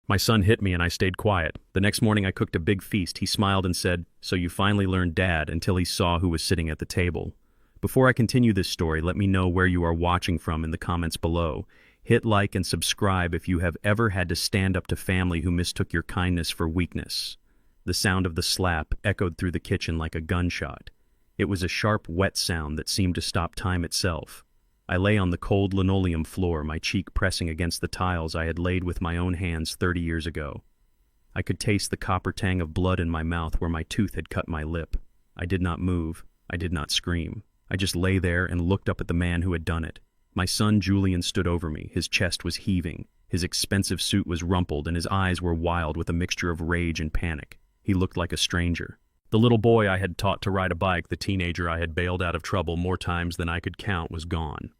My son hit me and I stayed quiet. The next morning I cooked a big feast. He smiled and said, "So you finally learned, Dad," until he saw who was sitting at the table. Before I continue this story, let me know where you are watching from in the comments below. Hit like and subscribe if you have ever had to stand up to family who mistook your kindness for weakness. The sound of the slap echoed through the kitchen like a gunshot. It was a sharp, wet sound that seemed to stop time itself. I lay on the cold linoleum floor, my cheek pressing against the tiles I had laid with my own hands 30 years ago. I could taste the copper tang of blood in my mouth where my tooth had cut my lip. I did not move. I did not scream. I just lay there and looked up at the man who had done it. My son Julian stood over me. His chest was heaving. His expensive suit was rumpled, and his eyes were wild with a mixture of rage and panic. He looked like a stranger. The little boy I had taught to ride a bike, the teenager I had bailed out of trouble more times than I could count, was gone.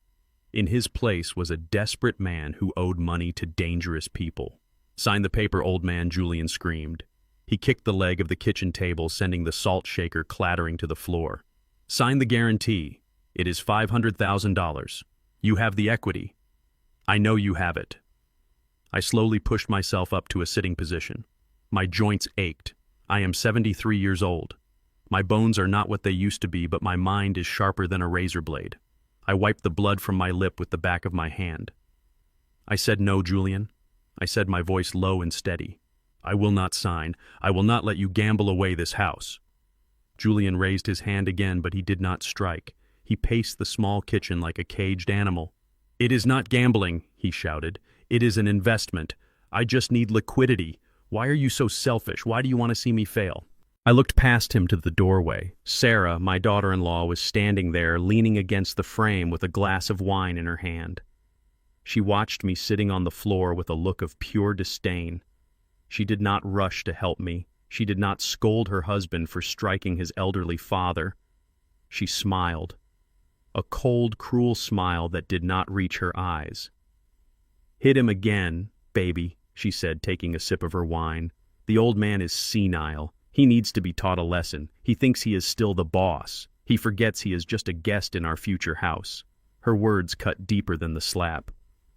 In his place was a desperate man who owed money to dangerous people. "Sign the paper, old man," Julian screamed. He kicked the leg of the kitchen table, sending the salt shaker clattering to the floor. "Sign the guarantee. It is $500,000. You have the equity. I know you have it." I slowly pushed myself up to a sitting position. My joints ached. I am 73 years old. My bones are not what they used to be, but my mind is sharper than a razor blade. I wiped the blood from my lip with the back of my hand. "I said no, Julian." I said, my voice low and steady. "I will not sign. I will not let you gamble away this house." Julian raised his hand again, but he did not strike. He paced the small kitchen like a caged animal. "It is not gambling," he shouted. "It is an investment. I just need liquidity. Why are you so selfish? Why do you want to see me fail?" I looked past him to the doorway. Sarah, my daughter-in-law, was standing there, leaning against the frame with a glass of wine in her hand. She watched me sitting on the floor with a look of pure disdain. She did not rush to help me. She did not scold her husband for striking his elderly father. She smiled. A cold, cruel smile that did not reach her eyes. "Hit him again, baby," she said, taking a sip of her wine. "The old man is senile. He needs to be taught a lesson. He thinks he is still the boss. He forgets he is just a guest in our future house." Her words cut deeper than the slap.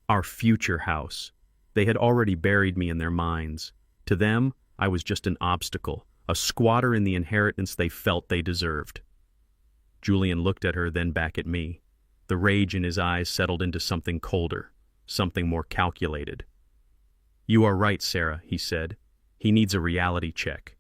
Our future house. They had already buried me in their minds. To them, I was just an obstacle, a squatter in the inheritance they felt they deserved. Julian looked at her, then back at me. The rage in his eyes settled into something colder, something more calculated. "You are right, Sarah," he said. "He needs a reality check."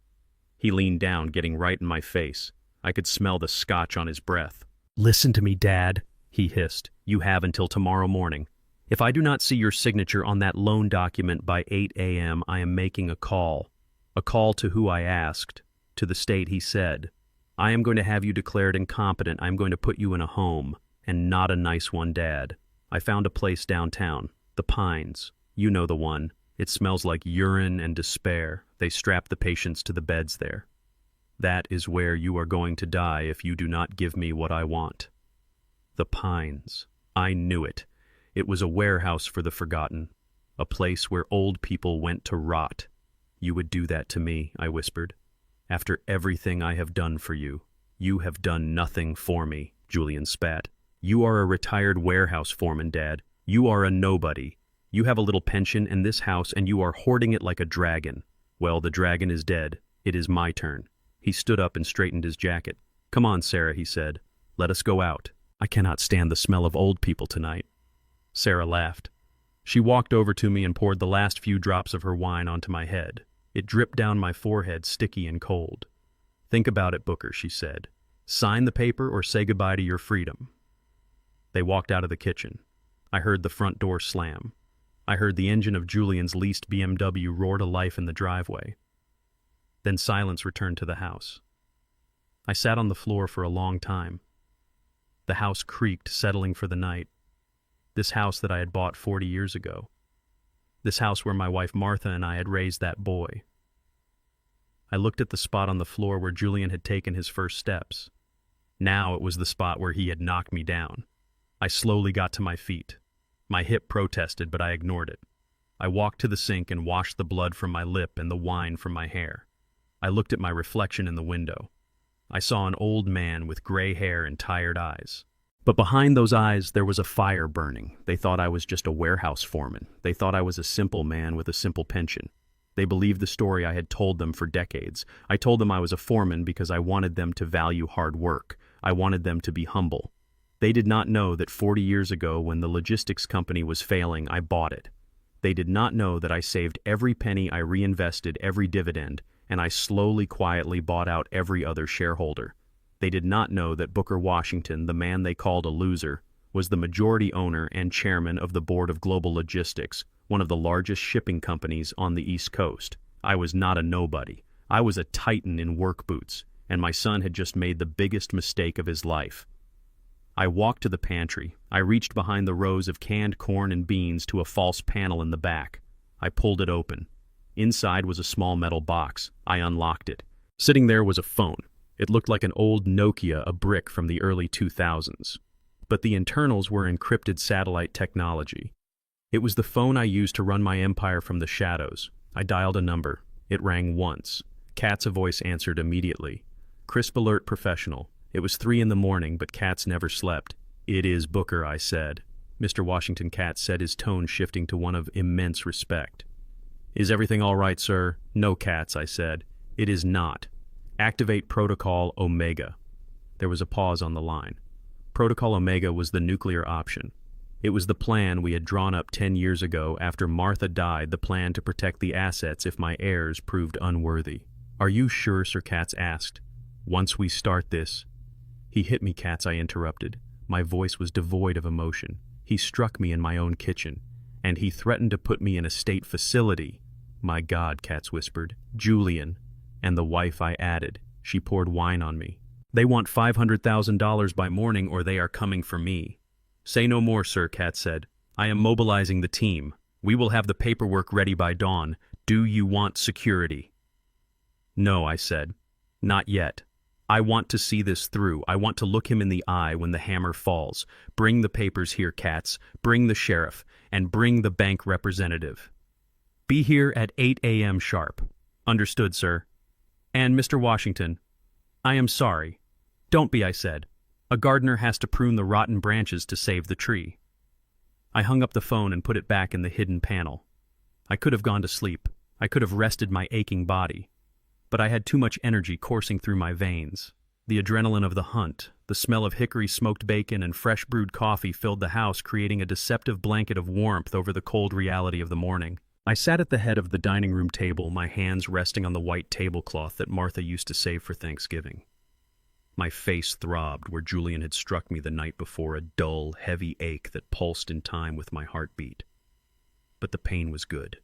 He leaned down, getting right in my face. I could smell the scotch on his breath. "Listen to me, Dad," he hissed. "You have until tomorrow morning. If I do not see your signature on that loan document by 8 a.m., I am making a call. A call to who I asked. To the state, he said. I am going to have you declared incompetent. I'm going to put you in a home. And not a nice one, Dad. I found a place downtown. The Pines. You know the one. It smells like urine and despair. They strap the patients to the beds there. That is where you are going to die if you do not give me what I want." The Pines. I knew it. It was a warehouse for the forgotten. A place where old people went to rot. "You would do that to me," I whispered. "After everything I have done for you." "You have done nothing for me," Julian spat. "You are a retired warehouse foreman, Dad. You are a nobody. You have a little pension in this house and you are hoarding it like a dragon. Well, the dragon is dead. It is my turn." He stood up and straightened his jacket. "Come on, Sarah," he said. "Let us go out. I cannot stand the smell of old people tonight." Sarah laughed. She walked over to me and poured the last few drops of her wine onto my head. It dripped down my forehead, sticky and cold. "Think about it, Booker," she said. "Sign the paper or say goodbye to your freedom." They walked out of the kitchen. I heard the front door slam. I heard the engine of Julian's leased BMW roar to life in the driveway. Then silence returned to the house. I sat on the floor for a long time. The house creaked, settling for the night. This house that I had bought 40 years ago. This house where my wife Martha and I had raised that boy. I looked at the spot on the floor where Julian had taken his first steps. Now it was the spot where he had knocked me down. I slowly got to my feet. My hip protested, but I ignored it. I walked to the sink and washed the blood from my lip and the wine from my hair. I looked at my reflection in the window. I saw an old man with gray hair and tired eyes. But behind those eyes, there was a fire burning. They thought I was just a warehouse foreman. They thought I was a simple man with a simple pension. They believed the story I had told them for decades. I told them I was a foreman because I wanted them to value hard work. I wanted them to be humble. They did not know that 40 years ago, when the logistics company was failing, I bought it. They did not know that I saved every penny, I reinvested every dividend, and I slowly, quietly bought out every other shareholder. They did not know that Booker Washington, the man they called a loser, was the majority owner and chairman of the board of Global Logistics, one of the largest shipping companies on the East Coast. I was not a nobody. I was a titan in work boots, and my son had just made the biggest mistake of his life. I walked to the pantry. I reached behind the rows of canned corn and beans to a false panel in the back. I pulled it open. Inside was a small metal box. I unlocked it. Sitting there was a phone. It looked like an old Nokia, a brick from the early 2000s. But the internals were encrypted satellite technology. It was the phone I used to run my empire from the shadows. I dialed a number. It rang once. Kat's voice answered immediately. Crisp, alert, professional. It was 3 a.m, but Katz never slept. "It is Booker," I said. Mr. Washington, Katz said, his tone shifting to one of immense respect. "Is everything all right, sir?" "No, Katz," I said. "It is not. Activate Protocol Omega." There was a pause on the line. Protocol Omega was the nuclear option. It was the plan we had drawn up 10 years ago after Martha died, the plan to protect the assets if my heirs proved unworthy. "Are you sure?" Sir Katz asked. "Once we start this—" "He hit me, Katz," I interrupted. My voice was devoid of emotion. "He struck me in my own kitchen, and he threatened to put me in a state facility." "My God," Katz whispered. "Julian." "And the wife," I added. She poured wine on me. "They want $500,000 by morning, or they are coming for me." "Say no more, sir," Katz said. "I am mobilizing the team. We will have the paperwork ready by dawn. Do you want security?" "No," I said. "Not yet. I want to see this through. I want to look him in the eye when the hammer falls. Bring the papers here, Katz. Bring the sheriff. And bring the bank representative. Be here at 8 a.m. sharp." "Understood, sir." "And, Mr. Washington—" "I am sorry." "Don't be," I said. "A gardener has to prune the rotten branches to save the tree." I hung up the phone and put it back in the hidden panel. I could have gone to sleep. I could have rested my aching body. But I had too much energy coursing through my veins. The adrenaline of the hunt, the smell of hickory-smoked bacon and fresh brewed coffee filled the house, creating a deceptive blanket of warmth over the cold reality of the morning. I sat at the head of the dining room table, my hands resting on the white tablecloth that Martha used to save for Thanksgiving. My face throbbed where Julian had struck me the night before, a dull, heavy ache that pulsed in time with my heartbeat. But the pain was good.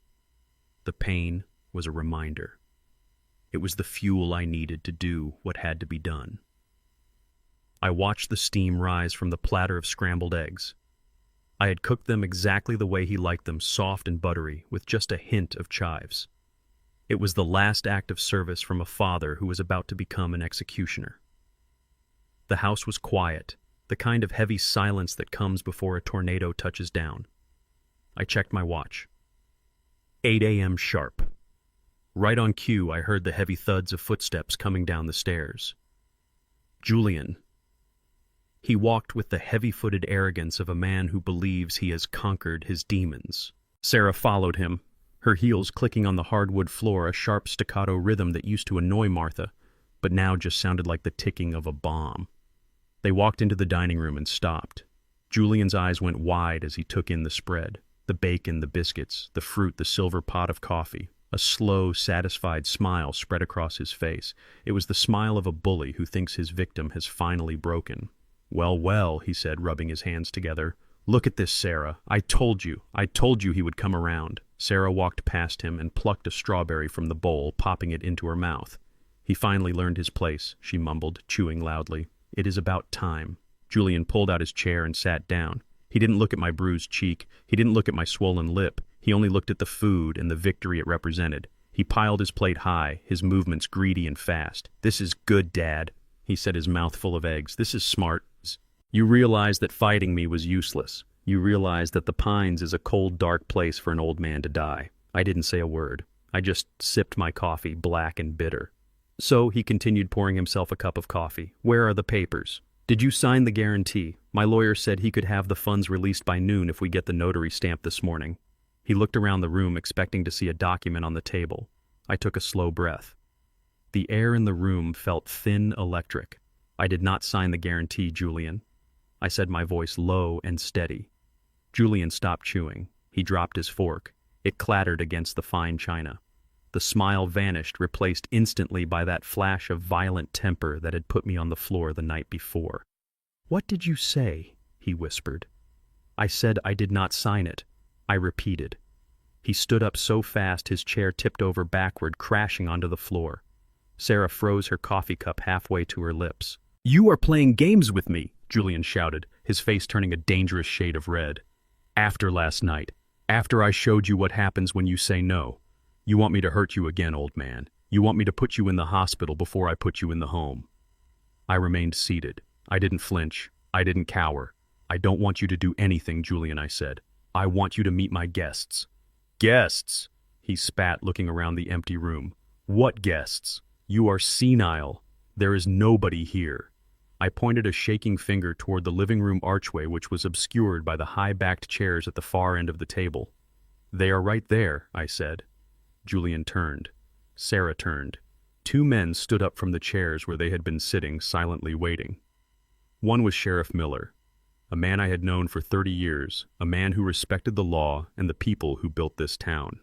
The pain was a reminder. It was the fuel I needed to do what had to be done. I watched the steam rise from the platter of scrambled eggs. I had cooked them exactly the way he liked them, soft and buttery, with just a hint of chives. It was the last act of service from a father who was about to become an executioner. The house was quiet, the kind of heavy silence that comes before a tornado touches down. I checked my watch. 8 a.m. sharp. Right on cue, I heard the heavy thuds of footsteps coming down the stairs. Julian. He walked with the heavy-footed arrogance of a man who believes he has conquered his demons. Sarah followed him, her heels clicking on the hardwood floor, a sharp staccato rhythm that used to annoy Martha, but now just sounded like the ticking of a bomb. They walked into the dining room and stopped. Julian's eyes went wide as he took in the spread. The bacon, the biscuits, the fruit, the silver pot of coffee. A slow, satisfied smile spread across his face. It was the smile of a bully who thinks his victim has finally broken. "Well, well," he said, rubbing his hands together. "Look at this, Sarah. I told you he would come around." Sarah walked past him and plucked a strawberry from the bowl, popping it into her mouth. "He finally learned his place," she mumbled, chewing loudly. "It is about time." Julian pulled out his chair and sat down. He didn't look at my bruised cheek. He didn't look at my swollen lip. He only looked at the food and the victory it represented. He piled his plate high, his movements greedy and fast. "This is good, Dad," he said, his mouth full of eggs. "This is smart. You realize that fighting me was useless. You realize that the Pines is a cold, dark place for an old man to die." I didn't say a word. I just sipped my coffee, black and bitter. "So," he continued, pouring himself a cup of coffee, "where are the papers? Did you sign the guarantee? My lawyer said he could have the funds released by noon if we get the notary stamp this morning. He looked around the room expecting to see a document on the table. I took a slow breath. The air in the room felt thin electric. I did not sign the guarantee, Julian. I said, my voice low and steady. Julian stopped chewing. He dropped his fork. It clattered against the fine china. The smile vanished, replaced instantly by that flash of violent temper that had put me on the floor the night before. "What did you say?" he whispered. I said I did not sign it. I repeated. He stood up so fast his chair tipped over backward, crashing onto the floor. Sarah froze her coffee cup halfway to her lips. "You are playing games with me," Julian shouted, his face turning a dangerous shade of red. "After last night, after I showed you what happens when you say no. You want me to hurt you again, old man. You want me to put you in the hospital before I put you in the home." I remained seated. I didn't flinch. I didn't cower. "I don't want you to do anything, Julian," I said. "I want you to meet my guests." "Guests?" he spat, looking around the empty room. "What guests? You are senile. There is nobody here." I pointed a shaking finger toward the living room archway, which was obscured by the high-backed chairs at the far end of the table. "They are right there," I said. Julian turned. Sarah turned. Two men stood up from the chairs where they had been sitting, silently waiting. One was Sheriff Miller, a man I had known for 30 years, a man who respected the law and the people who built this town.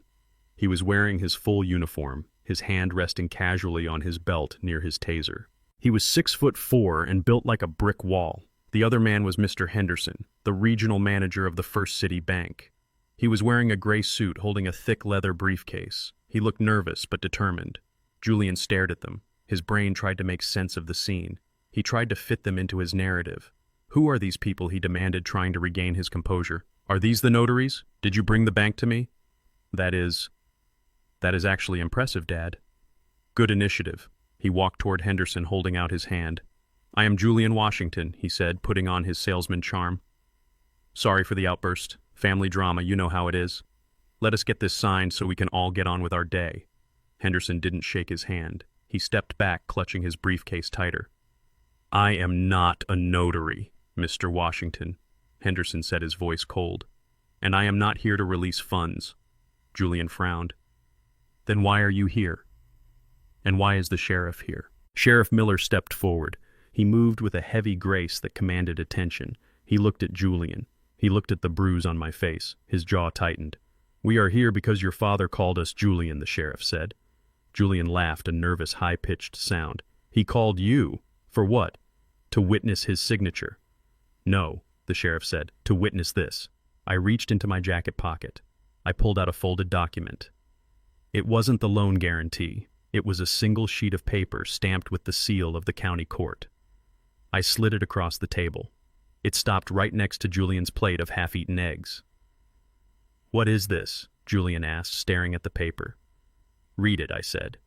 He was wearing his full uniform, his hand resting casually on his belt near his taser. He was 6'4" and built like a brick wall. The other man was Mr. Henderson, the regional manager of the First City Bank. He was wearing a gray suit, holding a thick leather briefcase. He looked nervous but determined. Julian stared at them. His brain tried to make sense of the scene. He tried to fit them into his narrative. "Who are these people?" he demanded, trying to regain his composure. "Are these the notaries? Did you bring the bank to me?" That is actually impressive, Dad." "Good initiative." He walked toward Henderson, holding out his hand. "I am Julian Washington," he said, putting on his salesman charm. "Sorry for the outburst. Family drama, you know how it is. Let us get this signed so we can all get on with our day." Henderson didn't shake his hand. He stepped back, clutching his briefcase tighter. "I am not a notary, Mr. Washington," Henderson said, his voice cold. "And I am not here to release funds." Julian frowned. "Then why are you here? And why is the sheriff here?" Sheriff Miller stepped forward. He moved with a heavy grace that commanded attention. He looked at Julian. He looked at the bruise on my face. His jaw tightened. "We are here because your father called us Julian," the sheriff said. Julian laughed, a nervous, high-pitched sound. "He called you? For what? To witness his signature?" "No," the sheriff said, "to witness this." I reached into my jacket pocket. I pulled out a folded document. It wasn't the loan guarantee. It was a single sheet of paper stamped with the seal of the county court. I slid it across the table. It stopped right next to Julian's plate of half-eaten eggs. "What is this?" Julian asked, staring at the paper. "Read it," I said.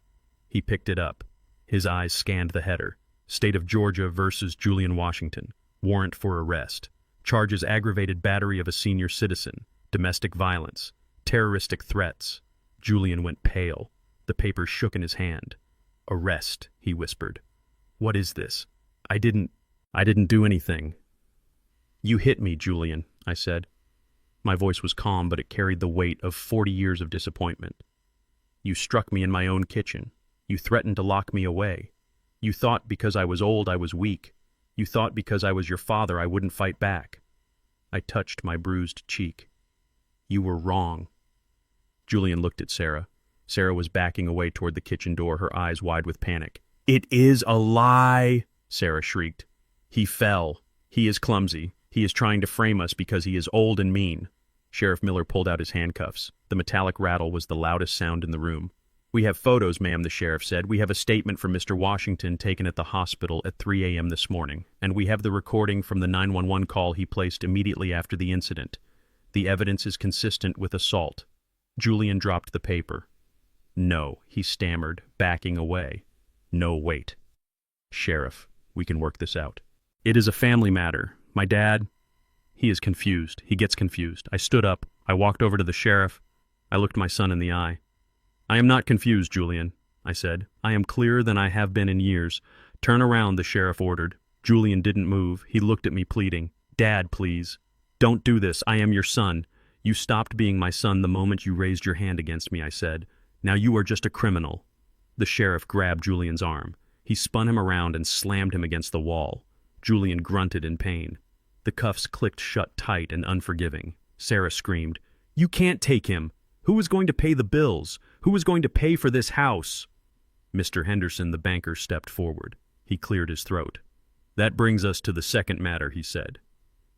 He picked it up. His eyes scanned the header. State of Georgia versus Julian Washington. Warrant for arrest. Charges aggravated battery of a senior citizen. Domestic violence. Terroristic threats. Julian went pale. The paper shook in his hand. "Arrest," he whispered. "What is this?" I didn't do anything." "You hit me, Julian," I said. My voice was calm, but it carried the weight of 40 years of disappointment. "You struck me in my own kitchen. You threatened to lock me away. You thought because I was old I was weak. You thought because I was your father I wouldn't fight back." I touched my bruised cheek. "You were wrong." Julian looked at Sarah. Sarah was backing away toward the kitchen door, her eyes wide with panic. "It is a lie!" Sarah shrieked. "He fell. He is clumsy. He is trying to frame us because he is old and mean." Sheriff Miller pulled out his handcuffs. The metallic rattle was the loudest sound in the room. "We have photos, ma'am," the sheriff said. "We have a statement from Mr. Washington taken at the hospital at 3 a.m. this morning, and we have the recording from the 911 call he placed immediately after the incident. The evidence is consistent with assault." Julian dropped the paper. "No," he stammered, backing away. "No, wait. Sheriff, we can work this out. It is a family matter. My dad, he is confused. He gets confused." I stood up. I walked over to the sheriff. I looked my son in the eye. "I am not confused, Julian," I said. "I am clearer than I have been in years." "Turn around," the sheriff ordered. Julian didn't move. He looked at me pleading. Dad, please. Don't do this. I am your son. You stopped being my son the moment you raised your hand against me, I said. Now you are just a criminal. The sheriff grabbed Julian's arm. He spun him around and slammed him against the wall. Julian grunted in pain. The cuffs clicked shut tight and unforgiving. Sarah screamed, You can't take him. Who is going to pay the bills? Who is going to pay for this house? Mr. Henderson, the banker, stepped forward. He cleared his throat. That brings us to the second matter, he said.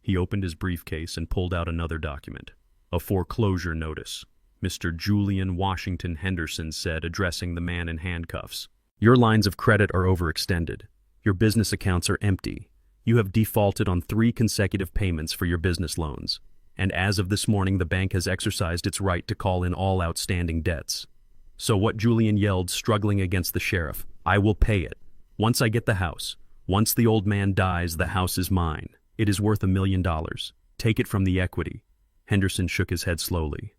He opened his briefcase and pulled out another document. A foreclosure notice. Mr. Julian Washington Henderson said, addressing the man in handcuffs. Your lines of credit are overextended. Your business accounts are empty. You have defaulted on 3 consecutive payments for your business loans. And as of this morning, the bank has exercised its right to call in all outstanding debts. So what? Julian yelled, struggling against the sheriff. I will pay it. Once I get the house. Once the old man dies, the house is mine. It is worth $1 million. Take it from the equity. Henderson shook his head slowly.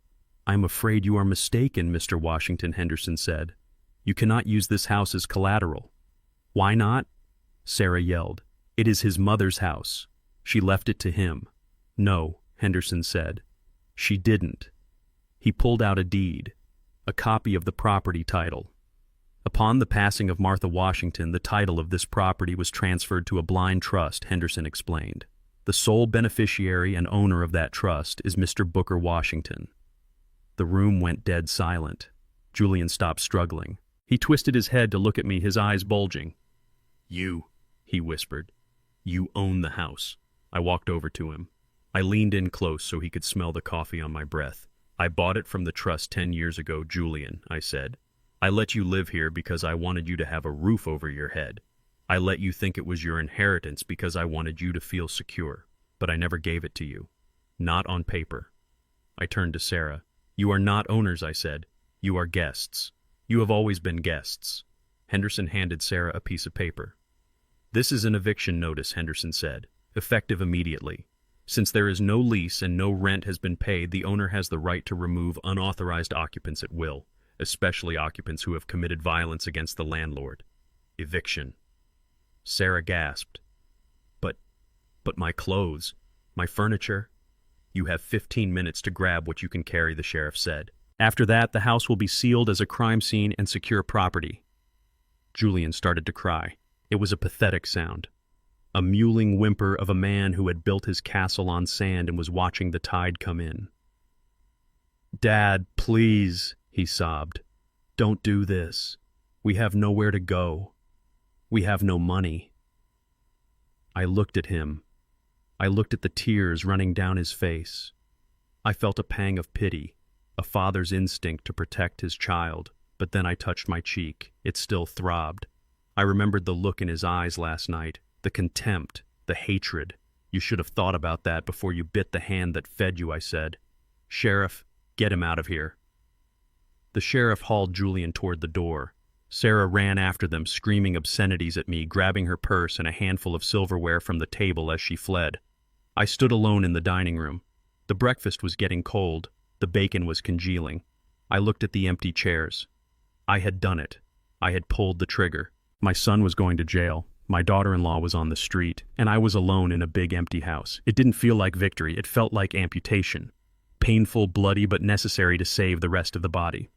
I'm afraid you are mistaken, Mr. Washington, Henderson said. You cannot use this house as collateral. Why not? Sarah yelled. It is his mother's house. She left it to him. No, Henderson said. She didn't. He pulled out a deed, a copy of the property title. Upon the passing of Martha Washington, the title of this property was transferred to a blind trust, Henderson explained. The sole beneficiary and owner of that trust is Mr. Booker Washington. The room went dead silent. Julian stopped struggling. He twisted his head to look at me, his eyes bulging. You, he whispered. You own the house. I walked over to him. I leaned in close so he could smell the coffee on my breath. I bought it from the trust 10 years ago, Julian, I said. I let you live here because I wanted you to have a roof over your head. I let you think it was your inheritance because I wanted you to feel secure. But I never gave it to you. Not on paper. I turned to Sarah. You are not owners, I said. You are guests. You have always been guests. Henderson handed Sarah a piece of paper. This is an eviction notice, Henderson said, effective immediately. Since there is no lease and no rent has been paid, the owner has the right to remove unauthorized occupants at will, especially occupants who have committed violence against the landlord. Eviction. Sarah gasped. But my clothes, my furniture. You have 15 minutes to grab what you can carry, the sheriff said. After that, the house will be sealed as a crime scene and secure property. Julian started to cry. It was a pathetic sound. A mewling whimper of a man who had built his castle on sand and was watching the tide come in. Dad, please, he sobbed. Don't do this. We have nowhere to go. We have no money. I looked at him. I looked at the tears running down his face. I felt a pang of pity, a father's instinct to protect his child, but then I touched my cheek. It still throbbed. I remembered the look in his eyes last night, the contempt, the hatred. You should have thought about that before you bit the hand that fed you, I said. Sheriff, get him out of here. The sheriff hauled Julian toward the door. Sarah ran after them, screaming obscenities at me, grabbing her purse and a handful of silverware from the table as she fled. I stood alone in the dining room. The breakfast was getting cold. The bacon was congealing. I looked at the empty chairs. I had done it. I had pulled the trigger. My son was going to jail. My daughter-in-law was on the street, and I was alone in a big empty house. It didn't feel like victory. It felt like amputation. Painful, bloody, but necessary to save the rest of the body.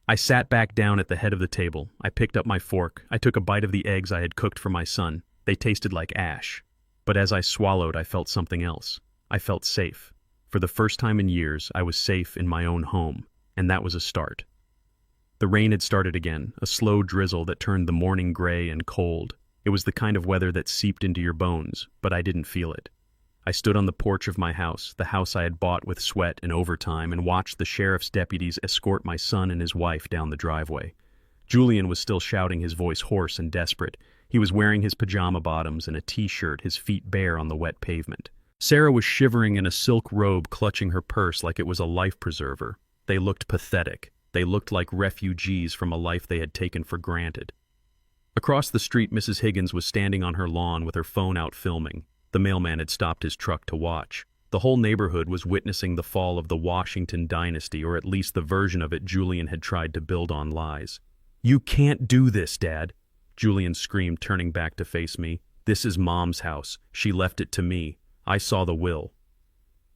I sat back down at the head of the table. I picked up my fork. I took a bite of the eggs I had cooked for my son. They tasted like ash. But as I swallowed, I felt something else. I felt safe. For the first time in years, I was safe in my own home, and that was a start. The rain had started again, a slow drizzle that turned the morning gray and cold. It was the kind of weather that seeped into your bones, but I didn't feel it. I stood on the porch of my house, the house I had bought with sweat and overtime, and watched the sheriff's deputies escort my son and his wife down the driveway. Julian was still shouting, his voice hoarse and desperate. He was wearing his pajama bottoms and a t-shirt, his feet bare on the wet pavement. Sarah was shivering in a silk robe, clutching her purse like it was a life preserver. They looked pathetic. They looked like refugees from a life they had taken for granted. Across the street, Mrs. Higgins was standing on her lawn with her phone out filming. The mailman had stopped his truck to watch. The whole neighborhood was witnessing the fall of the Washington dynasty, or at least the version of it Julian had tried to build on lies. You can't do this, Dad, Julian screamed, turning back to face me. This is Mom's house. She left it to me. I saw the will.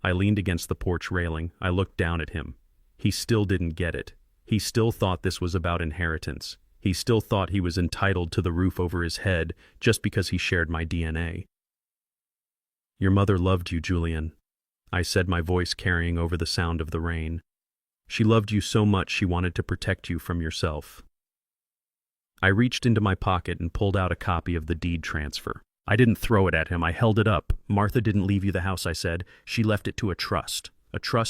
I leaned against the porch railing. I looked down at him. He still didn't get it. He still thought this was about inheritance. He still thought he was entitled to the roof over his head just because he shared my DNA. Your mother loved you, Julian, I said, my voice carrying over the sound of the rain. She loved you so much she wanted to protect you from yourself. I reached into my pocket and pulled out a copy of the deed transfer. I didn't throw it at him. I held it up. Martha didn't leave you the house, I said. She left it to a trust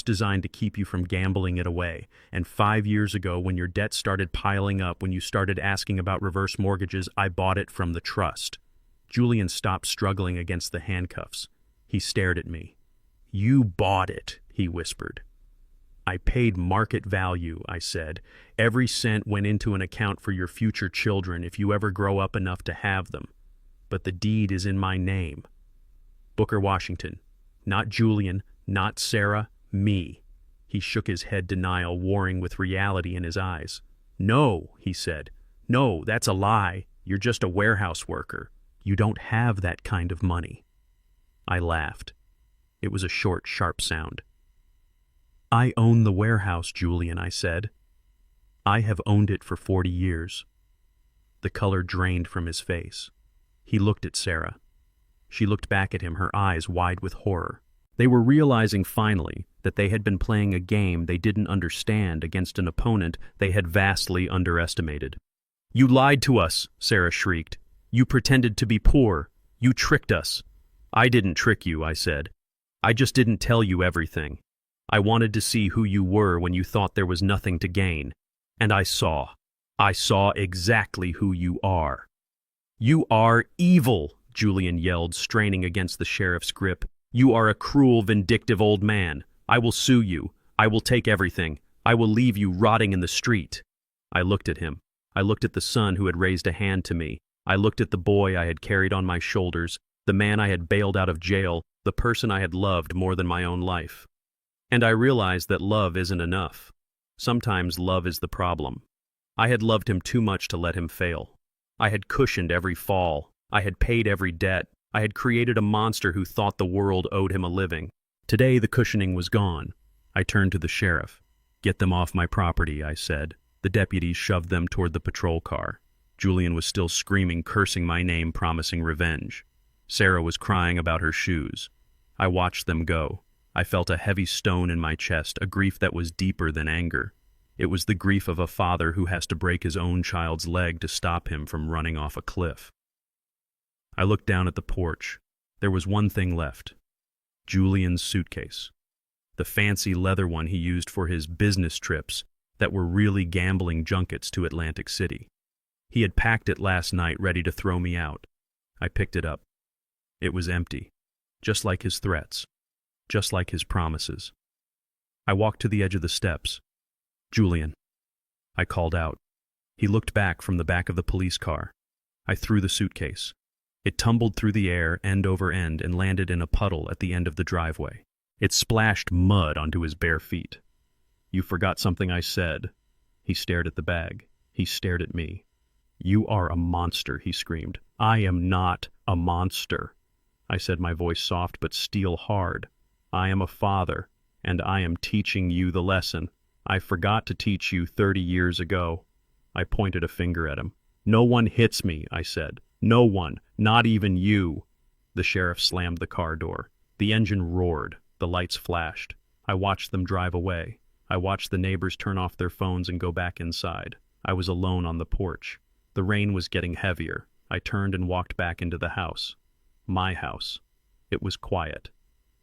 designed to keep you from gambling it away. And 5 years ago, when your debt started piling up, when you started asking about reverse mortgages, I bought it from the trust. Julian stopped struggling against the handcuffs. He stared at me. You bought it, he whispered. I paid market value, I said. Every cent went into an account for your future children if you ever grow up enough to have them. But the deed is in my name. Booker Washington. Not Julian, not Sarah, me. He shook his head, denial warring with reality in his eyes. No, he said. No, that's a lie. You're just a warehouse worker. You don't have that kind of money. I laughed. It was a short, sharp sound. I own the warehouse, Julian, I said. I have owned it for 40 years. The color drained from his face. He looked at Sarah. She looked back at him, her eyes wide with horror. They were realizing finally that they had been playing a game they didn't understand against an opponent they had vastly underestimated. You lied to us, Sarah shrieked. You pretended to be poor. You tricked us. I didn't trick you, I said. I just didn't tell you everything. I wanted to see who you were when you thought there was nothing to gain. And I saw. I saw exactly who you are. You are evil, Julian yelled, straining against the sheriff's grip. You are a cruel, vindictive old man. I will sue you. I will take everything. I will leave you rotting in the street. I looked at him. I looked at the son who had raised a hand to me. I looked at the boy I had carried on my shoulders, the man I had bailed out of jail, the person I had loved more than my own life. And I realized that love isn't enough. Sometimes love is the problem. I had loved him too much to let him fail. I had cushioned every fall. I had paid every debt. I had created a monster who thought the world owed him a living. Today the cushioning was gone. I turned to the sheriff. Get them off my property, I said. The deputies shoved them toward the patrol car. Julian was still screaming, cursing my name, promising revenge. Sarah was crying about her shoes. I watched them go. I felt a heavy stone in my chest, a grief that was deeper than anger. It was the grief of a father who has to break his own child's leg to stop him from running off a cliff. I looked down at the porch. There was one thing left. Julian's suitcase. The fancy leather one he used for his business trips that were really gambling junkets to Atlantic City. He had packed it last night, ready to throw me out. I picked it up. It was empty, just like his threats, just like his promises. I walked to the edge of the steps. Julian. I called out. He looked back from the back of the police car. I threw the suitcase. It tumbled through the air end over end and landed in a puddle at the end of the driveway. It splashed mud onto his bare feet. You forgot something I said. He stared at the bag. He stared at me. You are a monster, he screamed. I am not a monster. I said, my voice soft but steel hard. I am a father, and I am teaching you the lesson I forgot to teach you 30 years ago. I pointed a finger at him. No one hits me, I said. No one, not even you. The sheriff slammed the car door. The engine roared. The lights flashed. I watched them drive away. I watched the neighbors turn off their phones and go back inside. I was alone on the porch. The rain was getting heavier. I turned and walked back into the house. My house. It was quiet.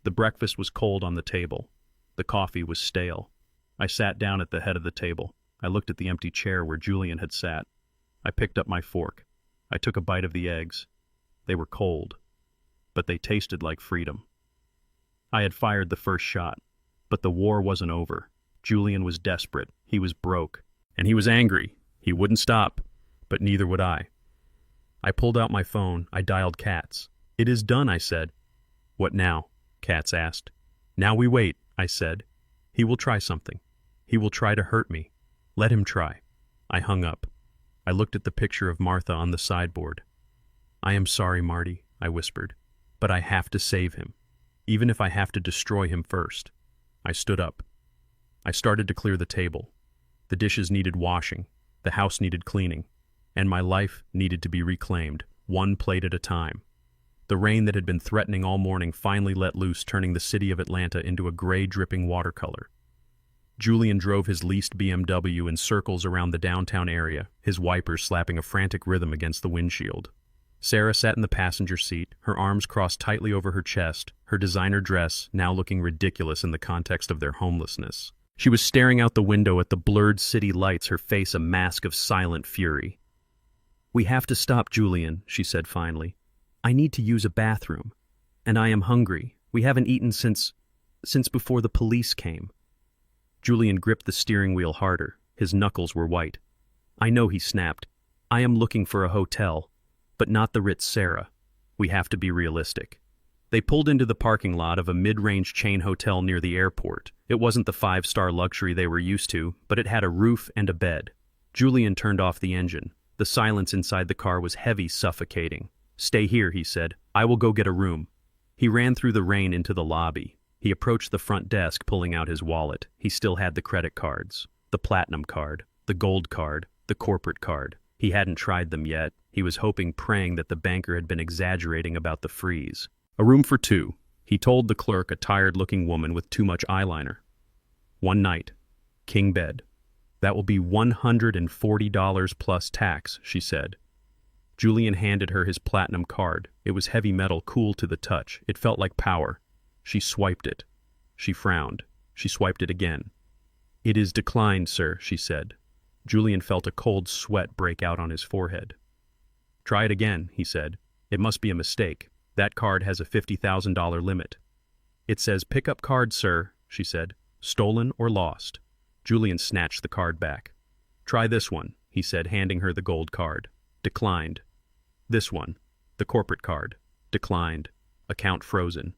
The breakfast was cold on the table. The coffee was stale. I sat down at the head of the table. I looked at the empty chair where Julian had sat. I picked up my fork. I took a bite of the eggs. They were cold, but they tasted like freedom. I had fired the first shot, but the war wasn't over. Julian was desperate. He was broke, and he was angry. He wouldn't stop, but neither would I. I pulled out my phone. I dialed Katz. It is done, I said. What now? Katz asked. Now we wait, I said. He will try something. He will try to hurt me. Let him try. I hung up. I looked at the picture of Martha on the sideboard. I am sorry, Marty. I whispered. But I have to save him, even if I have to destroy him first. I stood up. I started to clear the table. The dishes needed washing, the house needed cleaning, and my life needed to be reclaimed, one plate at a time. The rain that had been threatening all morning finally let loose, turning the city of Atlanta into a gray, dripping watercolor. Julian drove his leased BMW in circles around the downtown area, his wipers slapping a frantic rhythm against the windshield. Sarah sat in the passenger seat, her arms crossed tightly over her chest, her designer dress now looking ridiculous in the context of their homelessness. She was staring out the window at the blurred city lights, her face a mask of silent fury. "We have to stop, Julian," she said finally. "I need to use a bathroom. And I am hungry. We haven't eaten since before the police came." Julian gripped the steering wheel harder. His knuckles were white. "I know," he snapped. "I am looking for a hotel, but not the Ritz, Sarah. We have to be realistic." They pulled into the parking lot of a mid-range chain hotel near the airport. It wasn't the five-star luxury they were used to, but it had a roof and a bed. Julian turned off the engine. The silence inside the car was heavy, suffocating. "Stay here," he said. "I will go get a room." He ran through the rain into the lobby. He approached the front desk, pulling out his wallet. He still had the credit cards. The platinum card, the gold card, the corporate card. He hadn't tried them yet. He was hoping, praying that the banker had been exaggerating about the freeze. "A room for two," he told the clerk, a tired-looking woman with too much eyeliner. "One night. King bed. That will be $140 plus tax," she said. Julian handed her his platinum card. It was heavy metal, cool to the touch. It felt like power. She swiped it. She frowned. She swiped it again. "It is declined, sir," she said. Julian felt a cold sweat break out on his forehead. "Try it again," he said. "It must be a mistake. That card has a $50,000 limit." "It says pickup card, sir," she said. "Stolen or lost." Julian snatched the card back. "Try this one," he said, handing her the gold card. "Declined." "This one, the corporate card." "Declined. Account frozen."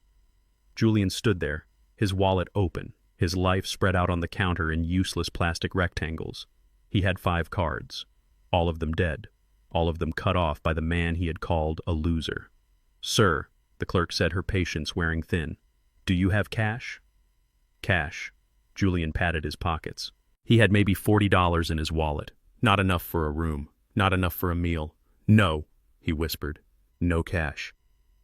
Julian stood there, his wallet open, his life spread out on the counter in useless plastic rectangles. He had 5 cards, all of them dead, all of them cut off by the man he had called a loser. "Sir," the clerk said, her patience wearing thin, "do you have cash?" "Cash." Julian patted his pockets. He had maybe $40 in his wallet. Not enough for a room, not enough for a meal. "No," he whispered. "No cash."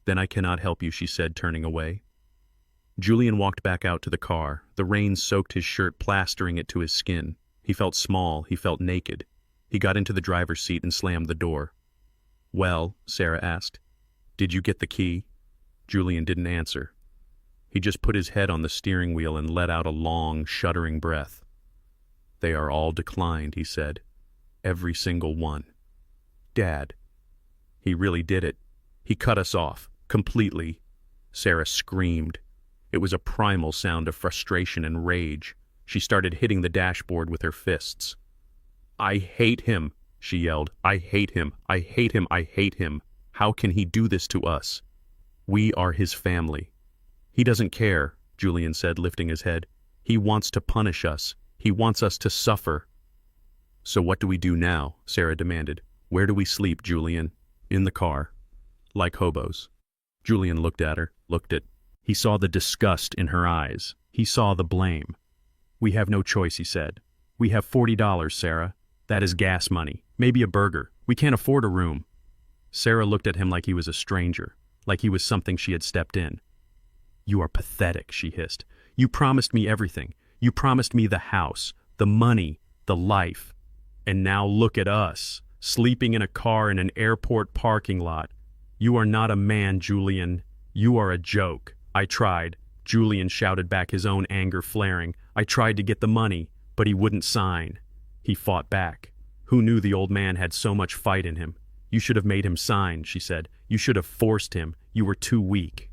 "Then I cannot help you," she said, turning away. Julian walked back out to the car. The rain soaked his shirt, plastering it to his skin. He felt small, he felt naked. He got into the driver's seat and slammed the door. "Well," Sarah asked, "did you get the key?" Julian didn't answer. He just put his head on the steering wheel and let out a long, shuddering breath. "They are all declined," he said. "Every single one. Dad. He really did it. He cut us off. Completely." Sarah screamed. It was a primal sound of frustration and rage. She started hitting the dashboard with her fists. "I hate him," she yelled. "I hate him. I hate him. I hate him. How can he do this to us? We are his family." "He doesn't care," Julian said, lifting his head. "He wants to punish us. He wants us to suffer." "So what do we do now?" Sarah demanded. "Where do we sleep, Julian?" "In the car. Like hobos." Julian looked at her, looked at. He saw the disgust in her eyes. He saw the blame. "We have no choice," he said. "We have $40, Sarah. That is gas money. Maybe a burger. We can't afford a room." Sarah looked at him like he was a stranger, like he was something she had stepped in. "You are pathetic," she hissed. "You promised me everything. You promised me the house, the money, the life. And now look at us, sleeping in a car in an airport parking lot. You are not a man, Julian. You are a joke." "I tried," Julian shouted back, his own anger flaring. "I tried to get the money, but he wouldn't sign." He fought back. Who knew the old man had so much fight in him? "You should have made him sign," she said. "You should have forced him. You were too weak."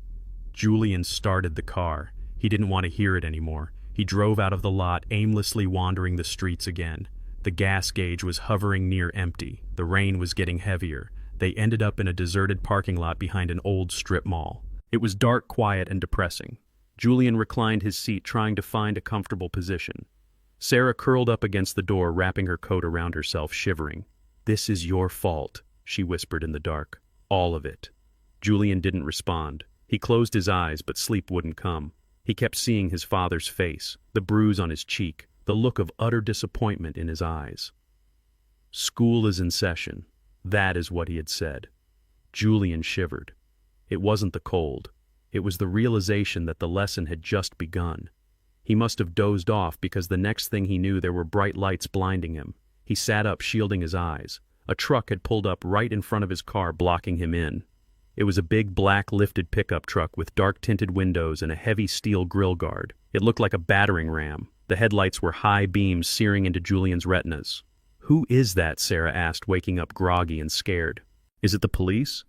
Julian started the car. He didn't want to hear it anymore. He drove out of the lot, aimlessly wandering the streets again. The gas gauge was hovering near empty. The rain was getting heavier. They ended up in a deserted parking lot behind an old strip mall. It was dark, quiet, and depressing. Julian reclined his seat, trying to find a comfortable position. Sarah curled up against the door, wrapping her coat around herself, shivering. "This is your fault," she whispered in the dark. "All of it. Julian didn't respond. He closed his eyes, but sleep wouldn't come. He kept seeing his father's face, the bruise on his cheek, the look of utter disappointment in his eyes. School is in session. That is what he had said. Julian shivered. It wasn't the cold. It was the realization that the lesson had just begun. He must have dozed off because the next thing he knew there were bright lights blinding him. He sat up, shielding his eyes. A truck had pulled up right in front of his car, blocking him in. It was a big black lifted pickup truck with dark tinted windows and a heavy steel grill guard. It looked like a battering ram. The headlights were high beams searing into Julian's retinas. "Who is that?" Sarah asked, waking up groggy and scared. "Is it the police?"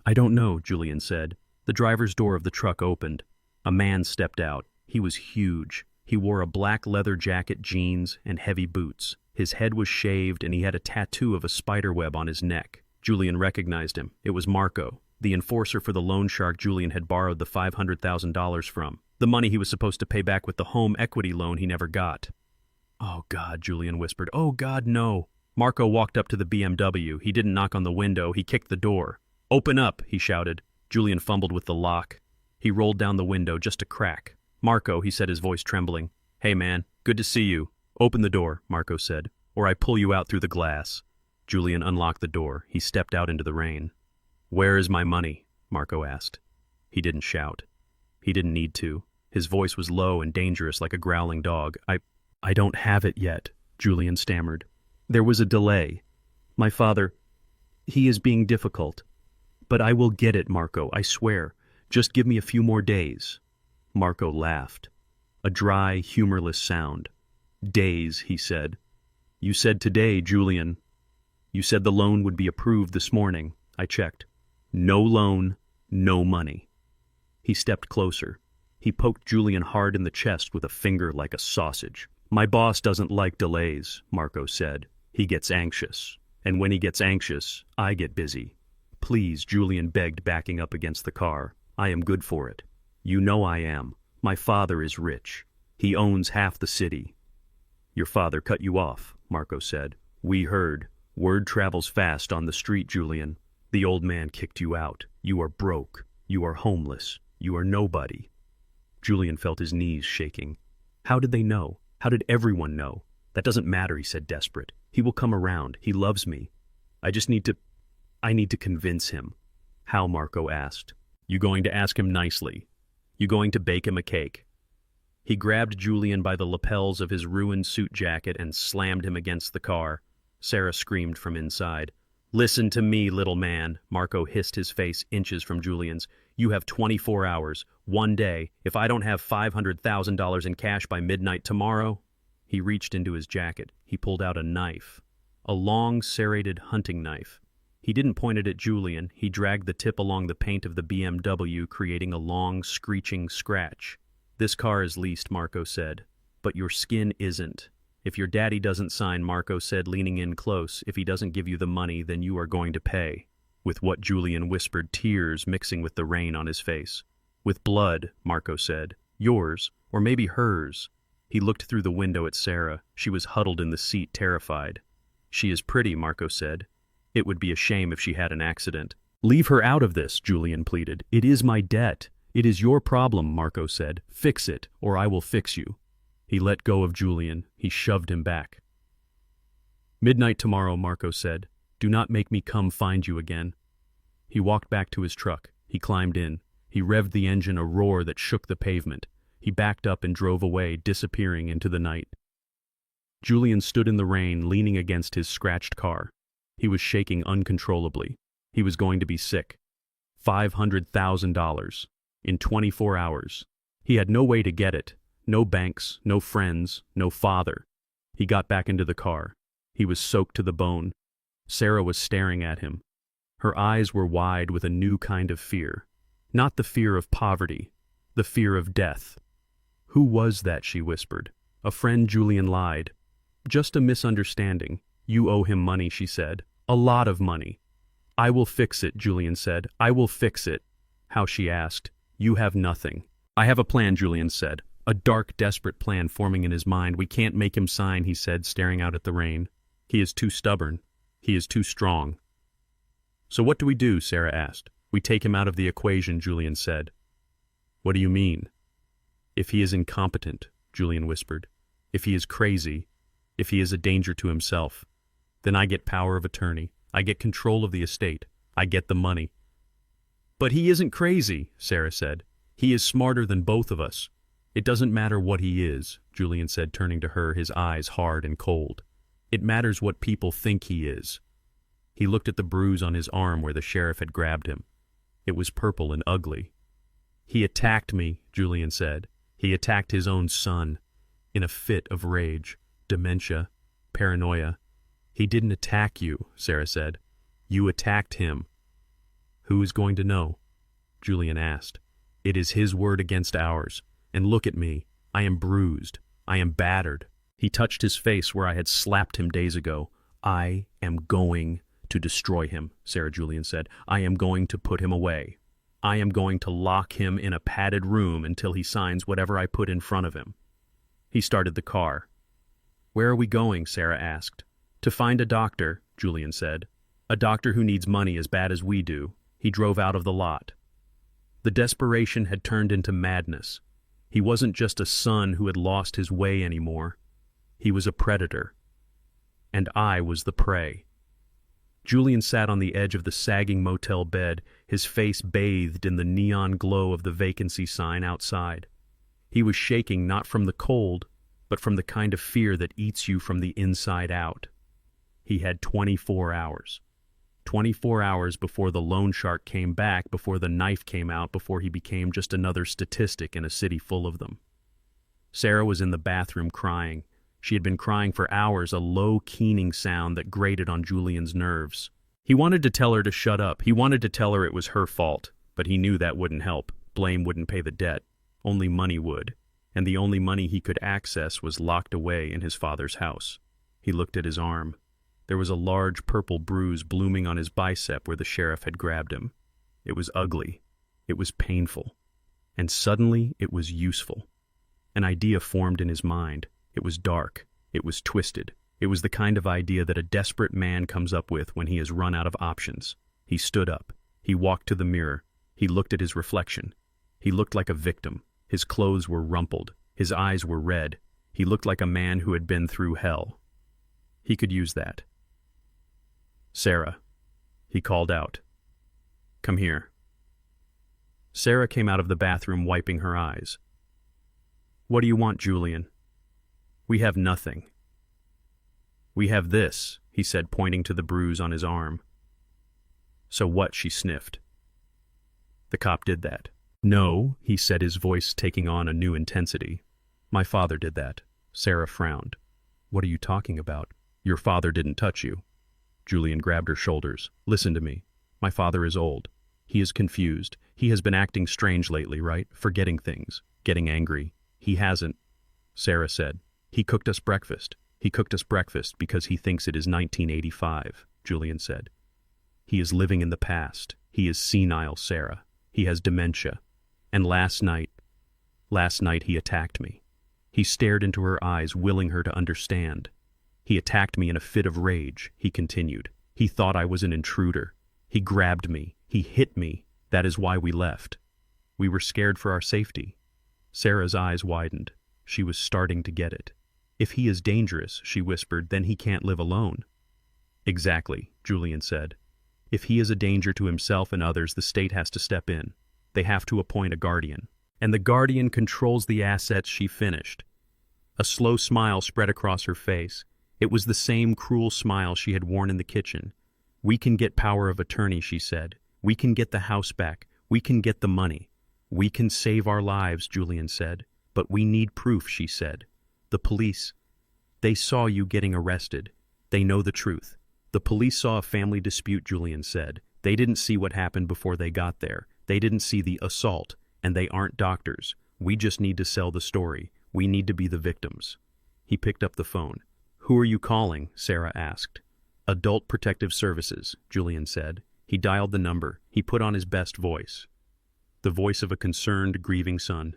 "I don't know," Julian said. The driver's door of the truck opened. A man stepped out. He was huge. He wore a black leather jacket, jeans, and heavy boots. His head was shaved and he had a tattoo of a spiderweb on his neck. Julian recognized him. It was Marco, the enforcer for the loan shark Julian had borrowed the $500,000 from. The money he was supposed to pay back with the home equity loan he never got. "Oh God," Julian whispered. "Oh God, no." Marco walked up to the BMW. He didn't knock on the window. He kicked the door. "Open up," he shouted. Julian fumbled with the lock. He rolled down the window, just a crack. "Marco," he said, his voice trembling. "Hey man, good to see you." "Open the door," Marco said, "or I pull you out through the glass." Julian unlocked the door. He stepped out into the rain. "Where is my money?" Marco asked. He didn't shout. He didn't need to. His voice was low and dangerous, like a growling dog. I don't have it yet," Julian stammered. "There was a delay. My father, he is being difficult. But I will get it, Marco, I swear. Just give me a few more days." Marco laughed. A dry, humorless sound. "Days," he said. "You said today, Julian. You said the loan would be approved this morning. I checked. No loan, no money." He stepped closer. He poked Julian hard in the chest with a finger like a sausage. "My boss doesn't like delays," Marco said. "He gets anxious. And when he gets anxious, I get busy." "Please," Julian begged, backing up against the car. "I am good for it. You know I am. My father is rich. He owns half the city." "Your father cut you off," Marco said. "We heard. Word travels fast on the street, Julian. The old man kicked you out. You are broke. You are homeless. You are nobody." Julian felt his knees shaking. How did they know? How did everyone know? "That doesn't matter," he said, desperate. "He will come around. He loves me. I need to convince him." "How?" Marco asked. "You going to ask him nicely? You going to bake him a cake?" He grabbed Julian by the lapels of his ruined suit jacket and slammed him against the car. Sarah screamed from inside. "Listen to me, little man," Marco hissed, his face inches from Julian's. "You have 24 hours, one day. If I don't have $500,000 in cash by midnight tomorrow..." He reached into his jacket. He pulled out a knife. A long, serrated hunting knife. He didn't point it at Julian. He dragged the tip along the paint of the BMW, creating a long, screeching scratch. "This car is leased," Marco said. "But your skin isn't. If your daddy doesn't sign," Marco said, leaning in close, "if he doesn't give you the money, then you are going to pay." With what Julian whispered, tears mixing with the rain on his face. "With blood," Marco said. "Yours, or maybe hers." He looked through the window at Sarah. She was huddled in the seat, terrified. "She is pretty," Marco said. "It would be a shame if she had an accident." "Leave her out of this," Julian pleaded. "It is my debt. It is your problem," Marco said. "Fix it, or I will fix you." He let go of Julian. He shoved him back. "Midnight tomorrow," Marco said. "Do not make me come find you again." He walked back to his truck. He climbed in. He revved the engine, a roar that shook the pavement. He backed up and drove away, disappearing into the night. Julian stood in the rain, leaning against his scratched car. He was shaking uncontrollably. He was going to be sick. $500,000. In 24 hours. He had no way to get it. No banks, no friends, no father. He got back into the car. He was soaked to the bone. Sarah was staring at him. Her eyes were wide with a new kind of fear. Not the fear of poverty, the fear of death. "Who was that?" she whispered. "A friend," Julian lied. "Just a misunderstanding. You owe him money," she said. "A lot of money." "I will fix it," Julian said. "I will fix it." "How?" she asked. "You have nothing." "I have a plan," Julian said. A dark, desperate plan forming in his mind. "We can't make him sign," he said, staring out at the rain. "He is too stubborn. He is too strong." "So what do we do?" Sarah asked. We take him out of the equation, Julian said. What do you mean? If he is incompetent, Julian whispered. If he is crazy, if he is a danger to himself, then I get power of attorney. I get control of the estate. I get the money. But he isn't crazy, Sarah said. He is smarter than both of us. It doesn't matter what he is, Julian said, turning to her, his eyes hard and cold. It matters what people think he is. He looked at the bruise on his arm where the sheriff had grabbed him. It was purple and ugly. He attacked me, Julian said. He attacked his own son. In a fit of rage, dementia, paranoia. He didn't attack you, Sarah said. You attacked him. Who is going to know? Julian asked. It is his word against ours. And look at me. I am bruised. I am battered. He touched his face where I had slapped him days ago. I am going to destroy him, Sarah Julian said. I am going to put him away. I am going to lock him in a padded room until he signs whatever I put in front of him. He started the car. Where are we going? Sarah asked. To find a doctor, Julian said. A doctor who needs money as bad as we do. He drove out of the lot. The desperation had turned into madness. He wasn't just a son who had lost his way anymore. He was a predator. And I was the prey. Julian sat on the edge of the sagging motel bed, his face bathed in the neon glow of the vacancy sign outside. He was shaking not from the cold, but from the kind of fear that eats you from the inside out. He had 24 hours. 24 hours before the loan shark came back, before the knife came out, before he became just another statistic in a city full of them. Sarah was in the bathroom crying. She had been crying for hours, a low, keening sound that grated on Julian's nerves. He wanted to tell her to shut up. He wanted to tell her it was her fault, but he knew that wouldn't help. Blame wouldn't pay the debt. Only money would. And the only money he could access was locked away in his father's house. He looked at his arm. There was a large purple bruise blooming on his bicep where the sheriff had grabbed him. It was ugly. It was painful. And suddenly it was useful. An idea formed in his mind. It was dark. It was twisted. It was the kind of idea that a desperate man comes up with when he has run out of options. He stood up. He walked to the mirror. He looked at his reflection. He looked like a victim. His clothes were rumpled. His eyes were red. He looked like a man who had been through hell. He could use that. Sarah, he called out. Come here. Sarah came out of the bathroom wiping her eyes. What do you want, Julian? We have nothing. We have this, he said, pointing to the bruise on his arm. So what? She sniffed. The cop did that. No, he said, his voice taking on a new intensity. My father did that. Sarah frowned. What are you talking about? Your father didn't touch you. Julian grabbed her shoulders. Listen to me. My father is old. He is confused. He has been acting strange lately, right? Forgetting things. Getting angry. He hasn't. Sarah said. He cooked us breakfast. He cooked us breakfast because he thinks it is 1985, Julian said. He is living in the past. He is senile, Sarah. He has dementia. And last night he attacked me. He stared into her eyes, willing her to understand. He attacked me in a fit of rage, he continued. He thought I was an intruder. He grabbed me. He hit me. That is why we left. We were scared for our safety. Sarah's eyes widened. She was starting to get it. If he is dangerous, she whispered, then he can't live alone. Exactly, Julian said. If he is a danger to himself and others, the state has to step in. They have to appoint a guardian. And the guardian controls the assets, she finished. A slow smile spread across her face. It was the same cruel smile she had worn in the kitchen. We can get power of attorney, she said. We can get the house back. We can get the money. We can save our lives, Julian said. But we need proof, she said. The police. They saw you getting arrested. They know the truth. The police saw a family dispute, Julian said. They didn't see what happened before they got there. They didn't see the assault. And they aren't doctors. We just need to sell the story. We need to be the victims. He picked up the phone. Who are you calling? Sarah asked. Adult Protective Services, Julian said. He dialed the number. He put on his best voice. The voice of a concerned, grieving son.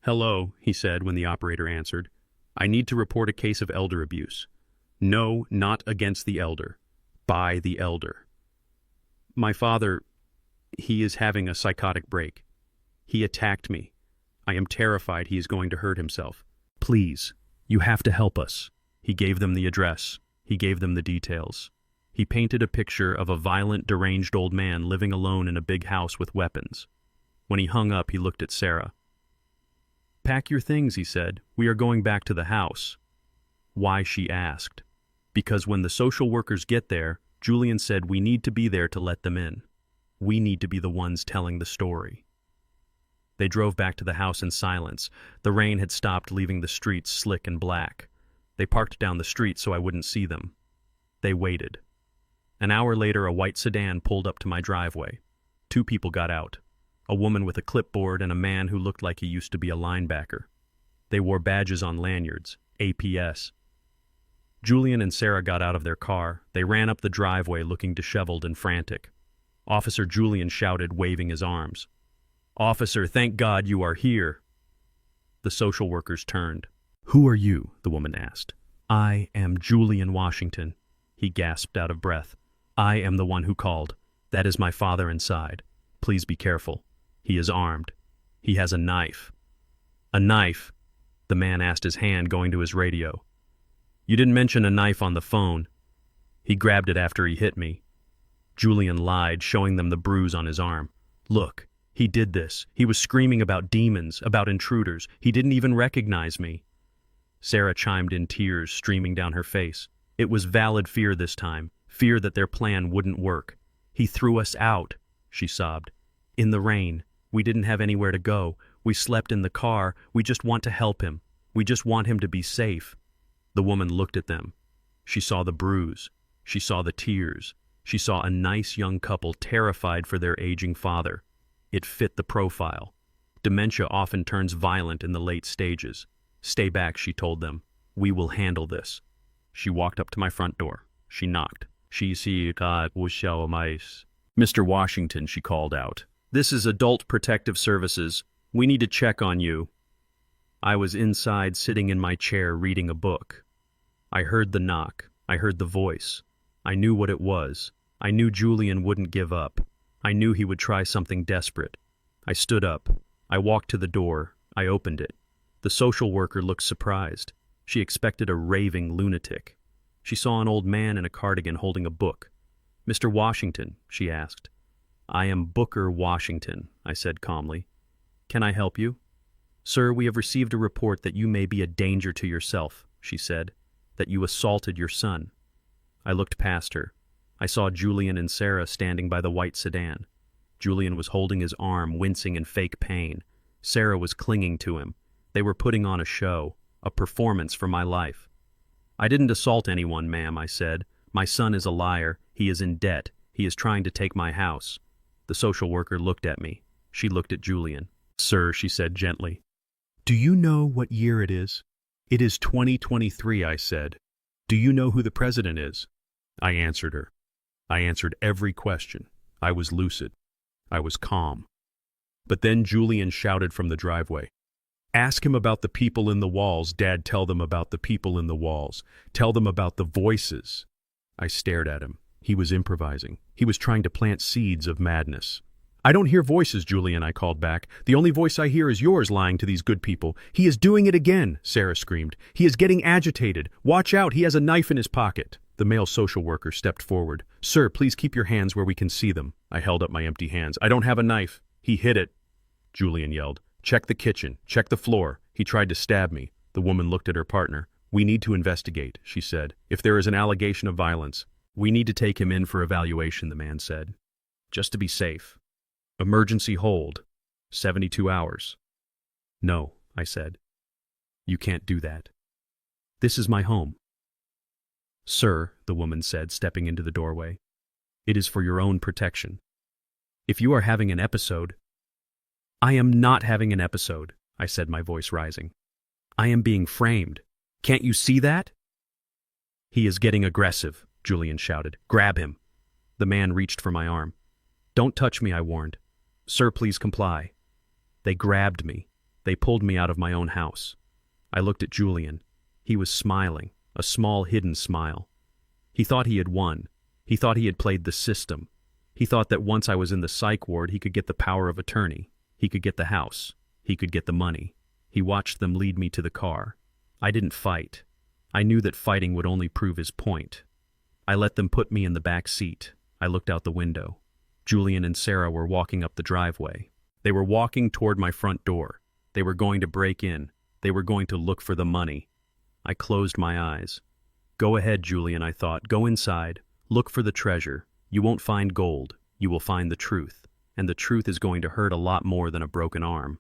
Hello, he said when the operator answered. I need to report a case of elder abuse. No, not against the elder. By the elder. My father... He is having a psychotic break. He attacked me. I am terrified he is going to hurt himself. Please, you have to help us. He gave them the address. He gave them the details. He painted a picture of a violent, deranged old man living alone in a big house with weapons. When he hung up, he looked at Sarah. Pack your things, he said. We are going back to the house. Why, she asked. Because when the social workers get there, Julian said we need to be there to let them in. We need to be the ones telling the story. They drove back to the house in silence. The rain had stopped, leaving the streets slick and black. They parked down the street so I wouldn't see them. They waited. An hour later, a white sedan pulled up to my driveway. 2 people got out. A woman with a clipboard and a man who looked like he used to be a linebacker. They wore badges on lanyards, APS. Julian and Sarah got out of their car. They ran up the driveway looking disheveled and frantic. Officer Julian shouted, waving his arms. Officer, thank God you are here. The social workers turned. Who are you? The woman asked. I am Julian Washington. He gasped out of breath. I am the one who called. That is my father inside. Please be careful. He is armed. He has a knife. A knife? The man asked, his hand going to his radio. You didn't mention a knife on the phone. He grabbed it after he hit me. Julian lied, showing them the bruise on his arm. Look, he did this. He was screaming about demons, about intruders. He didn't even recognize me. Sarah chimed in, tears streaming down her face. It was valid fear this time, fear that their plan wouldn't work. He threw us out, she sobbed. In the rain. We didn't have anywhere to go. We slept in the car. We just want to help him. We just want him to be safe. The woman looked at them. She saw the bruise. She saw the tears. She saw a nice young couple terrified for their aging father. It fit the profile. Dementia often turns violent in the late stages. Stay back, she told them. We will handle this. She walked up to my front door. She knocked. Mr. Washington, she called out. This is Adult Protective Services. We need to check on you. I was inside, sitting in my chair, reading a book. I heard the knock. I heard the voice. I knew what it was. I knew Julian wouldn't give up. I knew he would try something desperate. I stood up. I walked to the door. I opened it. The social worker looked surprised. She expected a raving lunatic. She saw an old man in a cardigan holding a book. Mr. Washington, she asked. I am Booker Washington, I said calmly. Can I help you? Sir, we have received a report that you may be a danger to yourself, she said, that you assaulted your son. I looked past her. I saw Julian and Sarah standing by the white sedan. Julian was holding his arm, wincing in fake pain. Sarah was clinging to him. They were putting on a show, a performance for my life. I didn't assault anyone, ma'am, I said. My son is a liar. He is in debt. He is trying to take my house. The social worker looked at me. She looked at Julian. Sir, she said gently. Do you know what year it is? It is 2023, I said. Do you know who the president is? I answered her. I answered every question. I was lucid. I was calm. But then Julian shouted from the driveway. Ask him about the people in the walls, Dad. Tell them about the people in the walls. Tell them about the voices. I stared at him. He was improvising. He was trying to plant seeds of madness. I don't hear voices, Julian, I called back. The only voice I hear is yours lying to these good people. He is doing it again, Sarah screamed. He is getting agitated. Watch out, he has a knife in his pocket. The male social worker stepped forward. Sir, please keep your hands where we can see them. I held up my empty hands. I don't have a knife. He hid it, Julian yelled. Check the kitchen. Check the floor. He tried to stab me. The woman looked at her partner. We need to investigate, she said. If there is an allegation of violence, we need to take him in for evaluation, the man said. Just to be safe. Emergency hold. 72 hours. No, I said. You can't do that. This is my home. Sir, the woman said, stepping into the doorway, it is for your own protection. If you are having an episode... I am not having an episode, I said, my voice rising. I am being framed. Can't you see that? He is getting aggressive, Julian shouted. Grab him. The man reached for my arm. Don't touch me, I warned. Sir, please comply. They grabbed me. They pulled me out of my own house. I looked at Julian. He was smiling, a small hidden smile. He thought he had won. He thought he had played the system. He thought that once I was in the psych ward, he could get the power of attorney. He could get the house. He could get the money. He watched them lead me to the car. I didn't fight. I knew that fighting would only prove his point. I let them put me in the back seat. I looked out the window. Julian and Sarah were walking up the driveway. They were walking toward my front door. They were going to break in. They were going to look for the money. I closed my eyes. Go ahead, Julian, I thought. Go inside. Look for the treasure. You won't find gold. You will find the truth. And the truth is going to hurt a lot more than a broken arm.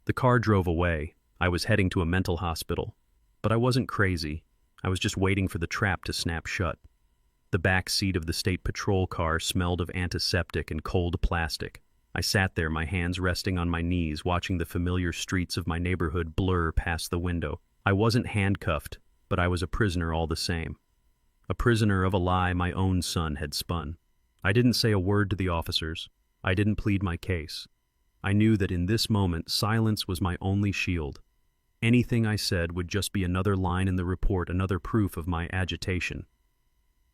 The car drove away. I was heading to a mental hospital. But I wasn't crazy. I was just waiting for the trap to snap shut. The back seat of the state patrol car smelled of antiseptic and cold plastic. I sat there, my hands resting on my knees, watching the familiar streets of my neighborhood blur past the window. I wasn't handcuffed, but I was a prisoner all the same. A prisoner of a lie my own son had spun. I didn't say a word to the officers. I didn't plead my case. I knew that in this moment, silence was my only shield. Anything I said would just be another line in the report, another proof of my agitation.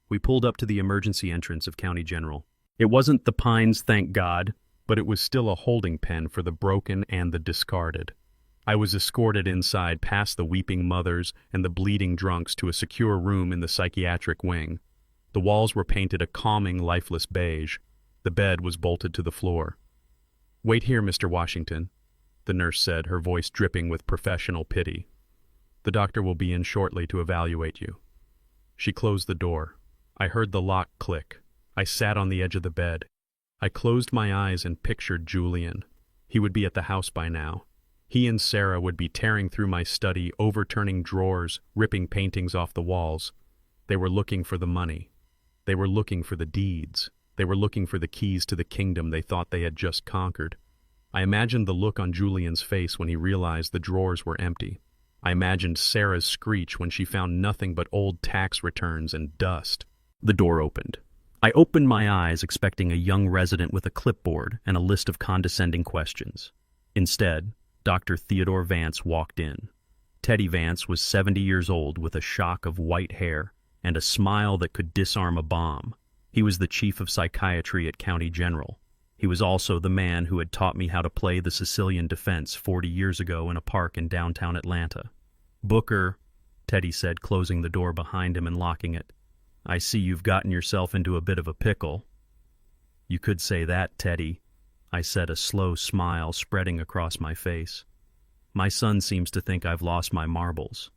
We pulled up to the emergency entrance of County General. It wasn't the Pines, thank God, but it was still a holding pen for the broken and the discarded. I was escorted inside past the weeping mothers and the bleeding drunks to a secure room in the psychiatric wing. The walls were painted a calming, lifeless beige. The bed was bolted to the floor. "Wait here, Mr. Washington," the nurse said, her voice dripping with professional pity. "The doctor will be in shortly to evaluate you." She closed the door. I heard the lock click. I sat on the edge of the bed. I closed my eyes and pictured Julian. He would be at the house by now. He and Sarah would be tearing through my study, overturning drawers, ripping paintings off the walls. They were looking for the money. They were looking for the deeds. They were looking for the keys to the kingdom they thought they had just conquered. I imagined the look on Julian's face when he realized the drawers were empty. I imagined Sarah's screech when she found nothing but old tax returns and dust. The door opened. I opened my eyes expecting a young resident with a clipboard and a list of condescending questions. Instead, Dr. Theodore Vance walked in. Teddy Vance was 70 years old with a shock of white hair and a smile that could disarm a bomb. He was the chief of psychiatry at County General. He was also the man who had taught me how to play the Sicilian defense 40 years ago in a park in downtown Atlanta. "Booker," Teddy said, closing the door behind him and locking it, "I see you've gotten yourself into a bit of a pickle." "You could say that, Teddy," I said, a slow smile spreading across my face. "My son seems to think I've lost my marbles."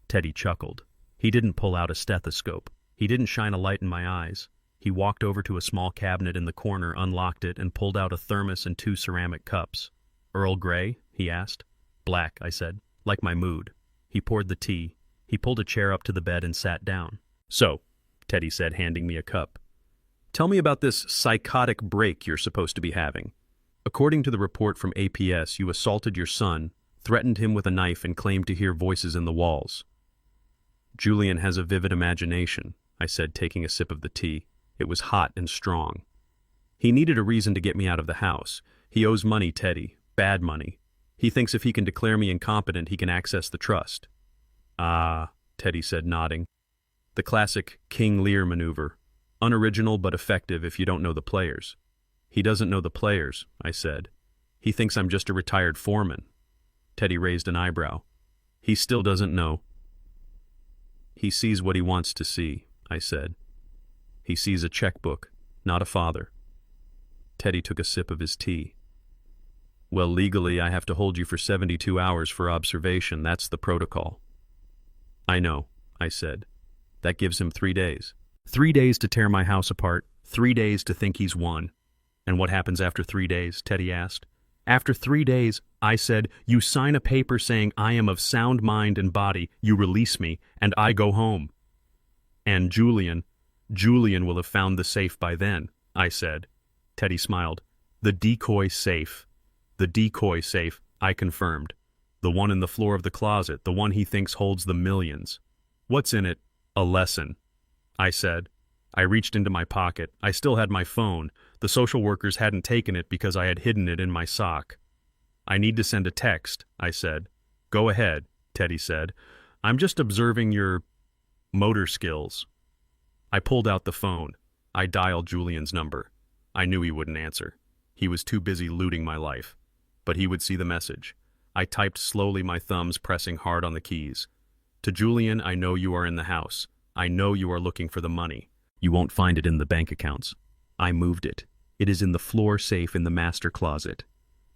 Teddy chuckled. He didn't pull out a stethoscope. He didn't shine a light in my eyes. He walked over to a small cabinet in the corner, unlocked it, and pulled out a thermos and 2 ceramic cups. "Earl Grey?" he asked. "Black," I said, "like my mood." He poured the tea. He pulled a chair up to the bed and sat down. "So," Teddy said, handing me a cup, "tell me about this psychotic break you're supposed to be having. According to the report from APS, you assaulted your son, threatened him with a knife, and claimed to hear voices in the walls." "Julian has a vivid imagination," I said, taking a sip of the tea. It was hot and strong. "He needed a reason to get me out of the house. He owes money, Teddy. Bad money. He thinks if he can declare me incompetent, he can access the trust." "Ah," Teddy said, nodding. "The classic King Lear maneuver. Unoriginal but effective if you don't know the players." "He doesn't know the players," I said. "He thinks I'm just a retired foreman." Teddy raised an eyebrow. "He still doesn't know." "He sees what he wants to see," I said. "He sees a checkbook, not a father." Teddy took a sip of his tea. "Well, legally, I have to hold you for 72 hours for observation. That's the protocol." "I know," I said. "That gives him 3 days. 3 days to tear my house apart, 3 days to think he's won." "And what happens after 3 days?" Teddy asked. "After 3 days," I said, "you sign a paper saying I am of sound mind and body, you release me, and I go home." "And Julian will have found the safe by then," I said. Teddy smiled. "The decoy safe." "The decoy safe," I confirmed. "The one in the floor of the closet, the one he thinks holds the millions." "What's in it?" "A lesson," I said. I reached into my pocket. I still had my phone. The social workers hadn't taken it because I had hidden it in my sock. "I need to send a text," I said. "Go ahead," Teddy said. "I'm just observing your motor skills." I pulled out the phone. I dialed Julian's number. I knew he wouldn't answer. He was too busy looting my life. But he would see the message. I typed slowly, my thumbs pressing hard on the keys. To Julian, I know you are in the house. I know you are looking for the money. You won't find it in the bank accounts. I moved it. It is in the floor safe in the master closet.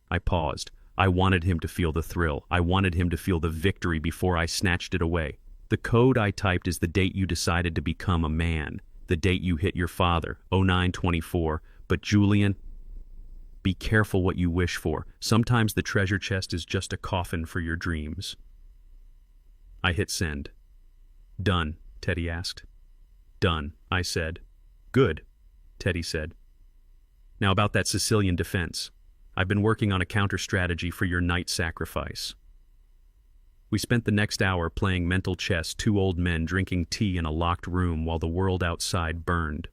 I paused. I wanted him to feel the thrill. I wanted him to feel the victory before I snatched it away. The code I typed is the date you decided to become a man. The date you hit your father, 09/24. But Julian, be careful what you wish for. Sometimes the treasure chest is just a coffin for your dreams. I hit send. Done, Teddy asked. Done, I said. Good, Teddy said. Now about that Sicilian defense. I've been working on a counter-strategy for your night sacrifice. We spent the next hour playing mental chess, two old men drinking tea in a locked room while the world outside burned.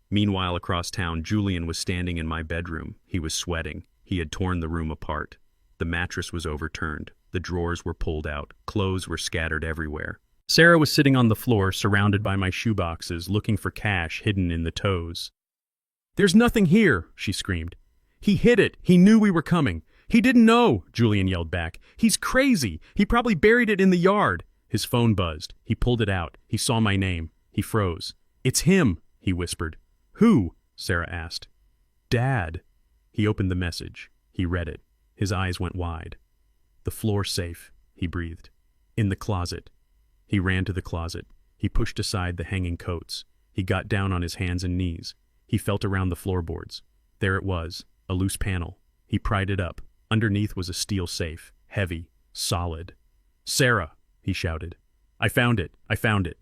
Meanwhile, across town, Julian was standing in my bedroom. He was sweating. He had torn the room apart. The mattress was overturned. The drawers were pulled out. Clothes were scattered everywhere. Sarah was sitting on the floor, surrounded by my shoeboxes, looking for cash hidden in the toes. "There's nothing here," she screamed. "He hid it. He knew we were coming. He didn't know," Julian yelled back. "He's crazy. He probably buried it in the yard." His phone buzzed. He pulled it out. He saw my name. He froze. "It's him," he whispered. "Who?" Sarah asked. "Dad." He opened the message. He read it. His eyes went wide. "The floor safe," he breathed. "In the closet." He ran to the closet. He pushed aside the hanging coats. He got down on his hands and knees. He felt around the floorboards. There it was, a loose panel. He pried it up. Underneath was a steel safe, heavy, solid. "Sarah," he shouted. "I found it. I found it."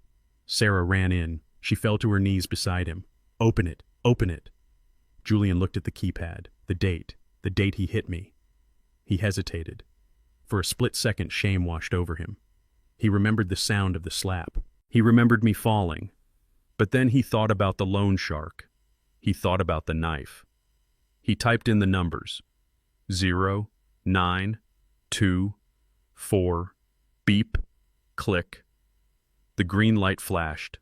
Sarah ran in. She fell to her knees beside him. "Open it. Open it." Julian looked at the keypad. The date he hit me. He hesitated. For a split second, shame washed over him. He remembered the sound of the slap. He remembered me falling. But then he thought about the loan shark. He thought about the knife. He typed in the numbers. 0, 9, 2, 4, beep, click. The green light flashed.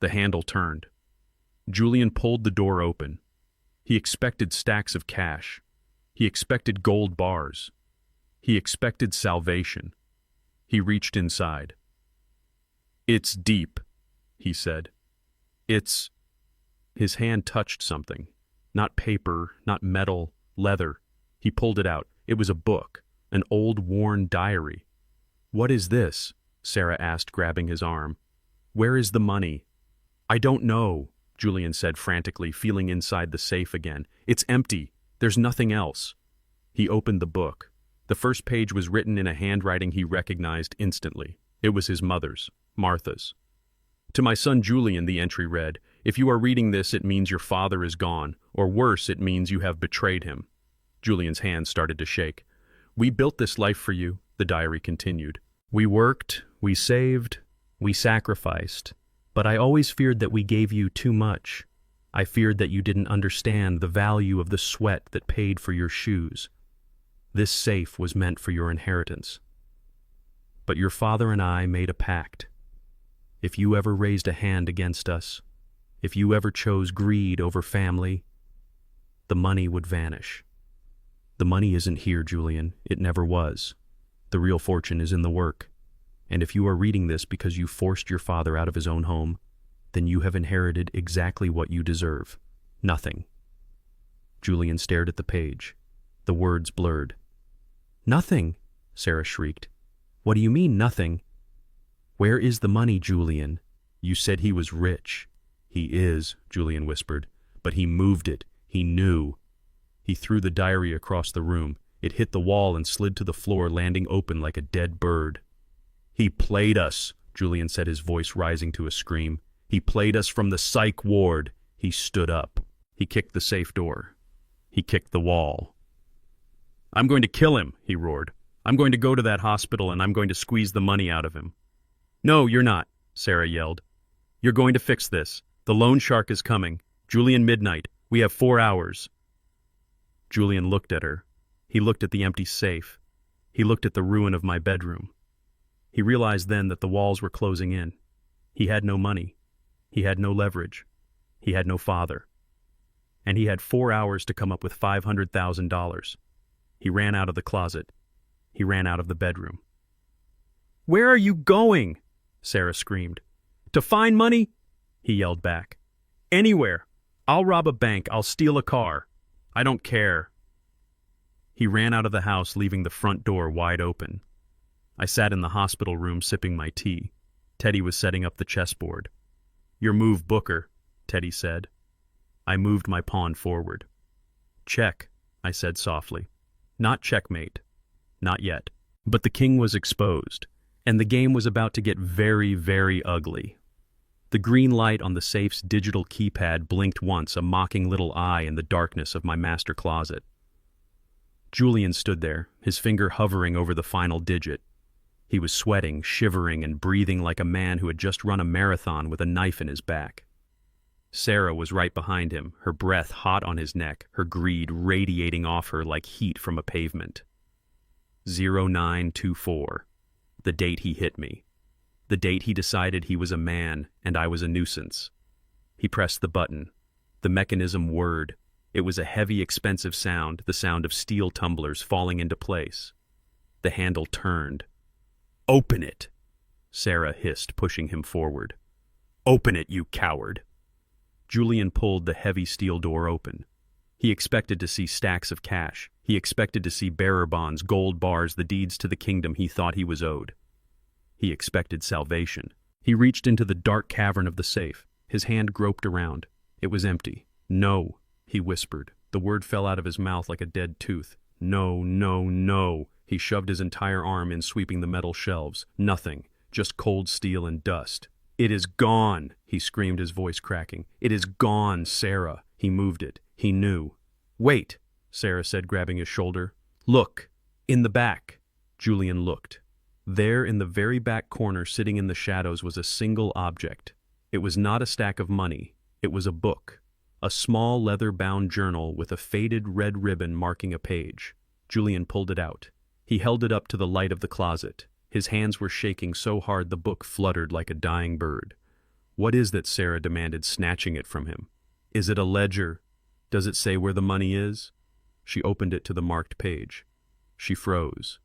The handle turned. Julian pulled the door open. He expected stacks of cash. He expected gold bars. He expected salvation. He reached inside. "It's deep," he said. "It's..." His hand touched something. Not paper, not metal, leather. He pulled it out. It was a book, an old worn diary. "What is this?" Sarah asked, grabbing his arm. "Where is the money?" "I don't know," Julian said frantically, feeling inside the safe again. "It's empty. There's nothing else." He opened the book. The first page was written in a handwriting he recognized instantly. It was his mother's, Martha's. "To my son Julian," the entry read, "if you are reading this, it means your father is gone, or worse, it means you have betrayed him." Julian's hands started to shake. "We built this life for you," the diary continued. "We worked, we saved, we sacrificed. But I always feared that we gave you too much. I feared that you didn't understand the value of the sweat that paid for your shoes. This safe was meant for your inheritance. But your father and I made a pact. If you ever raised a hand against us, if you ever chose greed over family, the money would vanish. The money isn't here, Julian. It never was. The real fortune is in the work. And if you are reading this because you forced your father out of his own home, then you have inherited exactly what you deserve. Nothing." Julian stared at the page. The words blurred. "Nothing," Sarah shrieked. "What do you mean, nothing?" "Where is the money, Julian? You said he was rich." "He is," Julian whispered. "But he moved it. He knew." He threw the diary across the room. It hit the wall and slid to the floor, landing open like a dead bird. "He played us," Julian said, his voice rising to a scream. "He played us from the psych ward." He stood up. He kicked the safe door. He kicked the wall. "I'm going to kill him," he roared. "I'm going to go to that hospital and I'm going to squeeze the money out of him." "No, you're not," Sarah yelled. "You're going to fix this. The loan shark is coming. Julian, midnight. We have 4 hours." Julian looked at her. He looked at the empty safe. He looked at the ruin of my bedroom. He realized then that the walls were closing in. He had no money. He had no leverage. He had no father. And he had 4 hours to come up with $500,000. He ran out of the closet. He ran out of the bedroom. "Where are you going?" Sarah screamed. "To find money?" he yelled back. "Anywhere. I'll rob a bank. I'll steal a car. I don't care." He ran out of the house, leaving the front door wide open. I sat in the hospital room sipping my tea. Teddy was setting up the chessboard. "Your move, Booker," Teddy said. I moved my pawn forward. "Check," I said softly. Not checkmate. Not yet. But the king was exposed, and the game was about to get very, very ugly. The green light on the safe's digital keypad blinked once, a mocking little eye in the darkness of my master closet. Julian stood there, his finger hovering over the final digit. He was sweating, shivering, and breathing like a man who had just run a marathon with a knife in his back. Sarah was right behind him, her breath hot on his neck, her greed radiating off her like heat from a pavement. 0924. The date he hit me. The date he decided he was a man and I was a nuisance. He pressed the button. The mechanism whirred. It was a heavy, expensive sound, the sound of steel tumblers falling into place. The handle turned. "Open it," Sarah hissed, pushing him forward. "Open it, you coward." Julian pulled the heavy steel door open. He expected to see stacks of cash. He expected to see bearer bonds, gold bars, the deeds to the kingdom he thought he was owed. He expected salvation. He reached into the dark cavern of the safe. His hand groped around. It was empty. "No," he whispered. The word fell out of his mouth like a dead tooth. "No, no, no." He shoved his entire arm in, sweeping the metal shelves. Nothing. Just cold steel and dust. "It is gone," he screamed, his voice cracking. "It is gone, Sarah." He moved it. He knew. "Wait," Sarah said, grabbing his shoulder. "Look. In the back." Julian looked. There, in the very back corner, sitting in the shadows, was a single object. It was not a stack of money. It was a book. A small leather-bound journal with a faded red ribbon marking a page. Julian pulled it out. He held it up to the light of the closet. His hands were shaking so hard the book fluttered like a dying bird. "What is that?" Sarah demanded, snatching it from him. "Is it a ledger? Does it say where the money is?" She opened it to the marked page. She froze.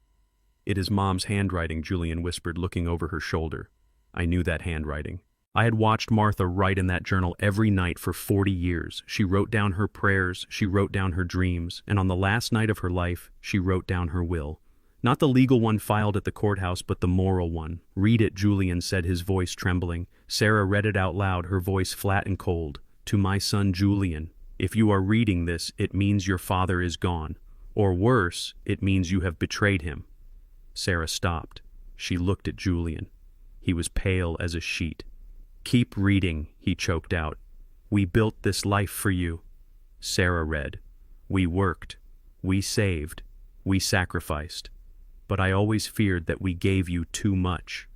"It is Mom's handwriting," Julian whispered, looking over her shoulder. I knew that handwriting. I had watched Martha write in that journal every night for 40 years. She wrote down her prayers, she wrote down her dreams, and on the last night of her life, she wrote down her will. Not the legal one filed at the courthouse, but the moral one. "Read it," Julian said, his voice trembling. Sarah read it out loud, her voice flat and cold. "To my son Julian, if you are reading this, it means your father is gone. Or worse, it means you have betrayed him." Sarah stopped. She looked at Julian. He was pale as a sheet. "Keep reading," he choked out. "We built this life for you." Sarah read. "We worked. We saved. We sacrificed. But I always feared that we gave you too much.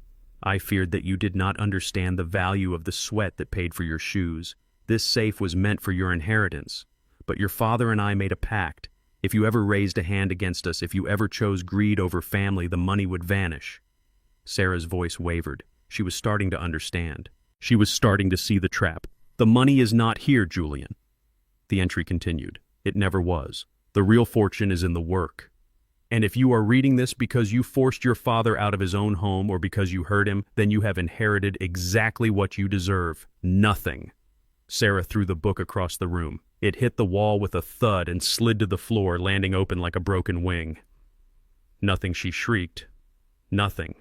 I feared that you did not understand the value of the sweat that paid for your shoes. This safe was meant for your inheritance. But your father and I made a pact. If you ever raised a hand against us, if you ever chose greed over family, the money would vanish." Sarah's voice wavered. She was starting to understand. She was starting to see the trap. "The money is not here, Julian." The entry continued. "It never was. The real fortune is in the work. And if you are reading this because you forced your father out of his own home or because you hurt him, then you have inherited exactly what you deserve. Nothing." Sarah threw the book across the room. It hit the wall with a thud and slid to the floor, landing open like a broken wing. "Nothing," she shrieked. "Nothing.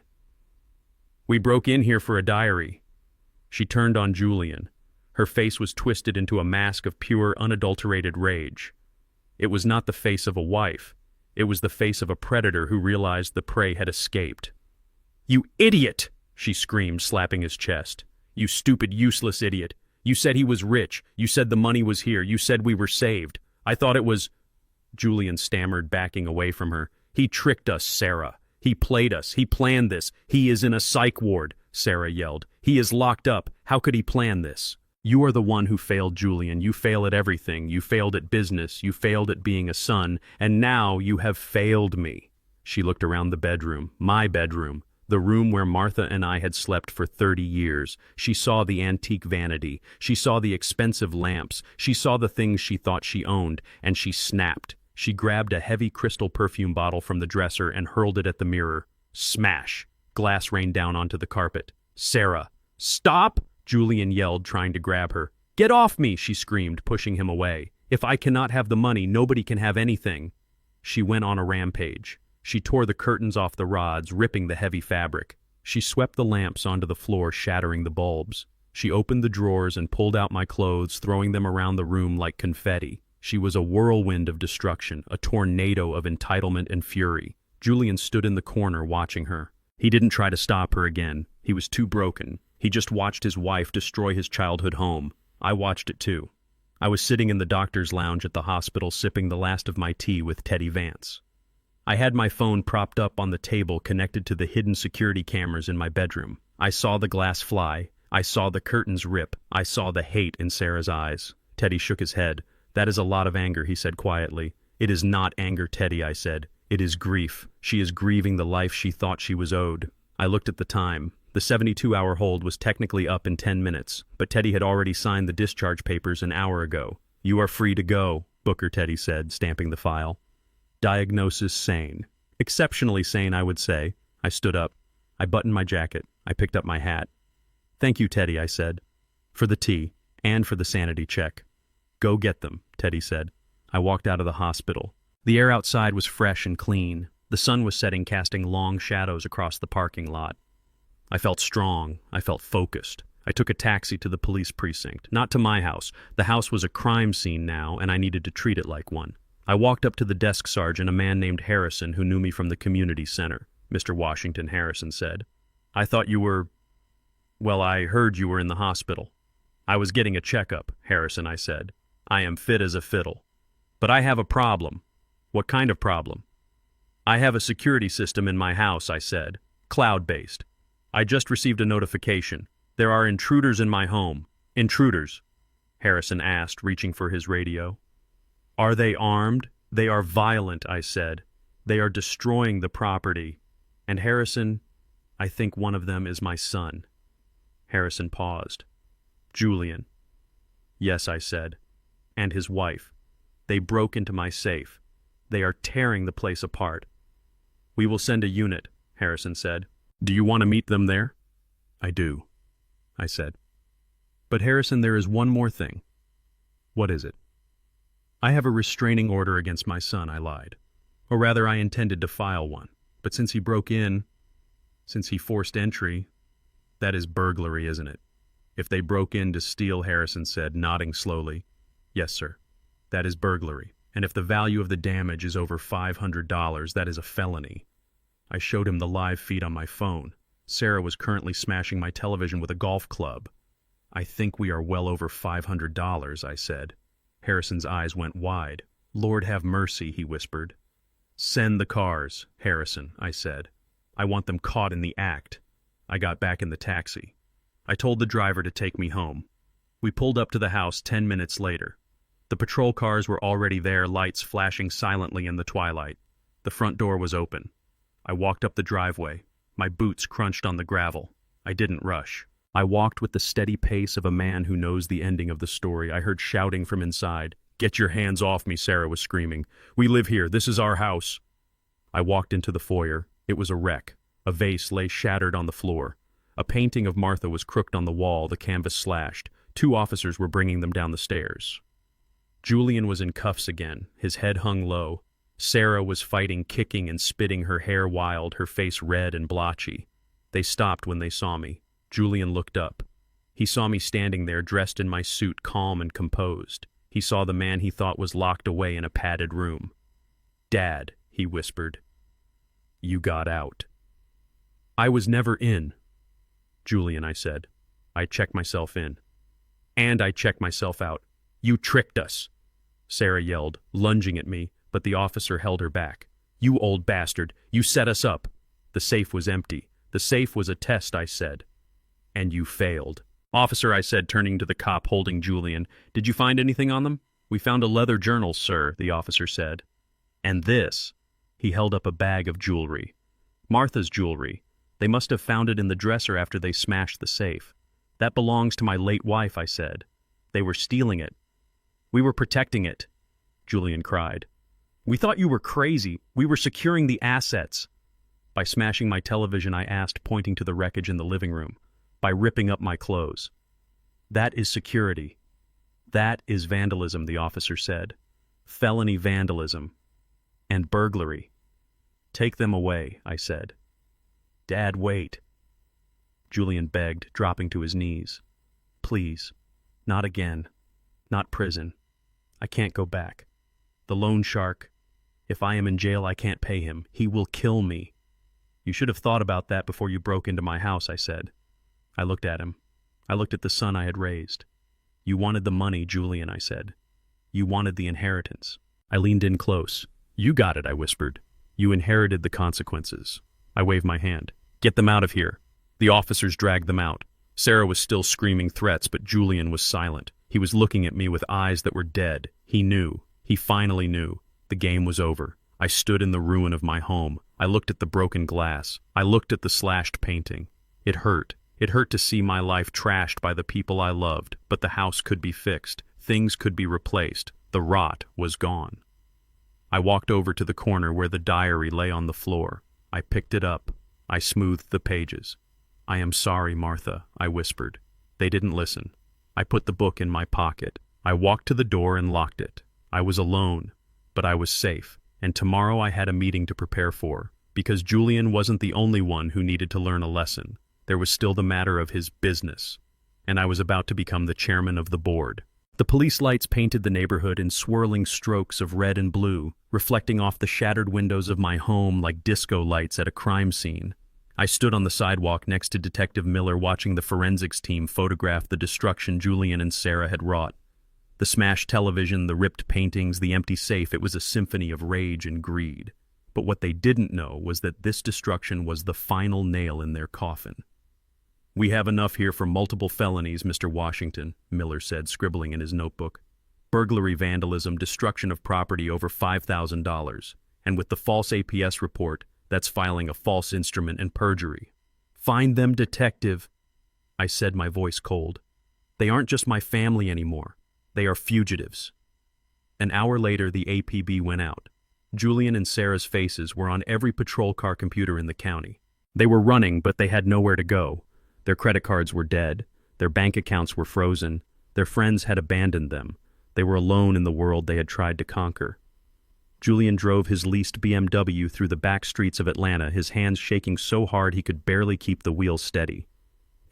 We broke in here for a diary." She turned on Julian. Her face was twisted into a mask of pure, unadulterated rage. It was not the face of a wife. It was the face of a predator who realized the prey had escaped. "You idiot!" she screamed, slapping his chest. "You stupid, useless idiot. You said he was rich. You said the money was here. You said we were saved. I thought it was—" Julian stammered, backing away from her. "He tricked us, Sarah. He played us. He planned this. He is in a psych ward," Sarah yelled. "He is locked up. How could he plan this?" "You are the one who failed, Julian. You fail at everything. You failed at business. You failed at being a son. And now you have failed me." She looked around the bedroom. My bedroom. The room where Martha and I had slept for 30 years. She saw the antique vanity. She saw the expensive lamps. She saw the things she thought she owned, and she snapped. She grabbed a heavy crystal perfume bottle from the dresser and hurled it at the mirror. Smash! Glass rained down onto the carpet. "Sarah, stop!" Julian yelled, trying to grab her. "Get off me!" she screamed, pushing him away. "If I cannot have the money, nobody can have anything." She went on a rampage. She tore the curtains off the rods, ripping the heavy fabric. She swept the lamps onto the floor, shattering the bulbs. She opened the drawers and pulled out my clothes, throwing them around the room like confetti. She was a whirlwind of destruction, a tornado of entitlement and fury. Julian stood in the corner watching her. He didn't try to stop her again. He was too broken. He just watched his wife destroy his childhood home. I watched it too. I was sitting in the doctor's lounge at the hospital sipping the last of my tea with Teddy Vance. I had my phone propped up on the table connected to the hidden security cameras in my bedroom. I saw the glass fly. I saw the curtains rip. I saw the hate in Sarah's eyes. Teddy shook his head. "That is a lot of anger," he said quietly. "It is not anger, Teddy," I said. "It is grief. She is grieving the life she thought she was owed." I looked at the time. The 72-hour hold was technically up in 10 minutes, but Teddy had already signed the discharge papers an hour ago. "You are free to go," Booker, Teddy said, stamping the file. Diagnosis sane. Exceptionally sane, I would say. I stood up. I buttoned my jacket. I picked up my hat. "Thank you, Teddy," I said. "For the tea, and for the sanity check." "Go get them," Teddy said. I walked out of the hospital. The air outside was fresh and clean. The sun was setting, casting long shadows across the parking lot. I felt strong. I felt focused. I took a taxi to the police precinct, not to my house. The house was a crime scene now, and I needed to treat it like one. I walked up to the desk sergeant, a man named Harrison, who knew me from the community center. "Mr. Washington," Harrison said. "I thought you were... Well, I heard you were in the hospital." "I was getting a checkup," Harrison, I said. "I am fit as a fiddle. But I have a problem." "What kind of problem?" "I have a security system in my house," I said. "Cloud-based. I just received a notification. There are intruders in my home." "Intruders?" Harrison asked, reaching for his radio. "Are they armed?" "They are violent," I said. "They are destroying the property. And Harrison, I think one of them is my son." Harrison paused. "Julian." "Yes," I said. "And his wife. They broke into my safe. They are tearing the place apart." "We will send a unit," Harrison said. "Do you want to meet them there?" "I do," I said. "But Harrison, there is one more thing." "What is it?" "I have a restraining order against my son," I lied. "Or rather, I intended to file one. But since he broke in, since he forced entry, that is burglary, isn't it?" "If they broke in to steal," Harrison said, nodding slowly. "Yes, sir. That is burglary. And if the value of the damage is over $500, that is a felony." I showed him the live feed on my phone. Sarah was currently smashing my television with a golf club. "I think we are well over $500, I said. Harrison's eyes went wide. "Lord have mercy," he whispered. "Send the cars, Harrison," I said. "I want them caught in the act." I got back in the taxi. I told the driver to take me home. We pulled up to the house 10 minutes later. The patrol cars were already there, lights flashing silently in the twilight. The front door was open. I walked up the driveway. My boots crunched on the gravel. I didn't rush. I walked with the steady pace of a man who knows the ending of the story. I heard shouting from inside. "Get your hands off me," Sarah was screaming. "We live here. This is our house." I walked into the foyer. It was a wreck. A vase lay shattered on the floor. A painting of Martha was crooked on the wall, the canvas slashed. 2 officers were bringing them down the stairs. Julian was in cuffs again. His head hung low. Sarah was fighting, kicking and spitting, her hair wild, her face red and blotchy. They stopped when they saw me. Julian looked up. He saw me standing there, dressed in my suit, calm and composed. He saw the man he thought was locked away in a padded room. "Dad," he whispered. "You got out." "I was never in." "Julian," I said. "I checked myself in. And I checked myself out." "You tricked us," Sarah yelled, lunging at me, but the officer held her back. "You old bastard, you set us up." The safe was empty. "The safe was a test," I said. "And you failed." "Officer," I said, turning to the cop holding Julian, "did you find anything on them?" "We found a leather journal, sir," the officer said. "And this?" He held up a bag of jewelry. "Martha's jewelry. They must have found it in the dresser after they smashed the safe. That belongs to my late wife, I said. They were stealing it. We were protecting it, Julian cried. We thought you were crazy. We were securing the assets. By smashing my television, I asked, pointing to the wreckage in the living room. By ripping up my clothes. That is security. That is vandalism, the officer said. Felony vandalism. And burglary. Take them away, I said. Dad, wait. Julian begged, dropping to his knees. Please. Not again. Not prison. I can't go back. The loan shark. If I am in jail, I can't pay him. He will kill me. You should have thought about that before you broke into my house, I said. I looked at him. I looked at the son I had raised. You wanted the money, Julian, I said. You wanted the inheritance. I leaned in close. You got it, I whispered. You inherited the consequences. I waved my hand. Get them out of here. The officers dragged them out. Sarah was still screaming threats, but Julian was silent. He was looking at me with eyes that were dead. He knew. He finally knew. The game was over. I stood in the ruin of my home. I looked at the broken glass. I looked at the slashed painting. It hurt. It hurt to see my life trashed by the people I loved, but the house could be fixed. Things could be replaced. The rot was gone. I walked over to the corner where the diary lay on the floor. I picked it up. I smoothed the pages. I am sorry, Martha, I whispered. They didn't listen. I put the book in my pocket. I walked to the door and locked it. I was alone, but I was safe, and tomorrow I had a meeting to prepare for, because Julian wasn't the only one who needed to learn a lesson. There was still the matter of his business, and I was about to become the chairman of the board. The police lights painted the neighborhood in swirling strokes of red and blue, reflecting off the shattered windows of my home like disco lights at a crime scene. I stood on the sidewalk next to Detective Miller watching the forensics team photograph the destruction Julian and Sarah had wrought. The smashed television, the ripped paintings, the empty safe, it was a symphony of rage and greed. But what they didn't know was that this destruction was the final nail in their coffin. We have enough here for multiple felonies, Mr. Washington, Miller said, scribbling in his notebook. Burglary, vandalism, destruction of property over $5,000. And with the false APS report, that's filing a false instrument and perjury. Find them, detective, I said, my voice cold. They aren't just my family anymore. They are fugitives. An hour later, the APB went out. Julian and Sarah's faces were on every patrol car computer in the county. They were running, but they had nowhere to go. Their credit cards were dead. Their bank accounts were frozen. Their friends had abandoned them. They were alone in the world they had tried to conquer. Julian drove his leased BMW through the back streets of Atlanta, his hands shaking so hard he could barely keep the wheel steady.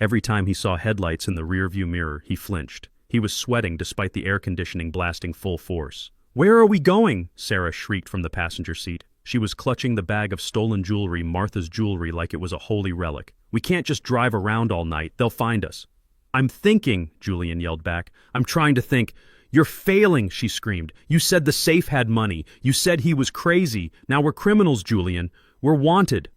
Every time he saw headlights in the rearview mirror, he flinched. He was sweating despite the air conditioning blasting full force. "Where are we going?" Sarah shrieked from the passenger seat. She was clutching the bag of stolen jewelry, Martha's jewelry, like it was a holy relic. "We can't just drive around all night. They'll find us." "I'm thinking," Julian yelled back. "I'm trying to think." "You're failing," she screamed. "You said the safe had money. You said he was crazy. Now we're criminals, Julian. We're wanted."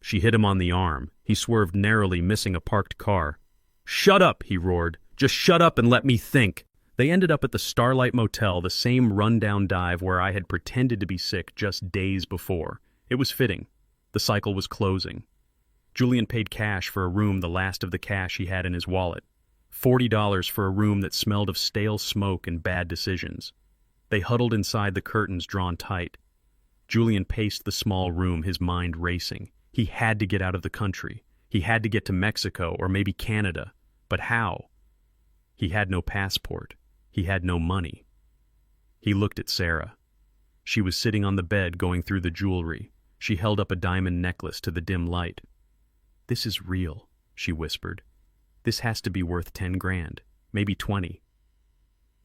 She hit him on the arm. He swerved narrowly, missing a parked car. "Shut up," he roared. "Just shut up and let me think." They ended up at the Starlight Motel, the same rundown dive where I had pretended to be sick just days before. It was fitting. The cycle was closing. Julian paid cash for a room, the last of the cash he had in his wallet. $40 for a room that smelled of stale smoke and bad decisions. They huddled inside the curtains drawn tight. Julian paced the small room, his mind racing. He had to get out of the country. He had to get to Mexico or maybe Canada. But how? He had no passport. He had no money. He looked at Sarah. She was sitting on the bed going through the jewelry. She held up a diamond necklace to the dim light. "This is real," she whispered. "This has to be worth 10 grand, maybe 20.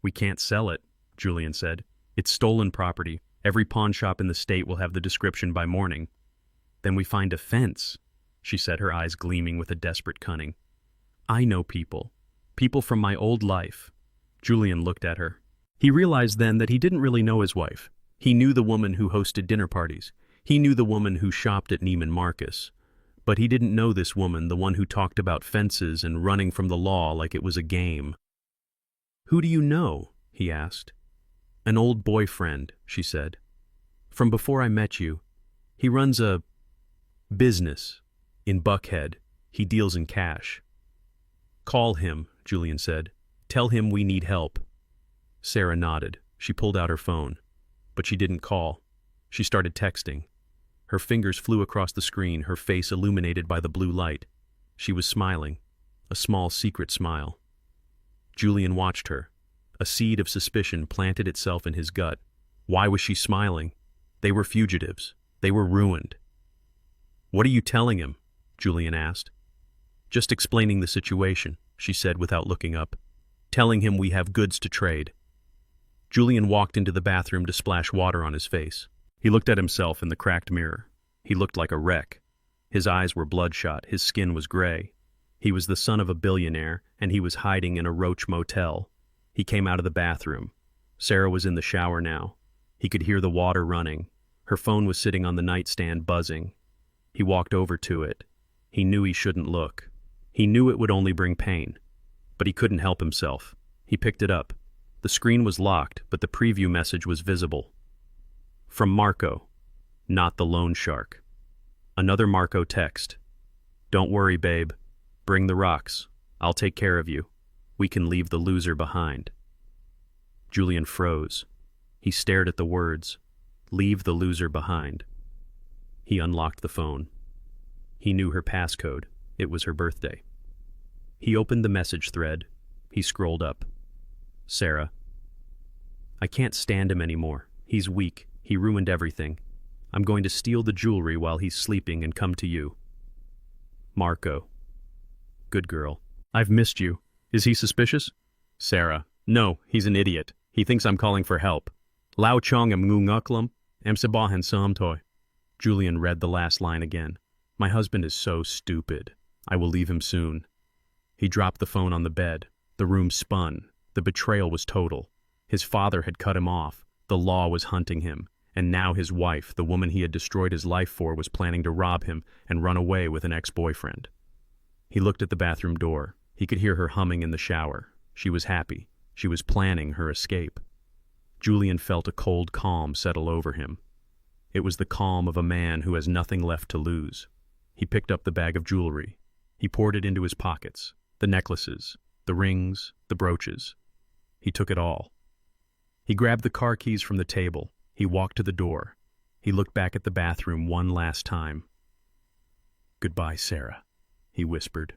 "We can't sell it," Julian said. "It's stolen property. Every pawn shop in the state will have the description by morning." "Then we find a fence," she said, her eyes gleaming with a desperate cunning. "I know people. People from my old life." Julian looked at her. He realized then that he didn't really know his wife. He knew the woman who hosted dinner parties. He knew the woman who shopped at Neiman Marcus. But he didn't know this woman, the one who talked about fences and running from the law like it was a game. "Who do you know?" he asked. "An old boyfriend," she said. "From before I met you. He runs a business In Buckhead. He deals in cash. Call him, Julian said. Tell him we need help. Sarah nodded. She pulled out her phone. But she didn't call. She started texting. Her fingers flew across the screen, her face illuminated by the blue light. She was smiling, a small secret smile. Julian watched her. A seed of suspicion planted itself in his gut. Why was she smiling? They were fugitives. They were ruined. What are you telling him? Julian asked. Just explaining the situation, she said without looking up. Telling him we have goods to trade. Julian walked into the bathroom to splash water on his face. He looked at himself in the cracked mirror. He looked like a wreck. His eyes were bloodshot, his skin was gray. He was the son of a billionaire, and he was hiding in a roach motel. He came out of the bathroom. Sarah was in the shower now. He could hear the water running. Her phone was sitting on the nightstand buzzing. He walked over to it. He knew he shouldn't look. He knew it would only bring pain. But he couldn't help himself. He picked it up. The screen was locked, but the preview message was visible. From Marco, not the loan shark. Another Marco text. Don't worry, babe. Bring the rocks. I'll take care of you. We can leave the loser behind. Julian froze. He stared at the words. Leave the loser behind. He unlocked the phone. He knew her passcode. It was her birthday. He opened the message thread. He scrolled up. Sarah. I can't stand him anymore. He's weak. He ruined everything. I'm going to steal the jewelry while he's sleeping and come to you. Marco. Good girl. I've missed you. Is he suspicious? Sarah. No, he's an idiot. He thinks I'm calling for help. Lao Chong am ngunguklam, emsabahan samtoy. Julian read the last line again. My husband is so stupid. I will leave him soon. He dropped the phone on the bed. The room spun. The betrayal was total. His father had cut him off. The law was hunting him. And now his wife, the woman he had destroyed his life for, was planning to rob him and run away with an ex-boyfriend. He looked at the bathroom door. He could hear her humming in the shower. She was happy. She was planning her escape. Julian felt a cold calm settle over him. It was the calm of a man who has nothing left to lose. He picked up the bag of jewelry. He poured it into his pockets. The necklaces, the rings, the brooches. He took it all. He grabbed the car keys from the table. He walked to the door. He looked back at the bathroom one last time. Goodbye, Sarah, he whispered.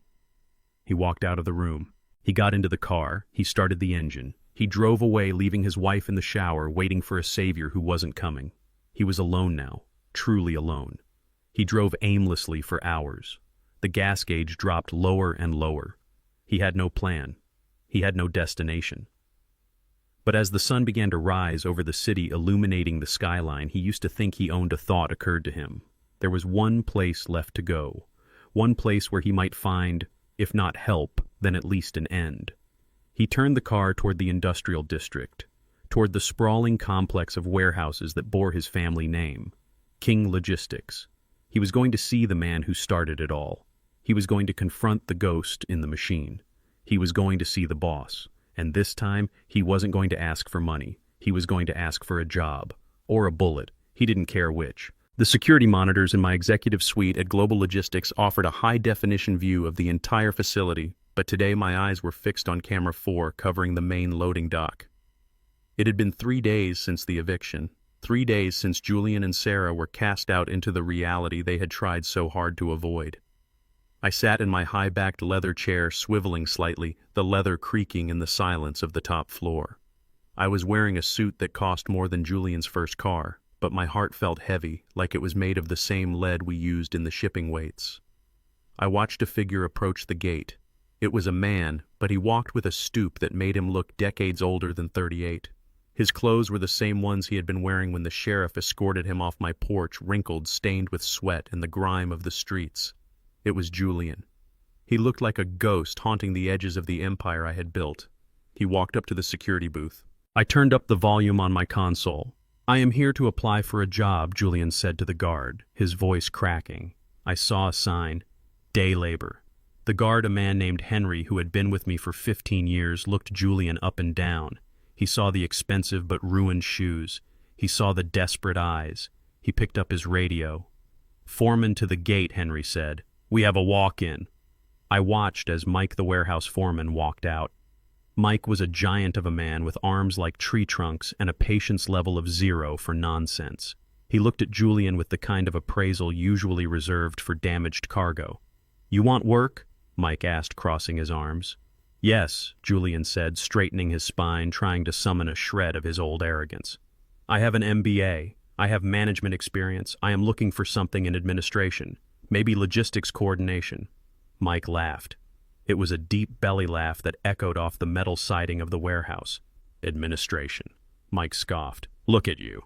He walked out of the room. He got into the car. He started the engine. He drove away, leaving his wife in the shower, waiting for a savior who wasn't coming. He was alone now, truly alone. He drove aimlessly for hours. The gas gauge dropped lower and lower. He had no plan. He had no destination. But as the sun began to rise over the city, illuminating the skyline, he used to think he owned a thought occurred to him. There was one place left to go. One place where he might find, if not help, then at least an end. He turned the car toward the industrial district, toward the sprawling complex of warehouses that bore his family name, King Logistics. He was going to see the man who started it all. He was going to confront the ghost in the machine. He was going to see the boss. And this time, he wasn't going to ask for money. He was going to ask for a job. Or a bullet. He didn't care which. The security monitors in my executive suite at Global Logistics offered a high-definition view of the entire facility, but today my eyes were fixed on camera 4 covering the main loading dock. It had been 3 days since the eviction. 3 days since Julian and Sarah were cast out into the reality they had tried so hard to avoid. I sat in my high-backed leather chair, swiveling slightly, the leather creaking in the silence of the top floor. I was wearing a suit that cost more than Julian's first car, but my heart felt heavy, like it was made of the same lead we used in the shipping weights. I watched a figure approach the gate. It was a man, but he walked with a stoop that made him look decades older than 38. His clothes were the same ones he had been wearing when the sheriff escorted him off my porch, wrinkled, stained with sweat and the grime of the streets. It was Julian. He looked like a ghost haunting the edges of the empire I had built. He walked up to the security booth. I turned up the volume on my console. I am here to apply for a job, Julian said to the guard, his voice cracking. I saw a sign, day labor. The guard, a man named Henry, who had been with me for 15 years, looked Julian up and down. He saw the expensive but ruined shoes. He saw the desperate eyes. He picked up his radio. Foreman to the gate, Henry said. We have a walk-in. I watched as Mike the warehouse foreman walked out. Mike was a giant of a man with arms like tree trunks and a patience level of 0 for nonsense. He looked at Julian with the kind of appraisal usually reserved for damaged cargo. "You want work?" Mike asked, crossing his arms. "Yes," Julian said, straightening his spine, trying to summon a shred of his old arrogance. "I have an MBA. I have management experience. I am looking for something in administration, maybe logistics coordination." Mike laughed. It was a deep belly laugh that echoed off the metal siding of the warehouse. "Administration," Mike scoffed. "Look at you.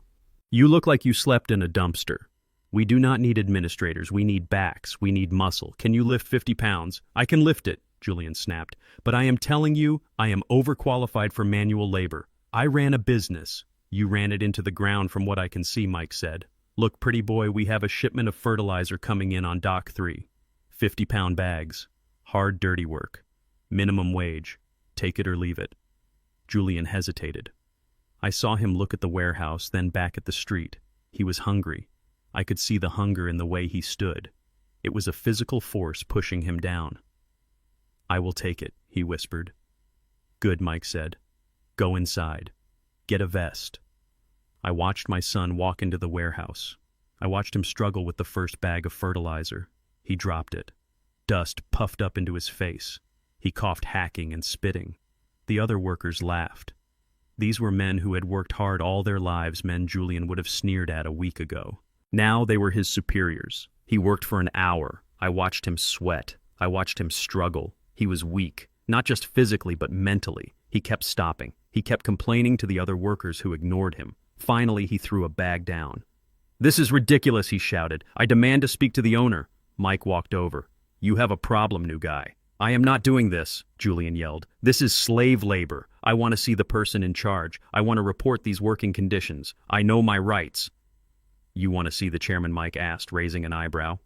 You look like you slept in a dumpster. We do not need administrators. We need backs. We need muscle. Can you lift 50 pounds? I can lift it," Julian snapped. "But I am telling you, I am overqualified for manual labor. I ran a business." "You ran it into the ground from what I can see," Mike said. "Look, pretty boy, we have a shipment of fertilizer coming in on Dock 3. 50-pound bags. Hard, dirty work. Minimum wage. Take it or leave it." Julian hesitated. I saw him look at the warehouse, then back at the street. He was hungry. I could see the hunger in the way he stood. It was a physical force pushing him down. "I will take it," he whispered. "Good," Mike said. "Go inside. Get a vest." I watched my son walk into the warehouse. I watched him struggle with the first bag of fertilizer. He dropped it. Dust puffed up into his face. He coughed, hacking and spitting. The other workers laughed. These were men who had worked hard all their lives, men Julian would have sneered at a week ago. Now they were his superiors. He worked for an hour. I watched him sweat. I watched him struggle. He was weak, not just physically but mentally. He kept stopping. He kept complaining to the other workers who ignored him. Finally, he threw a bag down. "This is ridiculous," he shouted. "I demand to speak to the owner." Mike walked over. "You have a problem, new guy." "I am not doing this," Julian yelled. "This is slave labor. I want to see the person in charge. I want to report these working conditions. I know my rights." "You want to see the chairman?" Mike asked, raising an eyebrow.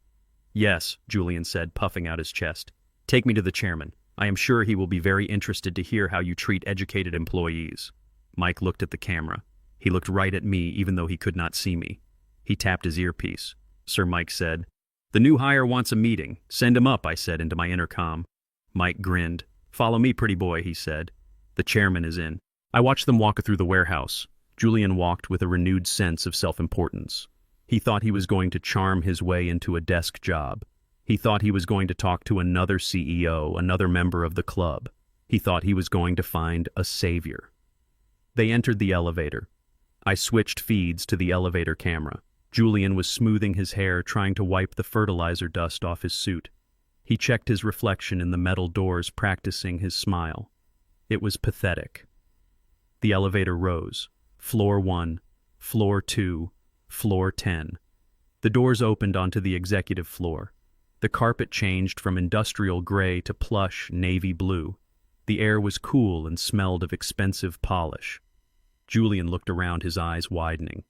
"Yes," Julian said, puffing out his chest. "Take me to the chairman. I am sure he will be very interested to hear how you treat educated employees." Mike looked at the camera. He looked right at me, even though he could not see me. He tapped his earpiece. "Sir," Mike said. "The new hire wants a meeting. Send him up," I said into my intercom. Mike grinned. "Follow me, pretty boy," he said. "The chairman is in." I watched them walk through the warehouse. Julian walked with a renewed sense of self-importance. He thought he was going to charm his way into a desk job. He thought he was going to talk to another CEO, another member of the club. He thought he was going to find a savior. They entered the elevator. I switched feeds to the elevator camera. Julian was smoothing his hair, trying to wipe the fertilizer dust off his suit. He checked his reflection in the metal doors, practicing his smile. It was pathetic. The elevator rose. Floor 1, Floor 2, Floor 10. The doors opened onto the executive floor. The carpet changed from industrial gray to plush navy blue. The air was cool and smelled of expensive polish. Julian looked around, his eyes widening.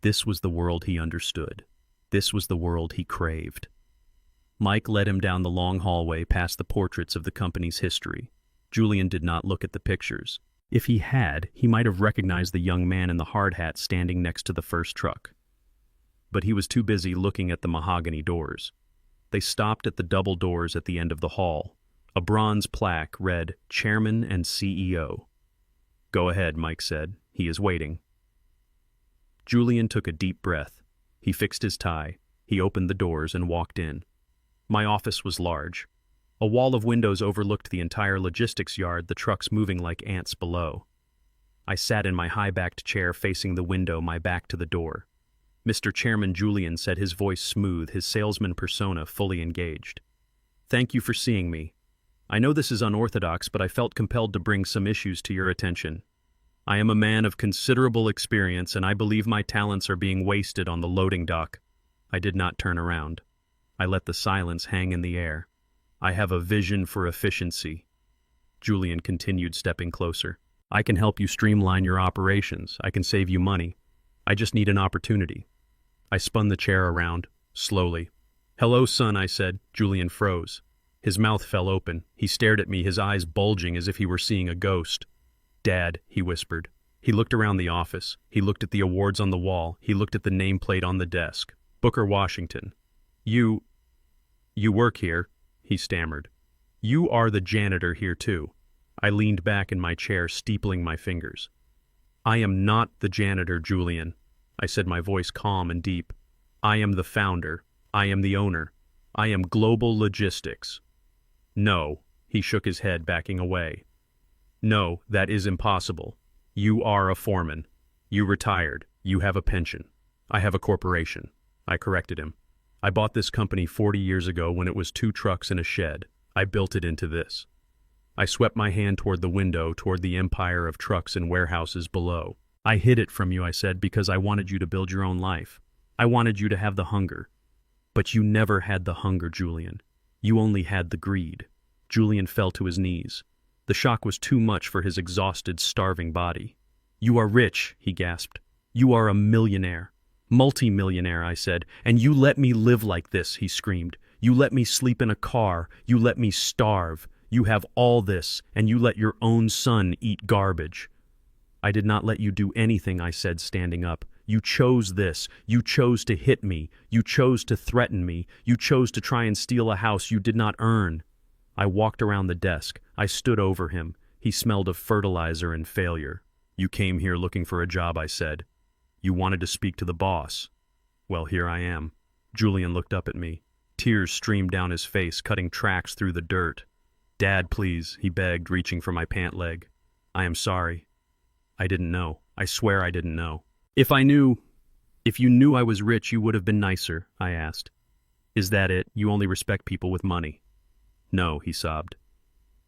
This was the world he understood. This was the world he craved. Mike led him down the long hallway past the portraits of the company's history. Julian did not look at the pictures. If he had, he might have recognized the young man in the hard hat standing next to the first truck. But he was too busy looking at the mahogany doors. They stopped at the double doors at the end of the hall. A bronze plaque read, "Chairman and CEO." "Go ahead," Mike said. "He is waiting." Julian took a deep breath. He fixed his tie. He opened the doors and walked in. My office was large. A wall of windows overlooked the entire logistics yard, the trucks moving like ants below. I sat in my high-backed chair facing the window, my back to the door. "Mr. Chairman," Julian said, his voice smooth, his salesman persona fully engaged. "Thank you for seeing me. I know this is unorthodox, but I felt compelled to bring some issues to your attention. I am a man of considerable experience, and I believe my talents are being wasted on the loading dock." I did not turn around. I let the silence hang in the air. "I have a vision for efficiency." Julian continued, stepping closer. "I can help you streamline your operations. I can save you money. I just need an opportunity." I spun the chair around, slowly. "Hello, son," I said. Julian froze. His mouth fell open. He stared at me, his eyes bulging as if he were seeing a ghost. "Dad," he whispered. He looked around the office. He looked at the awards on the wall. He looked at the nameplate on the desk. "Booker Washington. You You work here, he stammered. You are the janitor here too. I leaned back in my chair, steepling my fingers. I am not the janitor, Julian, I said, my voice calm and deep. I am the founder. I am the owner. I am Global Logistics. No, he shook his head, backing away. No, that is impossible. You are a foreman. You retired. You have a pension. I have a corporation. I corrected him. I bought this company 40 years ago when it was 2 trucks and a shed. I built it into this. I swept my hand toward the window, toward the empire of trucks and warehouses below. I hid it from you, I said, because I wanted you to build your own life. I wanted you to have the hunger. But you never had the hunger, Julian. You only had the greed. Julian fell to his knees. The shock was too much for his exhausted, starving body. You are rich, he gasped. You are a millionaire. Multi-millionaire, I said. And you let me live like this, he screamed. You let me sleep in a car. You let me starve. You have all this, and you let your own son eat garbage. I did not let you do anything, I said, standing up. You chose this. You chose to hit me. You chose to threaten me. You chose to try and steal a house you did not earn. I walked around the desk. I stood over him. He smelled of fertilizer and failure. You came here looking for a job, I said. You wanted to speak to the boss. Well, here I am. Julian looked up at me. Tears streamed down his face, cutting tracks through the dirt. Dad, please, he begged, reaching for my pant leg. I am sorry. I didn't know. I swear I didn't know. If you knew I was rich, you would have been nicer, I asked. Is that it? You only respect people with money? No, he sobbed.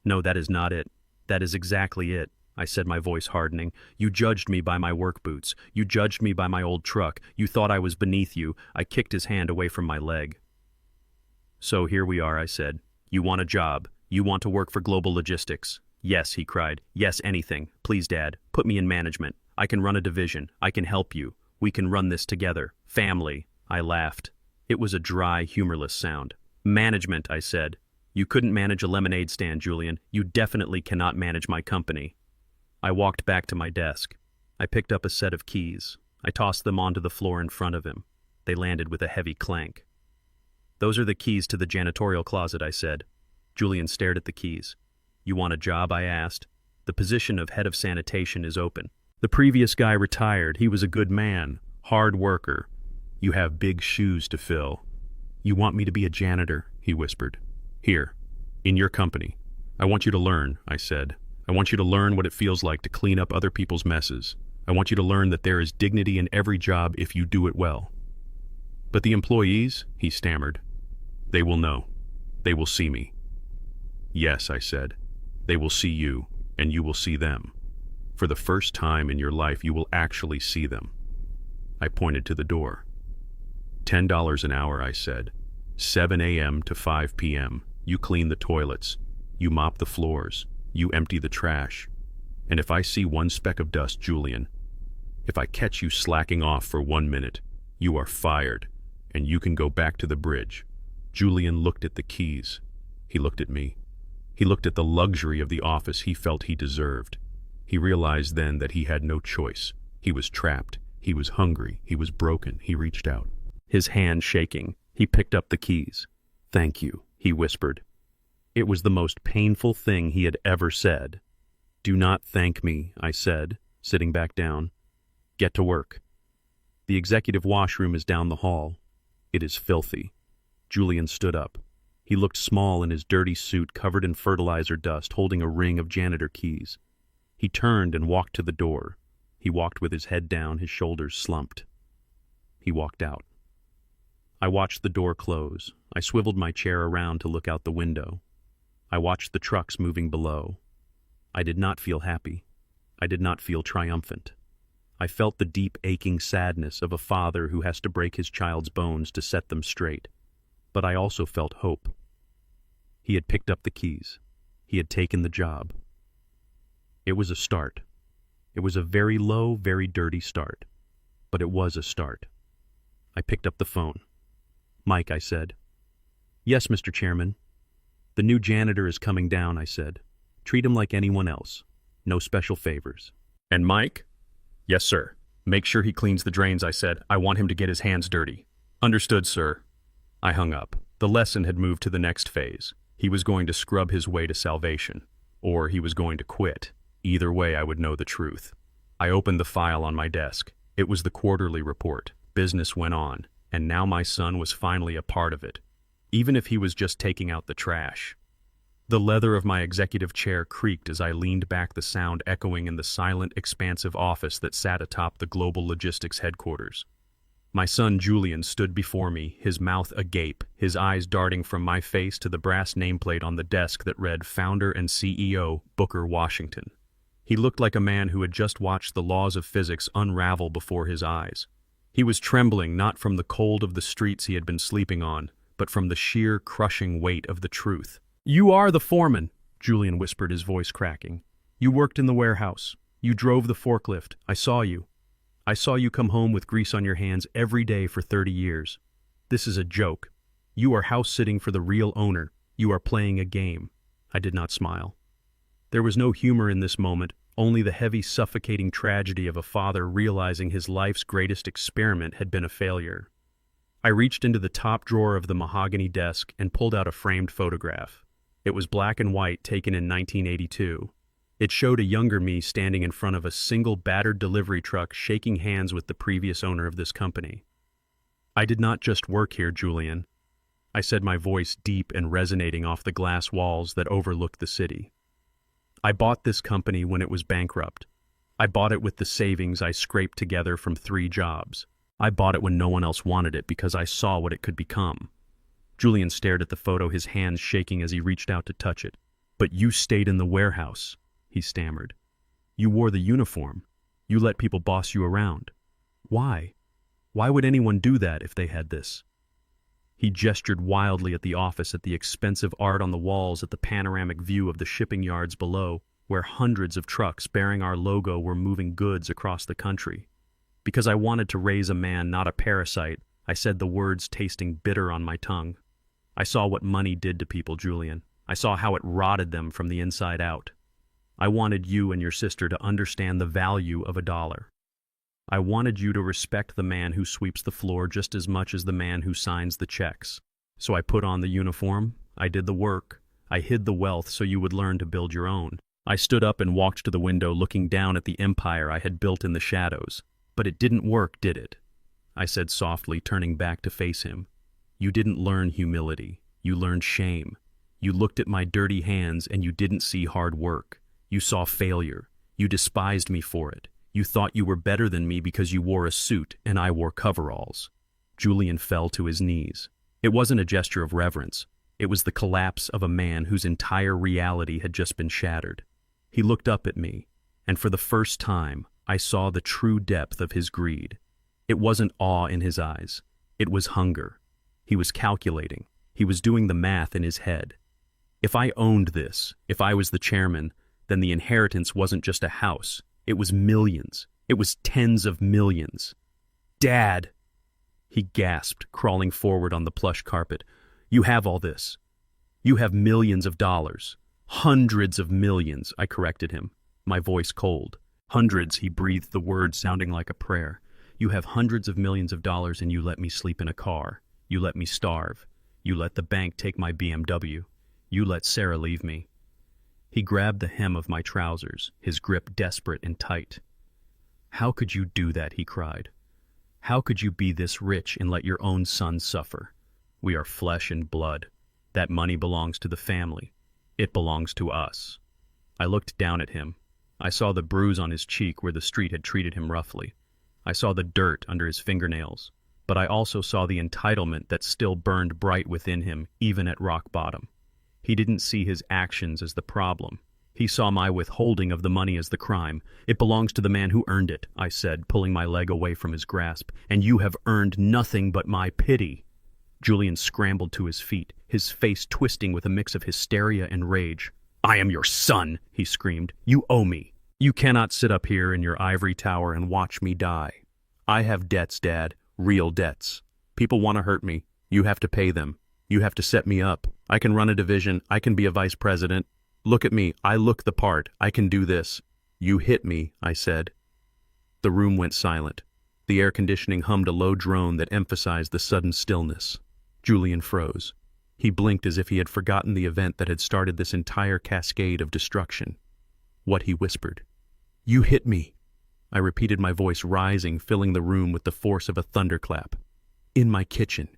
No, that is not it. That is exactly it, I said, my voice hardening. You judged me by my work boots. You judged me by my old truck. You thought I was beneath you. I kicked his hand away from my leg. So here we are, I said. You want a job. You want to work for Global Logistics. Yes, he cried. Yes, anything. Please, Dad, put me in management. I can run a division. I can help you. We can run this together. Family. I laughed. It was a dry, humorless sound. Management, I said. You couldn't manage a lemonade stand, Julian. You definitely cannot manage my company. I walked back to my desk. I picked up a set of keys. I tossed them onto the floor in front of him. They landed with a heavy clank. Those are the keys to the janitorial closet, I said. Julian stared at the keys. You want a job, I asked. The position of head of sanitation is open. The previous guy retired. He was a good man, hard worker. You have big shoes to fill. You want me to be a janitor, he whispered. Here, in your company. I want you to learn, I said. I want you to learn what it feels like to clean up other people's messes. I want you to learn that there is dignity in every job if you do it well. But the employees, he stammered. They will know. They will see me. Yes, I said. They will see you, and you will see them. For the first time in your life, you will actually see them. I pointed to the door. $10 an hour, I said. 7 a.m. to 5 p.m. You clean the toilets. You mop the floors. You empty the trash. And if I see one speck of dust, Julian, if I catch you slacking off for 1 minute, you are fired, and you can go back to the bridge. Julian looked at the keys. He looked at me. He looked at the luxury of the office he felt he deserved. He realized then that he had no choice. He was trapped. He was hungry. He was broken. He reached out. His hand shaking, he picked up the keys. Thank you, he whispered. It was the most painful thing he had ever said. Do not thank me, I said, sitting back down. Get to work. The executive washroom is down the hall. It is filthy. Julian stood up. He looked small in his dirty suit covered in fertilizer dust, holding a ring of janitor keys. He turned and walked to the door. He walked with his head down, his shoulders slumped. He walked out. I watched the door close. I swiveled my chair around to look out the window. I watched the trucks moving below. I did not feel happy. I did not feel triumphant. I felt the deep, aching sadness of a father who has to break his child's bones to set them straight. But I also felt hope. He had picked up the keys. He had taken the job. It was a start. It was a very low, very dirty start. But it was a start. I picked up the phone. Mike, I said. Yes, Mr. Chairman. The new janitor is coming down, I said. Treat him like anyone else. No special favors. And Mike? Yes, sir. Make sure he cleans the drains, I said. I want him to get his hands dirty. Understood, sir. I hung up. The lesson had moved to the next phase. He was going to scrub his way to salvation, or he was going to quit. Either way, I would know the truth. I opened the file on my desk. It was the quarterly report. Business went on, and now my son was finally a part of it, even if he was just taking out the trash. The leather of my executive chair creaked as I leaned back, the sound echoing in the silent, expansive office that sat atop the global logistics headquarters. My son Julian stood before me, his mouth agape, his eyes darting from my face to the brass nameplate on the desk that read Founder and CEO, Booker Washington. He looked like a man who had just watched the laws of physics unravel before his eyes. He was trembling not from the cold of the streets he had been sleeping on, but from the sheer, crushing weight of the truth. "You are the foreman," Julian whispered, his voice cracking. "You worked in the warehouse. You drove the forklift. I saw you. I saw you come home with grease on your hands every day for 30 years. This is a joke. You are house-sitting for the real owner. You are playing a game." I did not smile. There was no humor in this moment, only the heavy, suffocating tragedy of a father realizing his life's greatest experiment had been a failure. I reached into the top drawer of the mahogany desk and pulled out a framed photograph. It was black and white, taken in 1982. It showed a younger me standing in front of a single battered delivery truck, shaking hands with the previous owner of this company. "I did not just work here, Julian," I said, my voice deep and resonating off the glass walls that overlooked the city. "I bought this company when it was bankrupt. I bought it with the savings I scraped together from 3 jobs. I bought it when no one else wanted it because I saw what it could become." Julian stared at the photo, his hands shaking as he reached out to touch it. "But you stayed in the warehouse," he stammered. "You wore the uniform. You let people boss you around. Why? Why would anyone do that if they had this?" He gestured wildly at the office, at the expensive art on the walls, at the panoramic view of the shipping yards below, where hundreds of trucks bearing our logo were moving goods across the country. Because I wanted to raise a man, not a parasite, I said, the words tasting bitter on my tongue. "I saw what money did to people, Julian. I saw how it rotted them from the inside out. I wanted you and your sister to understand the value of $1. I wanted you to respect the man who sweeps the floor just as much as the man who signs the checks. So I put on the uniform, I did the work, I hid the wealth so you would learn to build your own. I stood up and walked to the window, looking down at the empire I had built in the shadows. But it didn't work, did it?" I said softly, turning back to face him. "You didn't learn humility. You learned shame. You looked at my dirty hands and you didn't see hard work. You saw failure. You despised me for it. You thought you were better than me because you wore a suit and I wore coveralls." Julian fell to his knees. It wasn't a gesture of reverence. It was the collapse of a man whose entire reality had just been shattered. He looked up at me, and for the first time, I saw the true depth of his greed. It wasn't awe in his eyes. It was hunger. He was calculating. He was doing the math in his head. If I owned this, if I was the chairman, then the inheritance wasn't just a house. It was millions. It was tens of millions. "Dad!" he gasped, crawling forward on the plush carpet. "You have all this. You have millions of dollars. Hundreds of millions," I corrected him, my voice cold. "Hundreds," he breathed the word sounding like a prayer. "You have hundreds of millions of dollars and you let me sleep in a car. You let me starve. You let the bank take my BMW. You let Sarah leave me." He grabbed the hem of my trousers, his grip desperate and tight. "How could you do that?" he cried. "How could you be this rich and let your own son suffer? We are flesh and blood. That money belongs to the family. It belongs to us." I looked down at him. I saw the bruise on his cheek where the street had treated him roughly. I saw the dirt under his fingernails, but I also saw the entitlement that still burned bright within him, even at rock bottom. He didn't see his actions as the problem. He saw my withholding of the money as the crime. "It belongs to the man who earned it," I said, pulling my leg away from his grasp, "and you have earned nothing but my pity." Julian scrambled to his feet, his face twisting with a mix of hysteria and rage. "I am your son," he screamed. "You owe me. You cannot sit up here in your ivory tower and watch me die. I have debts, Dad, real debts. People want to hurt me. You have to pay them. You have to set me up. I can run a division. I can be a vice president. Look at me. I look the part. I can do this." "You hit me," I said. The room went silent. The air conditioning hummed a low drone that emphasized the sudden stillness. Julian froze. He blinked as if he had forgotten the event that had started this entire cascade of destruction. What, he whispered. "You hit me." I repeated, my voice rising, filling the room with the force of a thunderclap. "In my kitchen.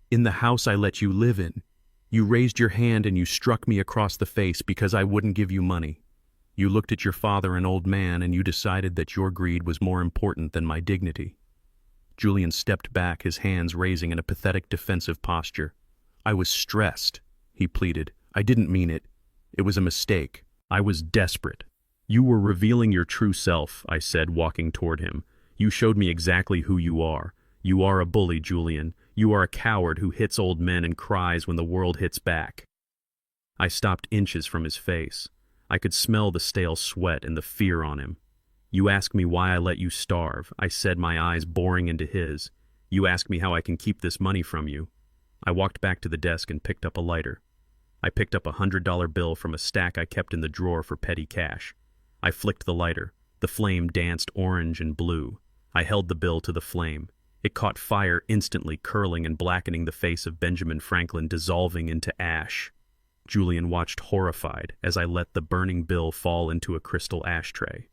In the house I let you live in. You raised your hand and you struck me across the face because I wouldn't give you money. You looked at your father, an old man, and you decided that your greed was more important than my dignity." Julian stepped back, his hands raising in a pathetic defensive posture. "I was stressed," he pleaded. "I didn't mean it. It was a mistake. I was desperate." "You were revealing your true self," I said, walking toward him. "You showed me exactly who you are. You are a bully, Julian. You are a coward who hits old men and cries when the world hits back." I stopped inches from his face. I could smell the stale sweat and the fear on him. "You ask me why I let you starve," I said, my eyes boring into his. "You ask me how I can keep this money from you." I walked back to the desk and picked up a lighter. I picked up a $100 bill from a stack I kept in the drawer for petty cash. I flicked the lighter. The flame danced orange and blue. I held the bill to the flame. It caught fire instantly, curling and blackening the face of Benjamin Franklin, dissolving into ash. Julian watched horrified as I let the burning bill fall into a crystal ashtray.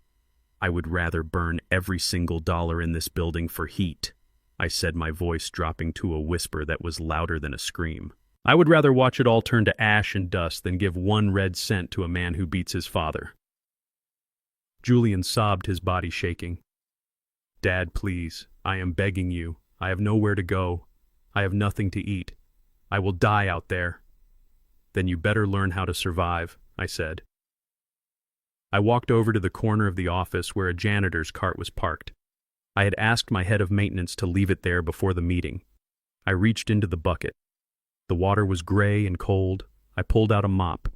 "I would rather burn every single dollar in this building for heat," I said, my voice dropping to a whisper that was louder than a scream. "I would rather watch it all turn to ash and dust than give 1 red cent to a man who beats his father." Julian sobbed, his body shaking. "Dad, please, I am begging you. I have nowhere to go. I have nothing to eat. I will die out there." "Then you better learn how to survive," I said. I walked over to the corner of the office where a janitor's cart was parked. I had asked my head of maintenance to leave it there before the meeting. I reached into the bucket. The water was gray and cold. I pulled out a mop.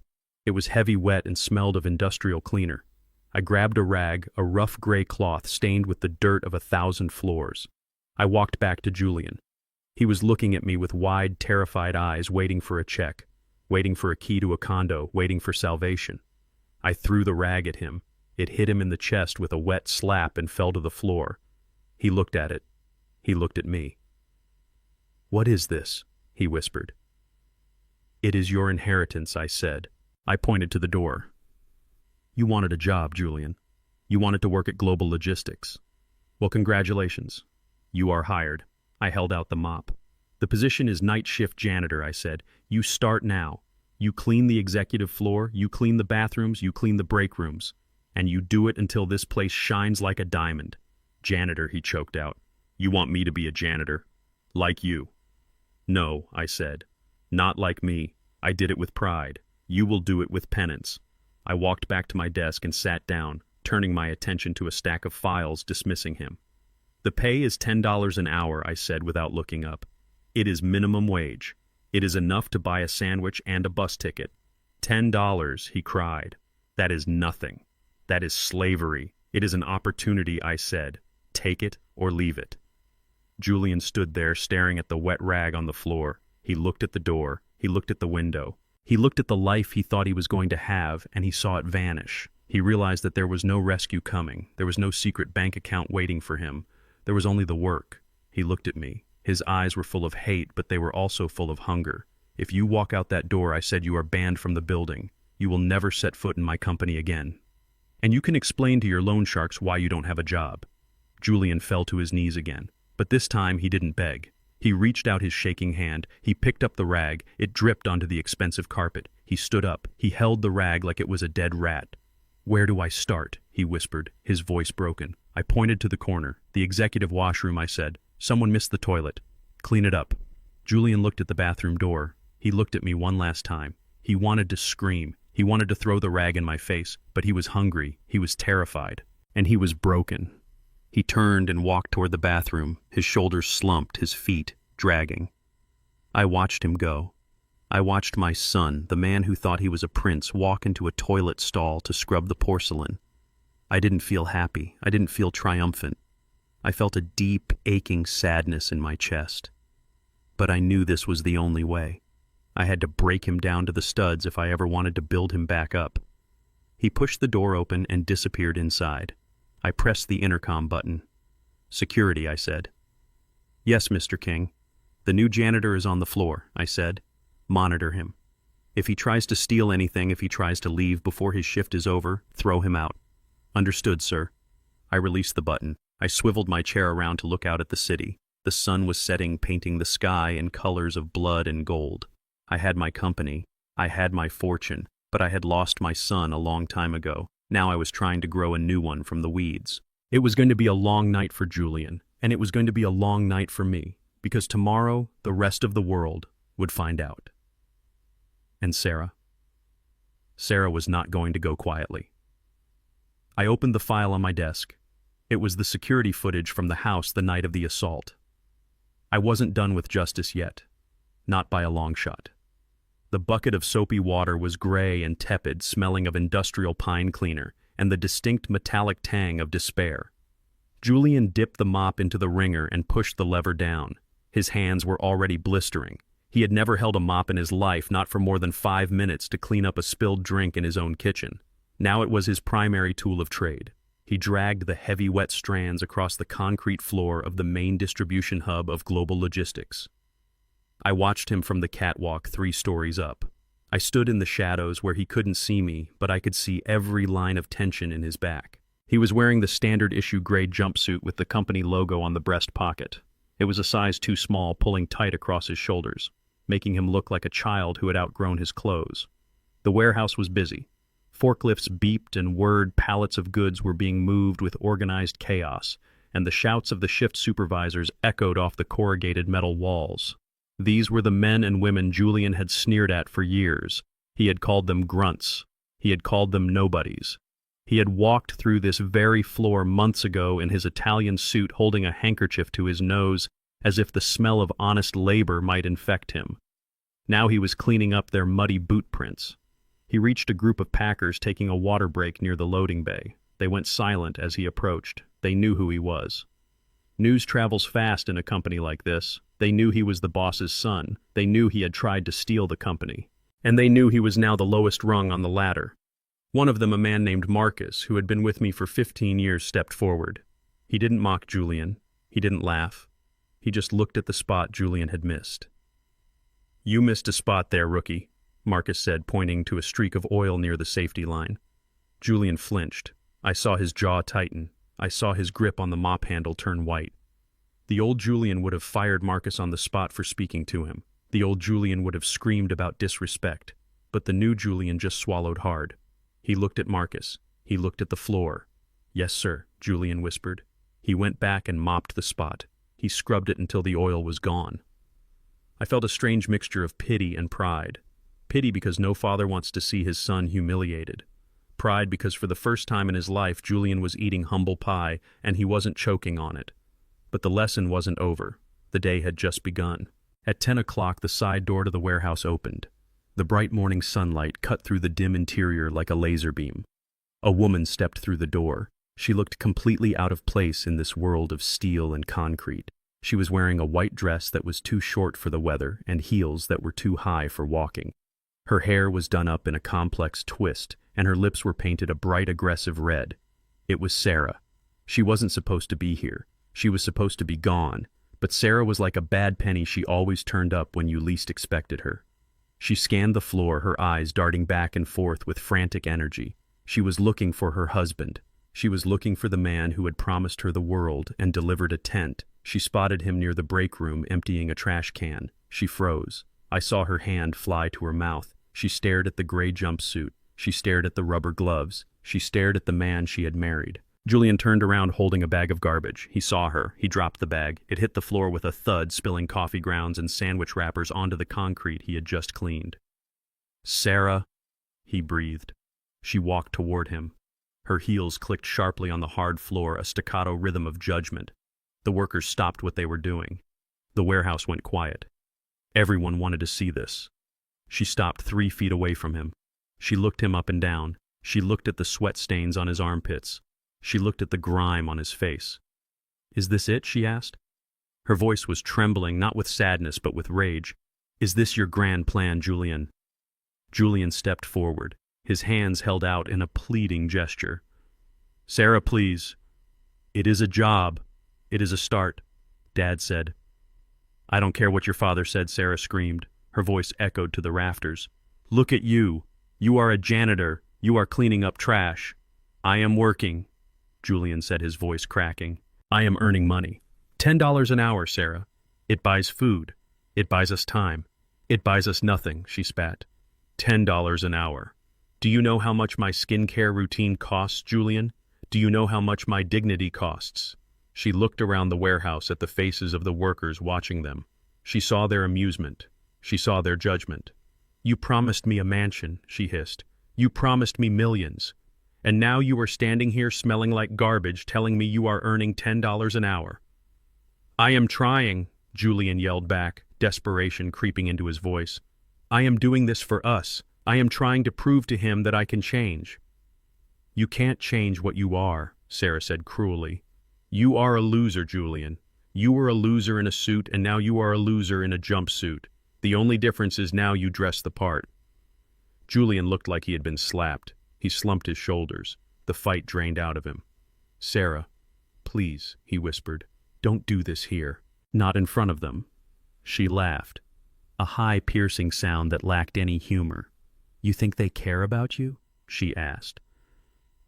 It was heavy, wet, and smelled of industrial cleaner. I grabbed a rag, a rough gray cloth stained with the dirt of 1,000 floors. I walked back to Julian. He was looking at me with wide, terrified eyes, waiting for a check, waiting for a key to a condo, waiting for salvation. I threw the rag at him. It hit him in the chest with a wet slap and fell to the floor. He looked at it. He looked at me. "What is this?" he whispered. "It is your inheritance," I said. I pointed to the door. "You wanted a job, Julian. You wanted to work at Global Logistics. Well, congratulations. You are hired." I held out the mop. "The position is night shift janitor," I said. "You start now. You clean the executive floor, you clean the bathrooms, you clean the break rooms. And you do it until this place shines like a diamond." "Janitor," he choked out. "You want me to be a janitor? Like you?" "No," I said. "Not like me. I did it with pride. You will do it with penance." I walked back to my desk and sat down, turning my attention to a stack of files, dismissing him. "The pay is $10 an hour," I said without looking up. "It is minimum wage. It is enough to buy a sandwich and a bus ticket." $10, he cried. "That is nothing. That is slavery. It is an opportunity," I said. "Take it or leave it." Julian stood there staring at the wet rag on the floor. He looked at the door. He looked at the window. He looked at the life he thought he was going to have, and he saw it vanish. He realized that there was no rescue coming. There was no secret bank account waiting for him. There was only the work. He looked at me. His eyes were full of hate, but they were also full of hunger. "If you walk out that door," I said, "you are banned from the building. You will never set foot in my company again. And you can explain to your loan sharks why you don't have a job." Julian fell to his knees again. But this time he didn't beg. He reached out his shaking hand. He picked up the rag. It dripped onto the expensive carpet. He stood up. He held the rag like it was a dead rat. "Where do I start?" he whispered, his voice broken. I pointed to the corner. "The executive washroom," I said. "Someone missed the toilet. Clean it up." Julian looked at the bathroom door. He looked at me one last time. He wanted to scream. He wanted to throw the rag in my face, but he was hungry. He was terrified. And he was broken. He turned and walked toward the bathroom, his shoulders slumped, his feet dragging. I watched him go. I watched my son, the man who thought he was a prince, walk into a toilet stall to scrub the porcelain. I didn't feel happy. I didn't feel triumphant. I felt a deep, aching sadness in my chest. But I knew this was the only way. I had to break him down to the studs if I ever wanted to build him back up. He pushed the door open and disappeared inside. I pressed the intercom button. "Security," I said. "Yes, Mr. King. The new janitor is on the floor," I said. Monitor him. If he tries to steal anything, if he tries to leave before his shift is over, throw him out. Understood, sir. I released the button. I swiveled my chair around to look out at the city. The sun was setting, painting the sky in colors of blood and gold. I had my company. I had my fortune, but I had lost my son a long time ago. Now I was trying to grow a new one from the weeds. It was going to be a long night for Julian, and it was going to be a long night for me, because tomorrow the rest of the world would find out. And Sarah? Sarah was not going to go quietly. I opened the file on my desk. It was the security footage from the house the night of the assault. I wasn't done with justice yet. Not by a long shot. The bucket of soapy water was gray and tepid, smelling of industrial pine cleaner and the distinct metallic tang of despair. Julian dipped the mop into the wringer and pushed the lever down. His hands were already blistering. He had never held a mop in his life, not for more than 5 minutes, to clean up a spilled drink in his own kitchen. Now it was his primary tool of trade. He dragged the heavy wet strands across the concrete floor of the main distribution hub of global logistics. I watched him from the catwalk 3 stories up. I stood in the shadows where he couldn't see me, but I could see every line of tension in his back. He was wearing the standard issue gray jumpsuit with the company logo on the breast pocket. It was a size too small, pulling tight across his shoulders, making him look like a child who had outgrown his clothes. The warehouse was busy. Forklifts beeped and whirred, pallets of goods were being moved with organized chaos, and the shouts of the shift supervisors echoed off the corrugated metal walls. These were the men and women Julian had sneered at for years. He had called them grunts. He had called them nobodies. He had walked through this very floor months ago in his Italian suit, holding a handkerchief to his nose, as if the smell of honest labor might infect him. Now he was cleaning up their muddy boot prints. He reached a group of packers taking a water break near the loading bay. They went silent as he approached. They knew who he was. News travels fast in a company like this. They knew he was the boss's son. They knew he had tried to steal the company. And they knew he was now the lowest rung on the ladder. One of them, a man named Marcus, who had been with me for 15 years, stepped forward. He didn't mock Julian. He didn't laugh. He just looked at the spot Julian had missed. "You missed a spot there, rookie," Marcus said, pointing to a streak of oil near the safety line. Julian flinched. I saw his jaw tighten. I saw his grip on the mop handle turn white. The old Julian would have fired Marcus on the spot for speaking to him. The old Julian would have screamed about disrespect. But the new Julian just swallowed hard. He looked at Marcus. He looked at the floor. "Yes, sir," Julian whispered. He went back and mopped the spot. He scrubbed it until the oil was gone. I felt a strange mixture of pity and pride. Pity because no father wants to see his son humiliated. Pride because for the first time in his life Julian was eating humble pie and he wasn't choking on it. But the lesson wasn't over. The day had just begun. At 10 o'clock the side door to the warehouse opened. The bright morning sunlight cut through the dim interior like a laser beam. A woman stepped through the door. She looked completely out of place in this world of steel and concrete. She was wearing a white dress that was too short for the weather and heels that were too high for walking. Her hair was done up in a complex twist, and her lips were painted a bright, aggressive red. It was Sarah. She wasn't supposed to be here. She was supposed to be gone, but Sarah was like a bad penny. She always turned up when you least expected her. She scanned the floor, her eyes darting back and forth with frantic energy. She was looking for her husband. She was looking for the man who had promised her the world and delivered a tent. She spotted him near the break room emptying a trash can. She froze. I saw her hand fly to her mouth. She stared at the gray jumpsuit. She stared at the rubber gloves. She stared at the man she had married. Julian turned around holding a bag of garbage. He saw her. He dropped the bag. It hit the floor with a thud, spilling coffee grounds and sandwich wrappers onto the concrete he had just cleaned. "Sarah," he breathed. She walked toward him. Her heels clicked sharply on the hard floor, a staccato rhythm of judgment. The workers stopped what they were doing. The warehouse went quiet. Everyone wanted to see this. She stopped 3 feet away from him. She looked him up and down. She looked at the sweat stains on his armpits. She looked at the grime on his face. "Is this it?" she asked. Her voice was trembling, not with sadness, but with rage. "Is this your grand plan, Julian?" Julian stepped forward, his hands held out in a pleading gesture. "Sarah, please. It is a job. It is a start," Dad said. "I don't care what your father said," Sarah screamed. Her voice echoed to the rafters. "Look at you. You are a janitor. You are cleaning up trash." "I am working," Julian said, his voice cracking. "I am earning money. $10 an hour, Sarah. It buys food. It buys us time. It buys us nothing," she spat. $10 an hour. "Do you know how much my skincare routine costs, Julian? Do you know how much my dignity costs?" She looked around the warehouse at the faces of the workers watching them. She saw their amusement. She saw their judgment. "You promised me a mansion," she hissed. "You promised me millions. And now you are standing here smelling like garbage telling me you are earning $10 an hour." "I am trying," Julian yelled back, desperation creeping into his voice. "I am doing this for us. I am trying to prove to him that I can change." "You can't change what you are," Sarah said cruelly. "You are a loser, Julian. You were a loser in a suit, and now you are a loser in a jumpsuit. The only difference is now you dress the part." Julian looked like he had been slapped. He slumped his shoulders. The fight drained out of him. "Sarah, please," he whispered. "Don't do this here. Not in front of them." She laughed. A high, piercing sound that lacked any humor. "You think they care about you?" she asked.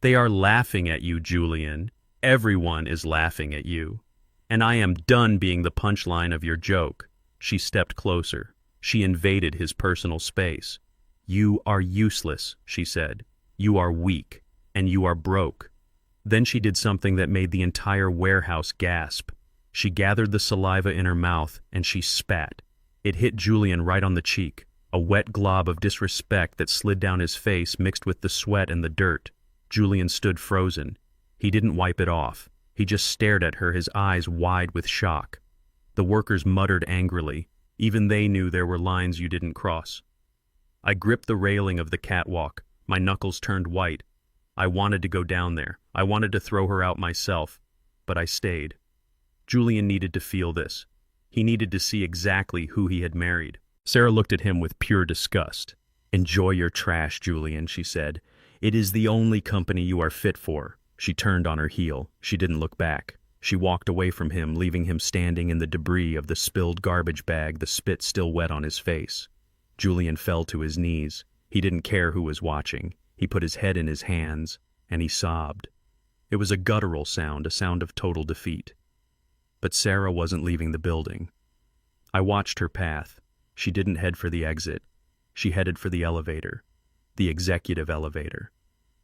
"They are laughing at you, Julian. Everyone is laughing at you. And I am done being the punchline of your joke." She stepped closer. She invaded his personal space. "You are useless," she said. "You are weak, and you are broke." Then she did something that made the entire warehouse gasp. She gathered the saliva in her mouth, and she spat. It hit Julian right on the cheek, a wet glob of disrespect that slid down his face mixed with the sweat and the dirt. Julian stood frozen. He didn't wipe it off. He just stared at her, his eyes wide with shock. The workers muttered angrily. Even they knew there were lines you didn't cross. I gripped the railing of the catwalk. My knuckles turned white. I wanted to go down there. I wanted to throw her out myself. But I stayed. Julian needed to feel this. He needed to see exactly who he had married. Sarah looked at him with pure disgust. "Enjoy your trash, Julian," she said. "It is the only company you are fit for." She turned on her heel. She didn't look back. She walked away from him, leaving him standing in the debris of the spilled garbage bag, the spit still wet on his face. Julian fell to his knees. He didn't care who was watching. He put his head in his hands, and he sobbed. It was a guttural sound, a sound of total defeat. But Sarah wasn't leaving the building. I watched her path. She didn't head for the exit. She headed for the elevator, the executive elevator.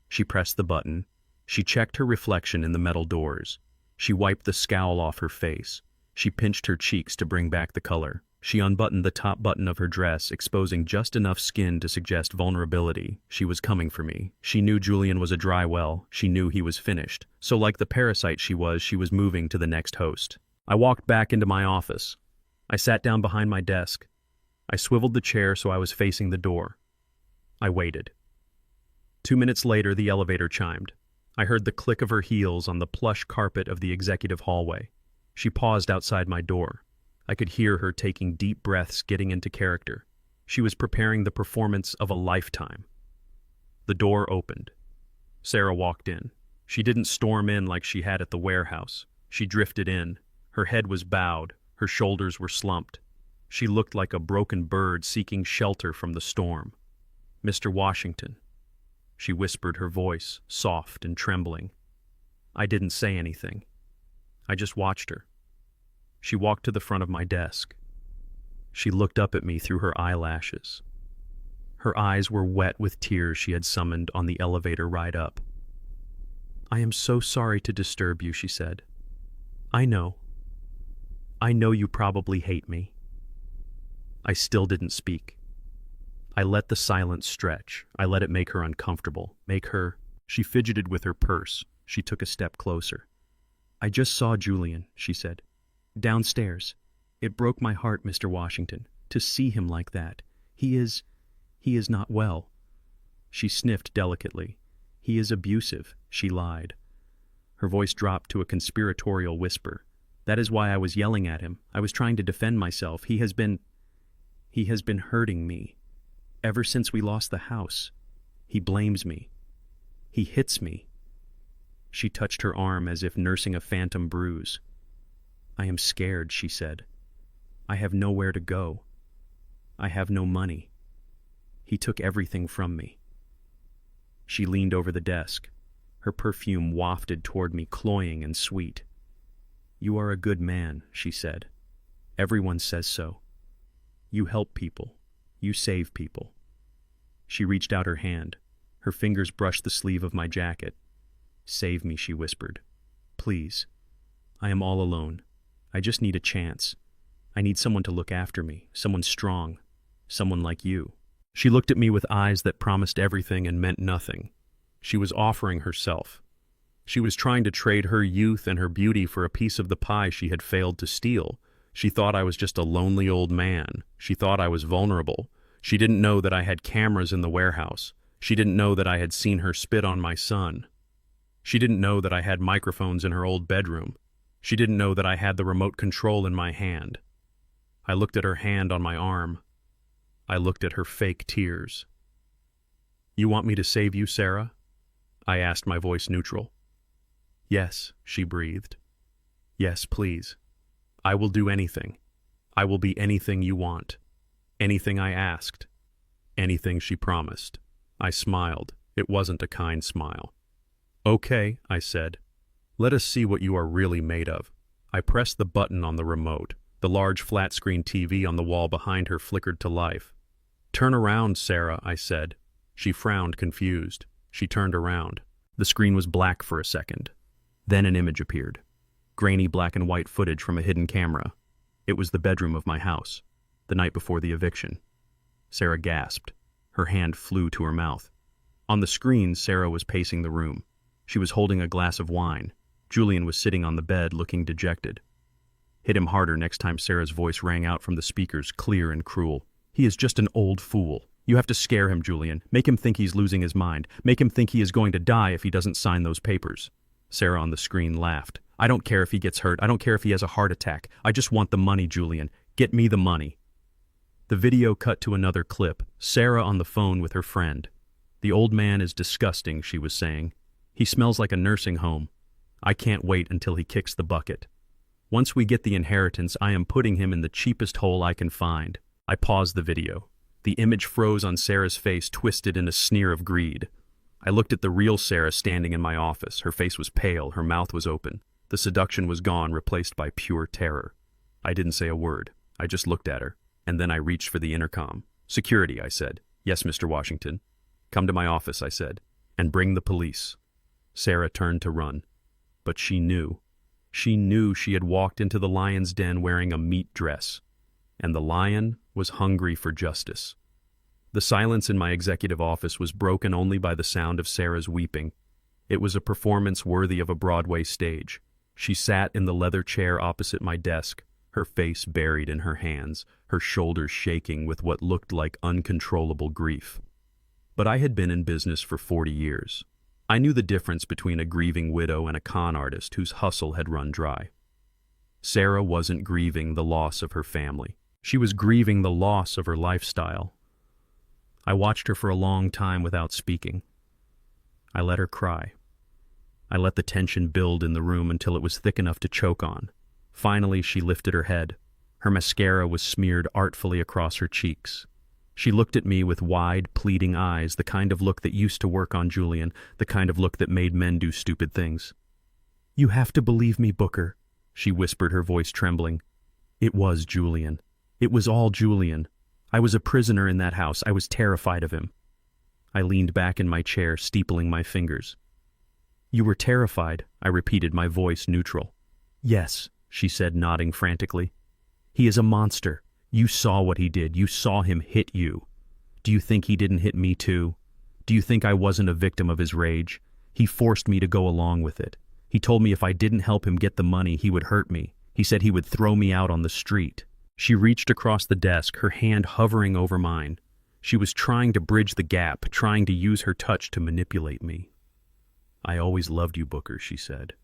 She pressed the button. She checked her reflection in the metal doors. She wiped the scowl off her face. She pinched her cheeks to bring back the color. She unbuttoned the top button of her dress, exposing just enough skin to suggest vulnerability. She was coming for me. She knew Julian was a dry well. She knew he was finished. So like the parasite she was moving to the next host. I walked back into my office. I sat down behind my desk. I swiveled the chair so I was facing the door. I waited. 2 minutes later, the elevator chimed. I heard the click of her heels on the plush carpet of the executive hallway. She paused outside my door. I could hear her taking deep breaths, getting into character. She was preparing the performance of a lifetime. The door opened. Sarah walked in. She didn't storm in like she had at the warehouse. She drifted in. Her head was bowed. Her shoulders were slumped. She looked like a broken bird seeking shelter from the storm. "Mr. Washington," she whispered, her voice soft and trembling. I didn't say anything. I just watched her. She walked to the front of my desk. She looked up at me through her eyelashes. Her eyes were wet with tears she had summoned on the elevator ride up. "I am so sorry to disturb you," she said. I know you probably hate me." I still didn't speak. I let the silence stretch. I let it make her uncomfortable. She fidgeted with her purse. She took a step closer. "I just saw Julian," she said. "Downstairs. It broke my heart, Mr. Washington, to see him like that. He is not well." She sniffed delicately. "He is abusive," she lied. Her voice dropped to a conspiratorial whisper. "That is why I was yelling at him. I was trying to defend myself. He has been hurting me. Ever since we lost the house. He blames me. He hits me." She touched her arm as if nursing a phantom bruise. "I am scared," she said. "I have nowhere to go. I have no money. He took everything from me." She leaned over the desk. Her perfume wafted toward me, cloying and sweet. "You are a good man," she said. "Everyone says so. You help people. You save people." She reached out her hand. Her fingers brushed the sleeve of my jacket. "Save me," she whispered. "Please. I am all alone. I just need a chance. I need someone to look after me, someone strong, someone like you." She looked at me with eyes that promised everything and meant nothing. She was offering herself. She was trying to trade her youth and her beauty for a piece of the pie she had failed to steal. She thought I was just a lonely old man. She thought I was vulnerable. She didn't know that I had cameras in the warehouse. She didn't know that I had seen her spit on my son. She didn't know that I had microphones in her old bedroom. She didn't know that I had the remote control in my hand. I looked at her hand on my arm. I looked at her fake tears. "You want me to save you, Sarah?" I asked, my voice neutral. "Yes," she breathed. "Yes, please. I will do anything. I will be anything you want. Anything I asked. Anything she promised." I smiled. It wasn't a kind smile. "Okay," I said. "Let us see what you are really made of." I pressed the button on the remote. The large flat-screen TV on the wall behind her flickered to life. "Turn around, Sarah," I said. She frowned, confused. She turned around. The screen was black for a second. Then an image appeared. Grainy black and white footage from a hidden camera. It was the bedroom of my house, the night before the eviction. Sarah gasped. Her hand flew to her mouth. On the screen, Sarah was pacing the room. She was holding a glass of wine. Julian was sitting on the bed, looking dejected. "Hit him harder," next time Sarah's voice rang out from the speakers, clear and cruel. "He is just an old fool. You have to scare him, Julian. Make him think he's losing his mind. Make him think he is going to die if he doesn't sign those papers." Sarah on the screen laughed. "I don't care if he gets hurt. I don't care if he has a heart attack. I just want the money, Julian. Get me the money." The video cut to another clip, Sarah on the phone with her friend. "The old man is disgusting," she was saying. "He smells like a nursing home. I can't wait until he kicks the bucket. Once we get the inheritance, I am putting him in the cheapest hole I can find." I paused the video. The image froze on Sarah's face, twisted in a sneer of greed. I looked at the real Sarah standing in my office. Her face was pale, her mouth was open. The seduction was gone, replaced by pure terror. I didn't say a word. I just looked at her, and then I reached for the intercom. "Security," I said. "Yes, Mr. Washington." "Come to my office," I said, "and bring the police." Sarah turned to run. But she knew. She knew she had walked into the lion's den wearing a meat dress. And the lion was hungry for justice. The silence in my executive office was broken only by the sound of Sarah's weeping. It was a performance worthy of a Broadway stage. She sat in the leather chair opposite my desk, her face buried in her hands, her shoulders shaking with what looked like uncontrollable grief. But I had been in business for 40 years. I knew the difference between a grieving widow and a con artist whose hustle had run dry. Sarah wasn't grieving the loss of her family. She was grieving the loss of her lifestyle. I watched her for a long time without speaking. I let her cry. I let the tension build in the room until it was thick enough to choke on. Finally, she lifted her head. Her mascara was smeared artfully across her cheeks. She looked at me with wide, pleading eyes, the kind of look that used to work on Julian, the kind of look that made men do stupid things. "You have to believe me, Booker," she whispered, her voice trembling. It was Julian. It was all Julian. I was a prisoner in that house. I was terrified of him. I leaned back in my chair, steepling my fingers. "You were terrified," I repeated, my voice neutral. "Yes," she said, nodding frantically. "He is a monster. You saw what he did. You saw him hit you. Do you think he didn't hit me too? Do you think I wasn't a victim of his rage? He forced me to go along with it. He told me if I didn't help him get the money, he would hurt me. He said he would throw me out on the street." She reached across the desk, her hand hovering over mine. She was trying to bridge the gap, trying to use her touch to manipulate me. "I always loved you, Booker," she said.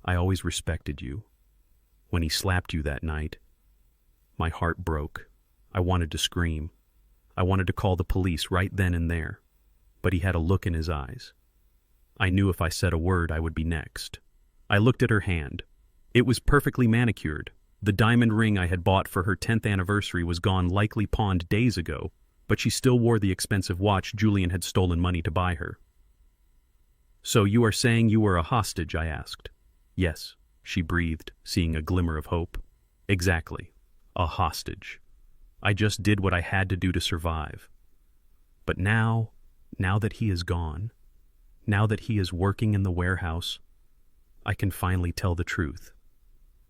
"I always respected you. When he slapped you that night, my heart broke. I wanted to scream. I wanted to call the police right then and there. But he had a look in his eyes. I knew if I said a word, I would be next." I looked at her hand. It was perfectly manicured, The diamond ring I had bought for her 10th anniversary was gone, likely pawned days ago, but she still wore the expensive watch Julian had stolen money to buy her. "So you are saying you were a hostage?" I asked. "Yes," she breathed, seeing a glimmer of hope. "Exactly. A hostage. I just did what I had to do to survive. But now that he is gone, now that he is working in the warehouse, I can finally tell the truth.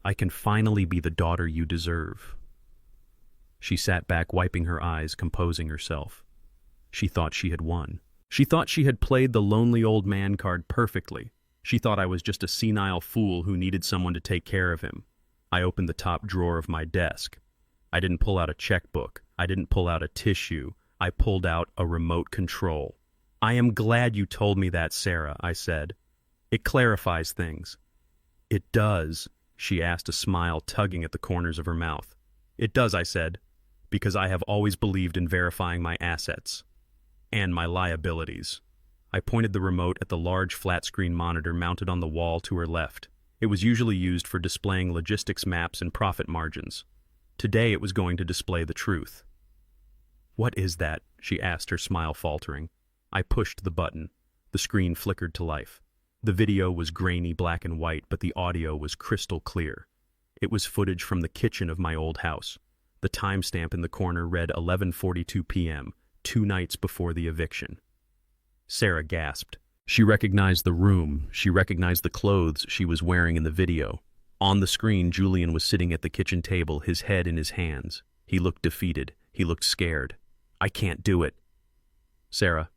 I can finally be the daughter you deserve." She sat back, wiping her eyes, composing herself. She thought she had won. She thought she had played the lonely old man card perfectly. She thought I was just a senile fool who needed someone to take care of him. I opened the top drawer of my desk. I didn't pull out a checkbook. I didn't pull out a tissue. I pulled out a remote control. "I am glad you told me that, Sarah," I said. "It clarifies things." "It does?" she asked, a smile tugging at the corners of her mouth. "It does," I said, "because I have always believed in verifying my assets and my liabilities." I pointed the remote at the large flat-screen monitor mounted on the wall to her left. It was usually used for displaying logistics maps and profit margins. Today it was going to display the truth. "What is that?" she asked, her smile faltering. I pushed the button. The screen flickered to life. The video was grainy black and white, but the audio was crystal clear. It was footage from the kitchen of my old house. The timestamp in the corner read 11:42 p.m., 2 nights before the eviction. Sarah gasped. She recognized the room. She recognized the clothes she was wearing in the video. On the screen, Julian was sitting at the kitchen table, his head in his hands. He looked defeated. He looked scared. "I can't do it." "Sarah."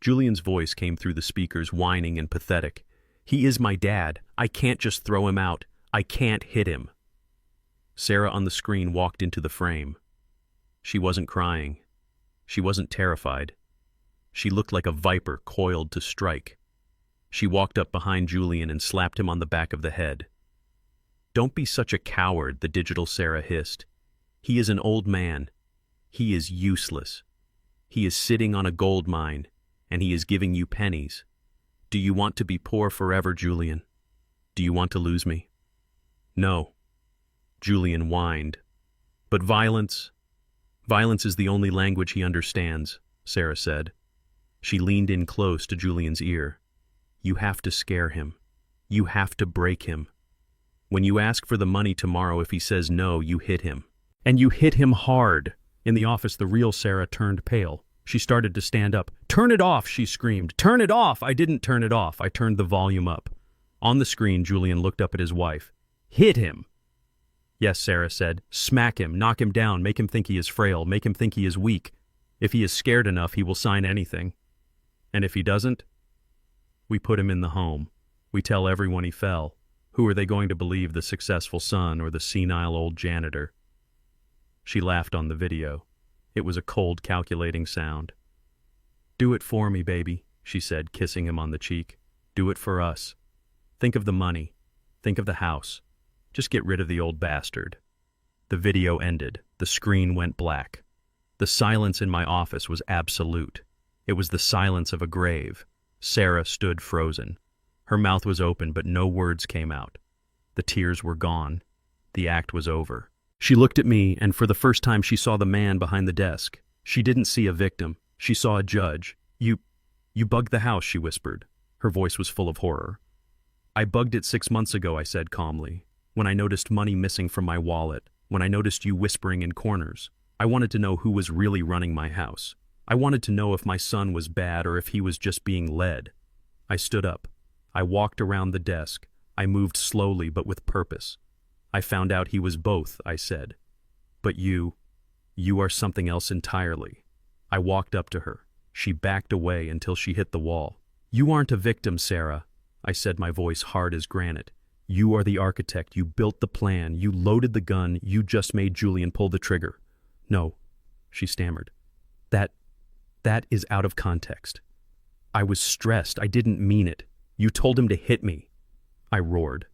Julian's voice came through the speakers, whining and pathetic. "He is my dad. I can't just throw him out. I can't hit him." Sarah on the screen walked into the frame. She wasn't crying. She wasn't terrified. She looked like a viper coiled to strike. She walked up behind Julian and slapped him on the back of the head. "Don't be such a coward," the digital Sarah hissed. "He is an old man. He is useless. He is sitting on a gold mine, and he is giving you pennies. Do you want to be poor forever, Julian? Do you want to lose me?" "No," Julian whined. "But violence is the only language he understands," Sarah said. She leaned in close to Julian's ear. "You have to scare him. You have to break him. When you ask for the money tomorrow, if he says no, you hit him. And you hit him hard." In the office, the real Sarah turned pale. She started to stand up. "Turn it off," she screamed. "Turn it off!" I didn't turn it off. I turned the volume up. On the screen, Julian looked up at his wife. "Hit him!" "Yes," Sarah said. "Smack him, knock him down, make him think he is frail, make him think he is weak. If he is scared enough, he will sign anything. And if he doesn't, we put him in the home. We tell everyone he fell. Who are they going to believe, the successful son or the senile old janitor?" She laughed on the video. It was a cold, calculating sound. "Do it for me, baby," she said, kissing him on the cheek. "Do it for us. Think of the money. Think of the house. Just get rid of the old bastard." The video ended. The screen went black. The silence in my office was absolute. It was the silence of a grave. Sarah stood frozen. Her mouth was open, but no words came out. The tears were gone. The act was over. She looked at me, and for the first time she saw the man behind the desk. She didn't see a victim. She saw a judge. You bugged the house," she whispered. Her voice was full of horror. "I bugged it 6 months ago," I said calmly, "when I noticed money missing from my wallet, when I noticed you whispering in corners. I wanted to know who was really running my house. I wanted to know if my son was bad or if he was just being led." I stood up. I walked around the desk. I moved slowly but with purpose. "I found out he was both," I said. "But you are something else entirely." I walked up to her. She backed away until she hit the wall. "You aren't a victim, Sarah," I said, my voice hard as granite. "You are the architect. You built the plan. You loaded the gun. You just made Julian pull the trigger." "No," she stammered. That is out of context. I was stressed. I didn't mean it. You told him to hit me." I roared.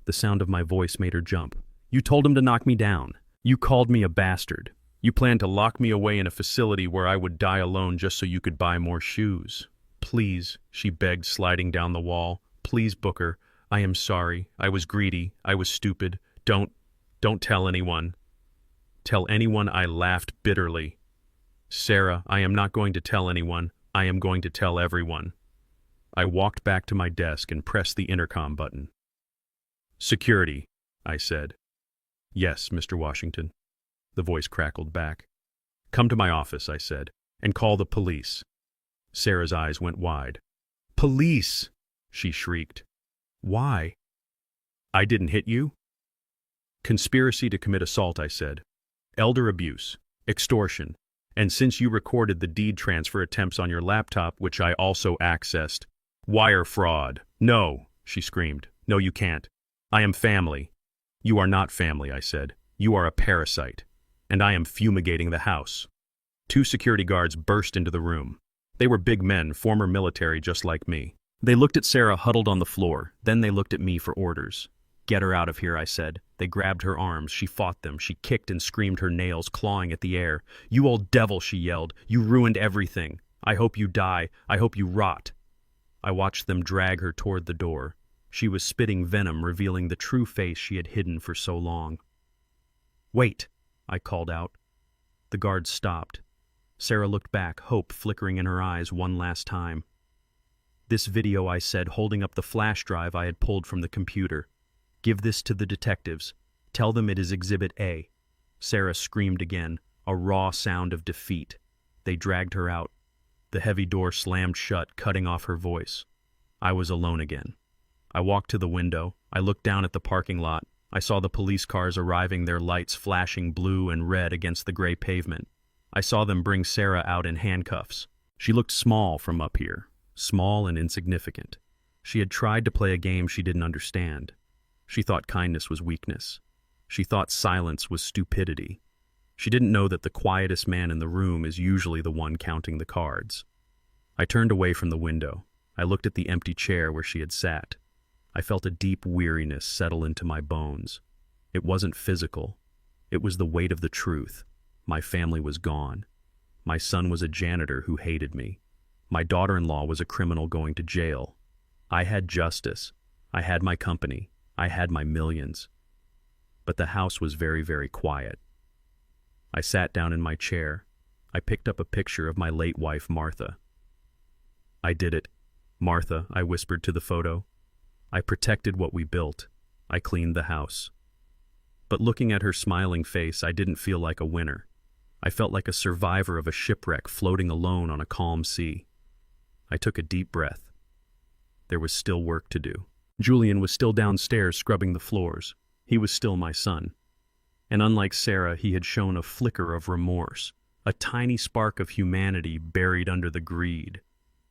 The sound of my voice made her jump. "You told him to knock me down. You called me a bastard. You planned to lock me away in a facility where I would die alone just so you could buy more shoes." "Please," she begged, sliding down the wall. "Please, Booker. I am sorry. I was greedy. I was stupid. Don't." Don't tell anyone. Tell anyone I laughed bitterly. Sarah, I am not going to tell anyone. I am going to tell everyone. I walked back to my desk and pressed the intercom button. Security, I said. Yes, Mr. Washington. The voice crackled back. Come to my office, I said, and call the police. Sarah's eyes went wide. Police! She shrieked. Why? I didn't hit you? Conspiracy to commit assault, I said. Elder abuse, extortion, and since you recorded the deed transfer attempts on your laptop, which I also accessed, wire fraud. No, she screamed. No, you can't. I am family. You are not family, I said. You are a parasite, and I am fumigating the house. 2 security guards burst into the room. They were big men, former military just like me. They looked at Sarah huddled on the floor, then they looked at me for orders. Get her out of here, I said. They grabbed her arms, she fought them, she kicked and screamed, her nails clawing at the air. You old devil, she yelled. You ruined everything. I hope you die. I hope you rot. I watched them drag her toward the door. She was spitting venom, revealing the true face she had hidden for so long. Wait, I called out. The guards stopped. Sarah looked back, hope flickering in her eyes one last time. This video, I said, holding up the flash drive I had pulled from the computer. Give this to the detectives. Tell them it is Exhibit A. Sarah screamed again, a raw sound of defeat. They dragged her out. The heavy door slammed shut, cutting off her voice. I was alone again. I walked to the window. I looked down at the parking lot. I saw the police cars arriving, their lights flashing blue and red against the gray pavement. I saw them bring Sarah out in handcuffs. She looked small from up here, small and insignificant. She had tried to play a game she didn't understand. She thought kindness was weakness. She thought silence was stupidity. She didn't know that the quietest man in the room is usually the one counting the cards. I turned away from the window. I looked at the empty chair where she had sat. I felt a deep weariness settle into my bones. It wasn't physical. It was the weight of the truth. My family was gone. My son was a janitor who hated me. My daughter-in-law was a criminal going to jail. I had justice. I had my company. I had my millions. But the house was very, very quiet. I sat down in my chair. I picked up a picture of my late wife, Martha. I did it. Martha, I whispered to the photo. I protected what we built. I cleaned the house. But looking at her smiling face, I didn't feel like a winner. I felt like a survivor of a shipwreck floating alone on a calm sea. I took a deep breath. There was still work to do. Julian was still downstairs scrubbing the floors. He was still my son. And unlike Sarah, he had shown a flicker of remorse, a tiny spark of humanity buried under the greed.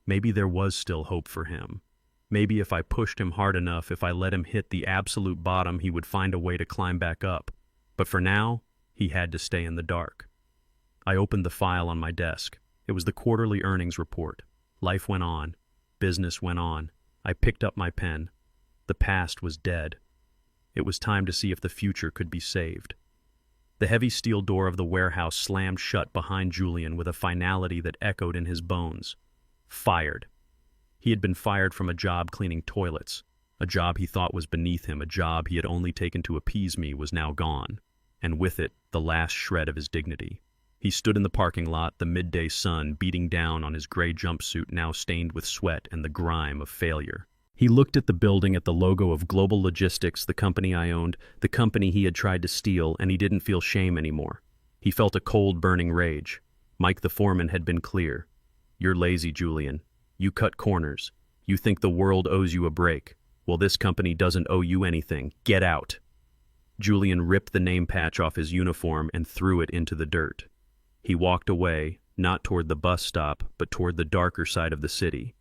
Maybe there was still hope for him. Maybe if I pushed him hard enough, if I let him hit the absolute bottom, he would find a way to climb back up. But for now, he had to stay in the dark. I opened the file on my desk. It was the quarterly earnings report. Life went on. Business went on. I picked up my pen. The past was dead. It was time to see if the future could be saved. The heavy steel door of the warehouse slammed shut behind Julian with a finality that echoed in his bones. Fired. He had been fired from a job cleaning toilets. A job he thought was beneath him, a job he had only taken to appease me, was now gone. And with it, the last shred of his dignity. He stood in the parking lot, the midday sun beating down on his gray jumpsuit now stained with sweat and the grime of failure. He looked at the building, at the logo of Global Logistics, the company I owned, the company he had tried to steal, and he didn't feel shame anymore. He felt a cold, burning rage. Mike the foreman had been clear. You're lazy, Julian. You cut corners. You think the world owes you a break. Well, this company doesn't owe you anything. Get out. Julian ripped the name patch off his uniform and threw it into the dirt. He walked away, not toward the bus stop, but toward the darker side of the city.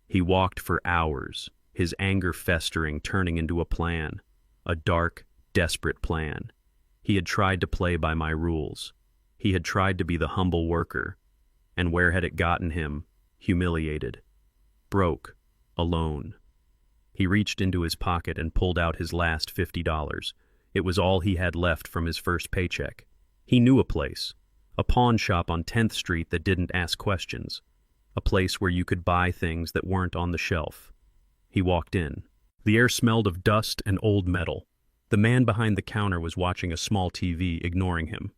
He walked for hours, his anger festering, turning into a plan. A dark, desperate plan. He had tried to play by my rules. He had tried to be the humble worker. And where had it gotten him? Humiliated. Broke. Alone. He reached into his pocket and pulled out his last $50. It was all he had left from his first paycheck. He knew a place. A pawn shop on 10th Street that didn't ask questions. A place where you could buy things that weren't on the shelf. He walked in. The air smelled of dust and old metal. The man behind the counter was watching a small TV, ignoring him.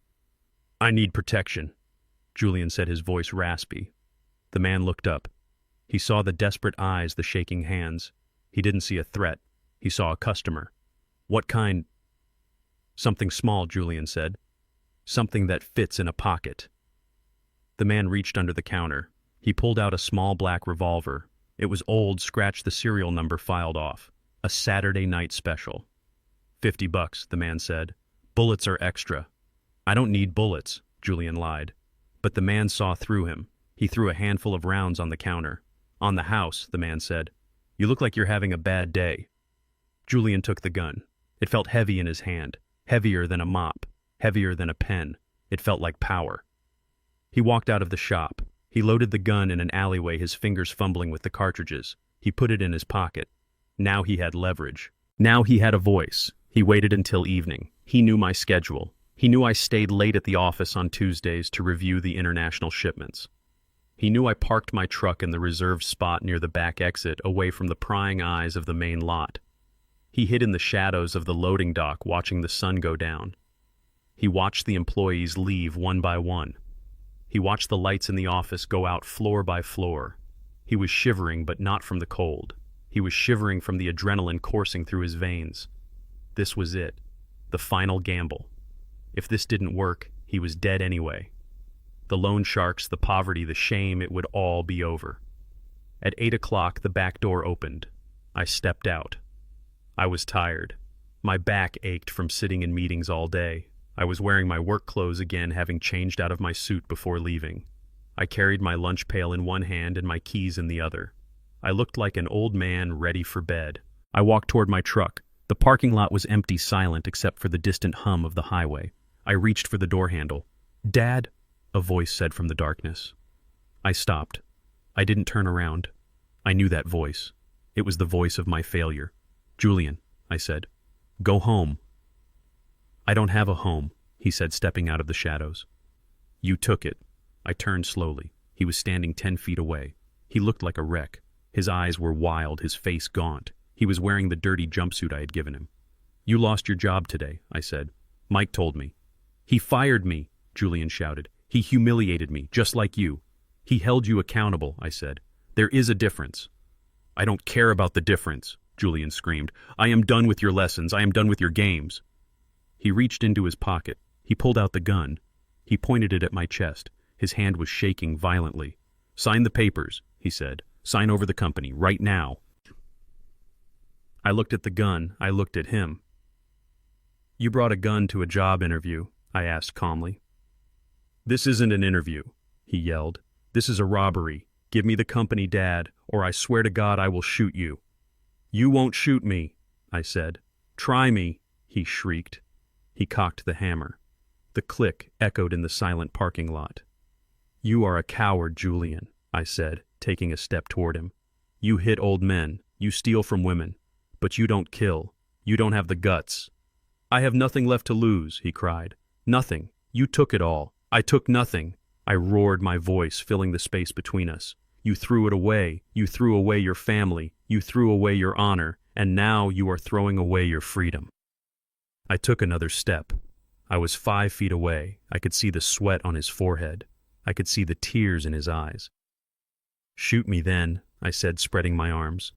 "I need protection," Julian said, his voice raspy. The man looked up. He saw the desperate eyes, the shaking hands. He didn't see a threat. He saw a customer. "What kind?" "Something small," Julian said. "Something that fits in a pocket." The man reached under the counter. He pulled out a small black revolver. It was old, scratched, the serial number filed off. A Saturday night special. $50, the man said. "Bullets are extra." "I don't need bullets," Julian lied. But the man saw through him. He threw a handful of rounds on the counter. "On the house," the man said. "You look like you're having a bad day." Julian took the gun. It felt heavy in his hand, heavier than a mop, heavier than a pen. It felt like power. He walked out of the shop. He loaded the gun in an alleyway, his fingers fumbling with the cartridges. He put it in his pocket. Now he had leverage. Now he had a voice. He waited until evening. He knew my schedule. He knew I stayed late at the office on Tuesdays to review the international shipments. He knew I parked my truck in the reserved spot near the back exit, away from the prying eyes of the main lot. He hid in the shadows of the loading dock, watching the sun go down. He watched the employees leave one by one. He watched the lights in the office go out floor by floor. He was shivering, but not from the cold. He was shivering from the adrenaline coursing through his veins. This was it, the final gamble. If this didn't work, he was dead anyway. The loan sharks, the poverty, the shame, it would all be over. At 8 o'clock, the back door opened. I stepped out. I was tired. My back ached from sitting in meetings all day. I was wearing my work clothes again, having changed out of my suit before leaving. I carried my lunch pail in one hand and my keys in the other. I looked like an old man ready for bed. I walked toward my truck. The parking lot was empty, silent, except for the distant hum of the highway. I reached for the door handle. "Dad," a voice said from the darkness. I stopped. I didn't turn around. I knew that voice. It was the voice of my failure. "Julian," I said, "go home." "I don't have a home," he said, stepping out of the shadows. "You took it." I turned slowly. He was standing 10 feet away. He looked like a wreck. His eyes were wild, his face gaunt. He was wearing the dirty jumpsuit I had given him. "You lost your job today," I said. "Mike told me." "He fired me," Julian shouted. "He humiliated me, just like you." "He held you accountable," I said. "There is a difference." "I don't care about the difference," Julian screamed. "I am done with your lessons. I am done with your games." He reached into his pocket. He pulled out the gun. He pointed it at my chest. His hand was shaking violently. "Sign the papers," he said. "Sign over the company, right now." I looked at the gun. I looked at him. "You brought a gun to a job interview?" I asked calmly. "This isn't an interview," he yelled. "This is a robbery. Give me the company, Dad, or I swear to God I will shoot you." "You won't shoot me," I said. "Try me," he shrieked. He cocked the hammer. The click echoed in the silent parking lot. "You are a coward, Julian," I said, taking a step toward him. "You hit old men. You steal from women. But you don't kill. You don't have the guts." "I have nothing left to lose," he cried. "Nothing. You took it all. I took nothing." I roared, my voice filling the space between us. "You threw it away. You threw away your family. You threw away your honor. And now you are throwing away your freedom." I took another step. I was 5 feet away. I could see the sweat on his forehead. I could see the tears in his eyes. "Shoot me then," I said, spreading my arms.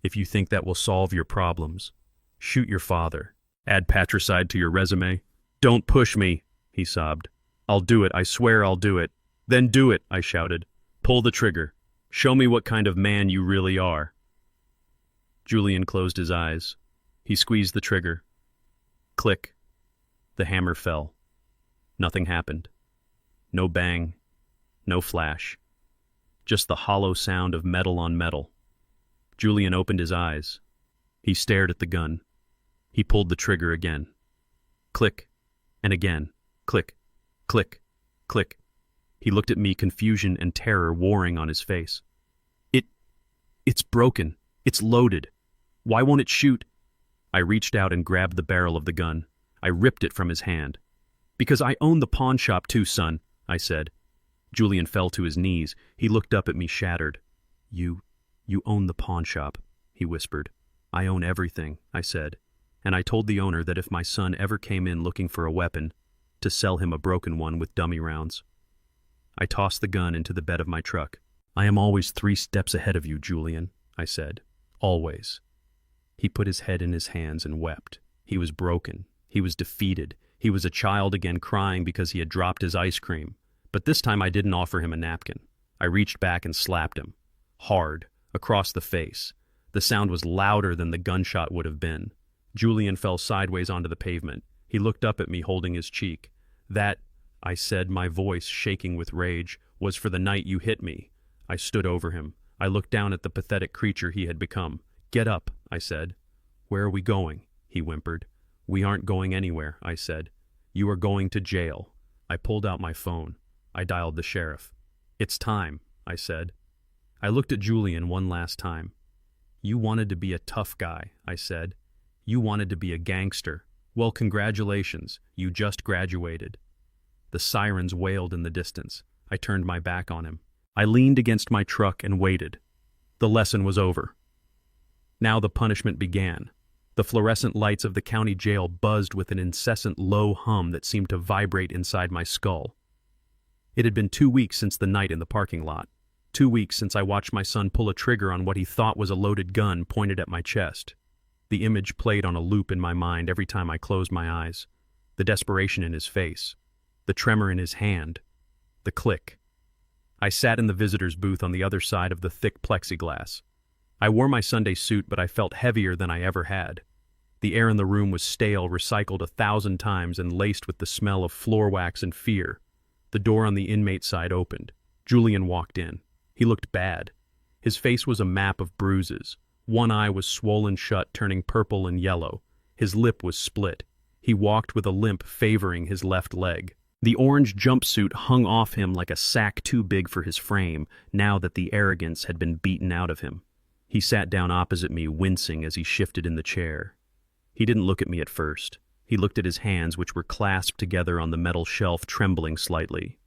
"If you think that will solve your problems. Shoot your father. Add patricide to your resume." "Don't push me," he sobbed. "I'll do it. I swear I'll do it." "Then do it," I shouted. "Pull the trigger. Show me what kind of man you really are." Julian closed his eyes. He squeezed the trigger. Click. The hammer fell. Nothing happened. No bang. No flash. Just the hollow sound of metal on metal. Julian opened his eyes. He stared at the gun. He pulled the trigger again. Click. And again. Click. Click. Click. He looked at me, confusion and terror warring on his face. It's broken. It's loaded. Why won't it shoot?" I reached out and grabbed the barrel of the gun. I ripped it from his hand. "Because I own the pawn shop too, son," I said. Julian fell to his knees. He looked up at me, shattered. You own the pawn shop," he whispered. "I own everything," I said. and I told the owner that if my son ever came in looking for a weapon, to sell him a broken one with dummy rounds. I tossed the gun into the bed of my truck. "I am always 3 steps ahead of you, Julian," I said. "Always." He put his head in his hands and wept. He was broken. He was defeated. He was a child again, crying because he had dropped his ice cream. But this time I didn't offer him a napkin. I reached back and slapped him. Hard, across the face. The sound was louder than the gunshot would have been. Julian fell sideways onto the pavement. He looked up at me, holding his cheek. "That," I said, my voice shaking with rage, "was for the night you hit me." I stood over him. I looked down at the pathetic creature he had become. "Get up," I said. "Where are we going?" he whimpered. "We aren't going anywhere," I said. "You are going to jail." I pulled out my phone. I dialed the sheriff. "It's time," I said. I looked at Julian one last time. "You wanted to be a tough guy," I said. "You wanted to be a gangster. Well, congratulations, you just graduated." The sirens wailed in the distance. I turned my back on him. I leaned against my truck and waited. The lesson was over. Now the punishment began. The fluorescent lights of the county jail buzzed with an incessant low hum that seemed to vibrate inside my skull. It had been 2 weeks since the night in the parking lot. 2 weeks since I watched my son pull a trigger on what he thought was a loaded gun pointed at my chest. The image played on a loop in my mind every time I closed my eyes. The desperation in his face. The tremor in his hand. The click. I sat in the visitor's booth on the other side of the thick plexiglass. I wore my Sunday suit, but I felt heavier than I ever had. The air in the room was stale, recycled 1,000 times, and laced with the smell of floor wax and fear. The door on the inmate side opened. Julian walked in. He looked bad. His face was a map of bruises. One eye was swollen shut, turning purple and yellow. His lip was split. He walked with a limp favoring his left leg. The orange jumpsuit hung off him like a sack too big for his frame, now that the arrogance had been beaten out of him. He sat down opposite me, wincing as he shifted in the chair. He didn't look at me at first. He looked at his hands, which were clasped together on the metal shelf, trembling slightly.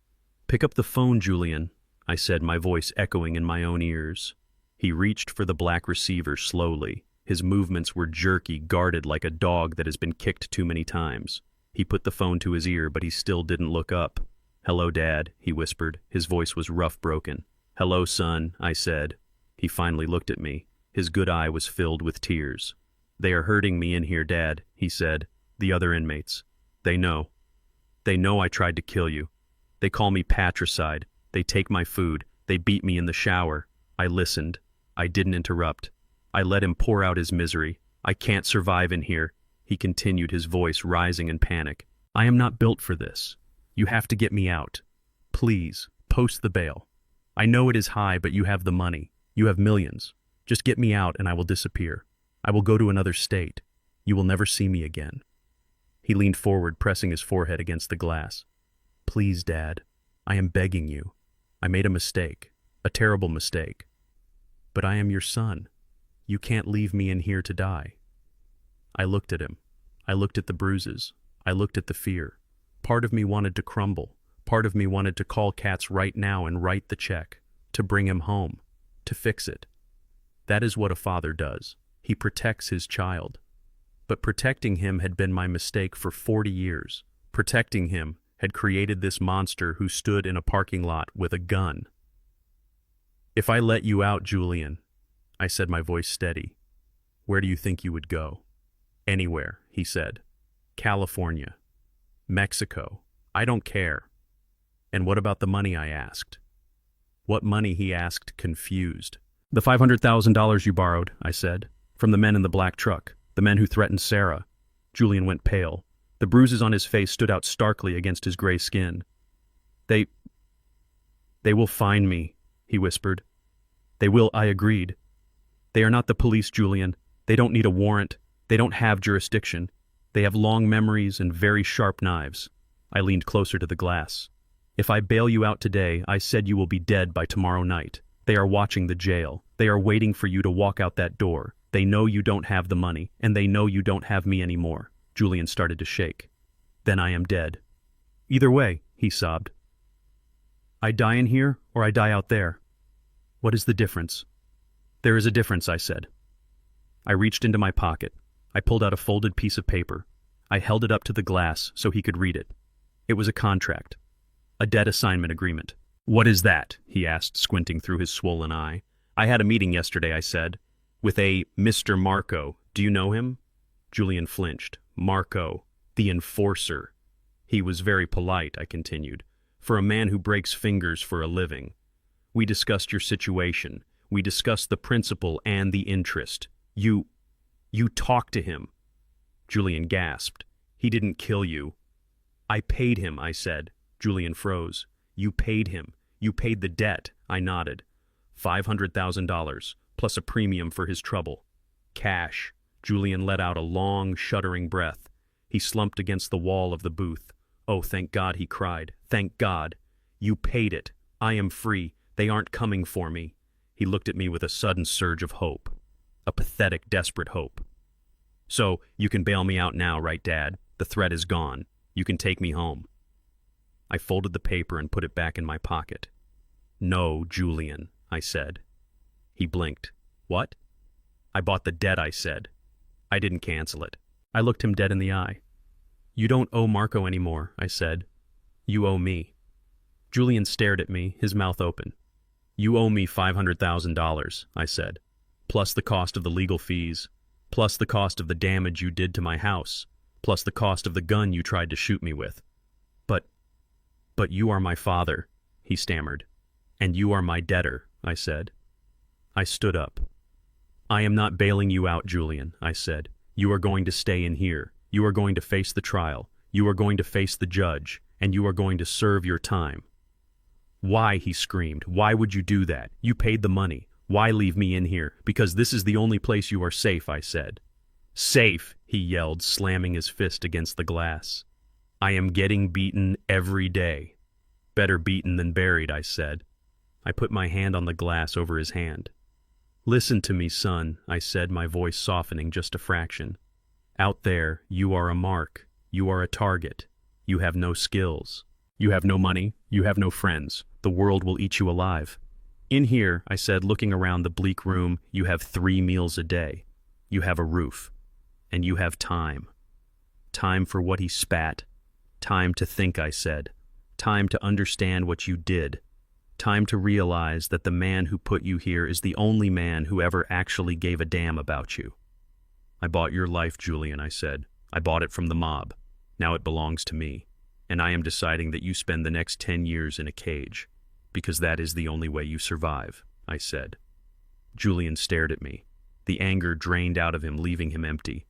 "Pick up the phone, Julian," I said, my voice echoing in my own ears. He reached for the black receiver slowly. His movements were jerky, guarded like a dog that has been kicked too many times. He put the phone to his ear, but he still didn't look up. "Hello, Dad," he whispered. His voice was rough, broken. "Hello, son," I said. He finally looked at me. His good eye was filled with tears. "They are hurting me in here, Dad," he said. "The other inmates. They know. They know I tried to kill you. They call me patricide. They take my food. They beat me in the shower." I listened. I didn't interrupt. I let him pour out his misery. "I can't survive in here," he continued, his voice rising in panic. "I am not built for this. You have to get me out. Please, post the bail. I know it is high, but you have the money. You have millions. Just get me out and I will disappear. I will go to another state. You will never see me again." He leaned forward, pressing his forehead against the glass. "Please, Dad, I am begging you. I made a mistake, a terrible mistake. But I am your son. You can't leave me in here to die." I looked at him. I looked at the bruises. I looked at the fear. Part of me wanted to crumble. Part of me wanted to call Katz right now and write the check, to bring him home, to fix it. That is what a father does. He protects his child. But protecting him had been my mistake for 40 years. Protecting him had created this monster who stood in a parking lot with a gun. "If I let you out, Julian," I said, my voice steady, "where do you think you would go?" "Anywhere," he said. "California. Mexico. I don't care." "And what about the money?" I asked. "What money?" he asked, confused. "The $500,000 you borrowed," I said, "from the men in the black truck, the men who threatened Sarah." Julian went pale. The bruises on his face stood out starkly against his gray skin. They will find me," he whispered. "They will," I agreed. "They are not the police, Julian. They don't need a warrant. They don't have jurisdiction. They have long memories and very sharp knives." I leaned closer to the glass. "If I bail you out today, I said you will be dead by tomorrow night. They are watching the jail. They are waiting for you to walk out that door. They know you don't have the money, and they know you don't have me anymore." Julian started to shake. "Then I am dead." "Either way," he sobbed. "I die in here, or I die out there. What is the difference?" "There is a difference," I said. I reached into my pocket. I pulled out a folded piece of paper. I held it up to the glass so he could read it. It was a contract. A debt assignment agreement. "What is that?" he asked, squinting through his swollen eye. "I had a meeting yesterday," I said, "with a Mr. Marco. Do you know him?" Julian flinched. "Marco, the enforcer." "He was very polite," I continued, "for a man who breaks fingers for a living. We discussed your situation. We discussed the principal and the interest. You talked to him." Julian gasped. "He didn't kill you." "I paid him," I said. Julian froze. "You paid him. You paid the debt," I nodded. $500,000, plus a premium for his trouble. "Cash." Julian let out a long, shuddering breath. He slumped against the wall of the booth. "Oh, thank God," he cried. "Thank God. You paid it. I am free. They aren't coming for me." He looked at me with a sudden surge of hope. A pathetic, desperate hope. "So, you can bail me out now, right, Dad? The threat is gone. You can take me home." I folded the paper and put it back in my pocket. "No, Julian," I said. He blinked. "What?" "I bought the debt," I said. "I didn't cancel it." I looked him dead in the eye. "You don't owe Marco anymore," I said. "You owe me." Julian stared at me, his mouth open. "You owe me $500,000, I said, plus the cost of the legal fees, plus the cost of the damage you did to my house, plus the cost of the gun you tried to shoot me with. But you are my father," he stammered. "And you are my debtor," I said. I stood up. "I am not bailing you out, Julian," I said. "You are going to stay in here. You are going to face the trial. You are going to face the judge, and you are going to serve your time." "Why?" he screamed. "Why would you do that? You paid the money. Why leave me in here? Because this is the only place you are safe," I said. "Safe," he yelled, slamming his fist against the glass. "I am getting beaten every day." "Better beaten than buried," I said. I put my hand on the glass over his hand. "Listen to me, son," I said, my voice softening just a fraction. "Out there, you are a mark. You are a target. You have no skills. You have no money. You have no friends. The world will eat you alive. In here," I said, looking around the bleak room, "you have 3 meals a day. You have a roof. And you have time. Time for what he spat. Time to think," I said. "Time to understand what you did. Time to realize that the man who put you here is the only man who ever actually gave a damn about you." "I bought your life, Julian," I said. "I bought it from the mob. Now it belongs to me. And I am deciding that you spend the next 10 years in a cage. Because that is the only way you survive," I said. Julian stared at me. The anger drained out of him, leaving him empty.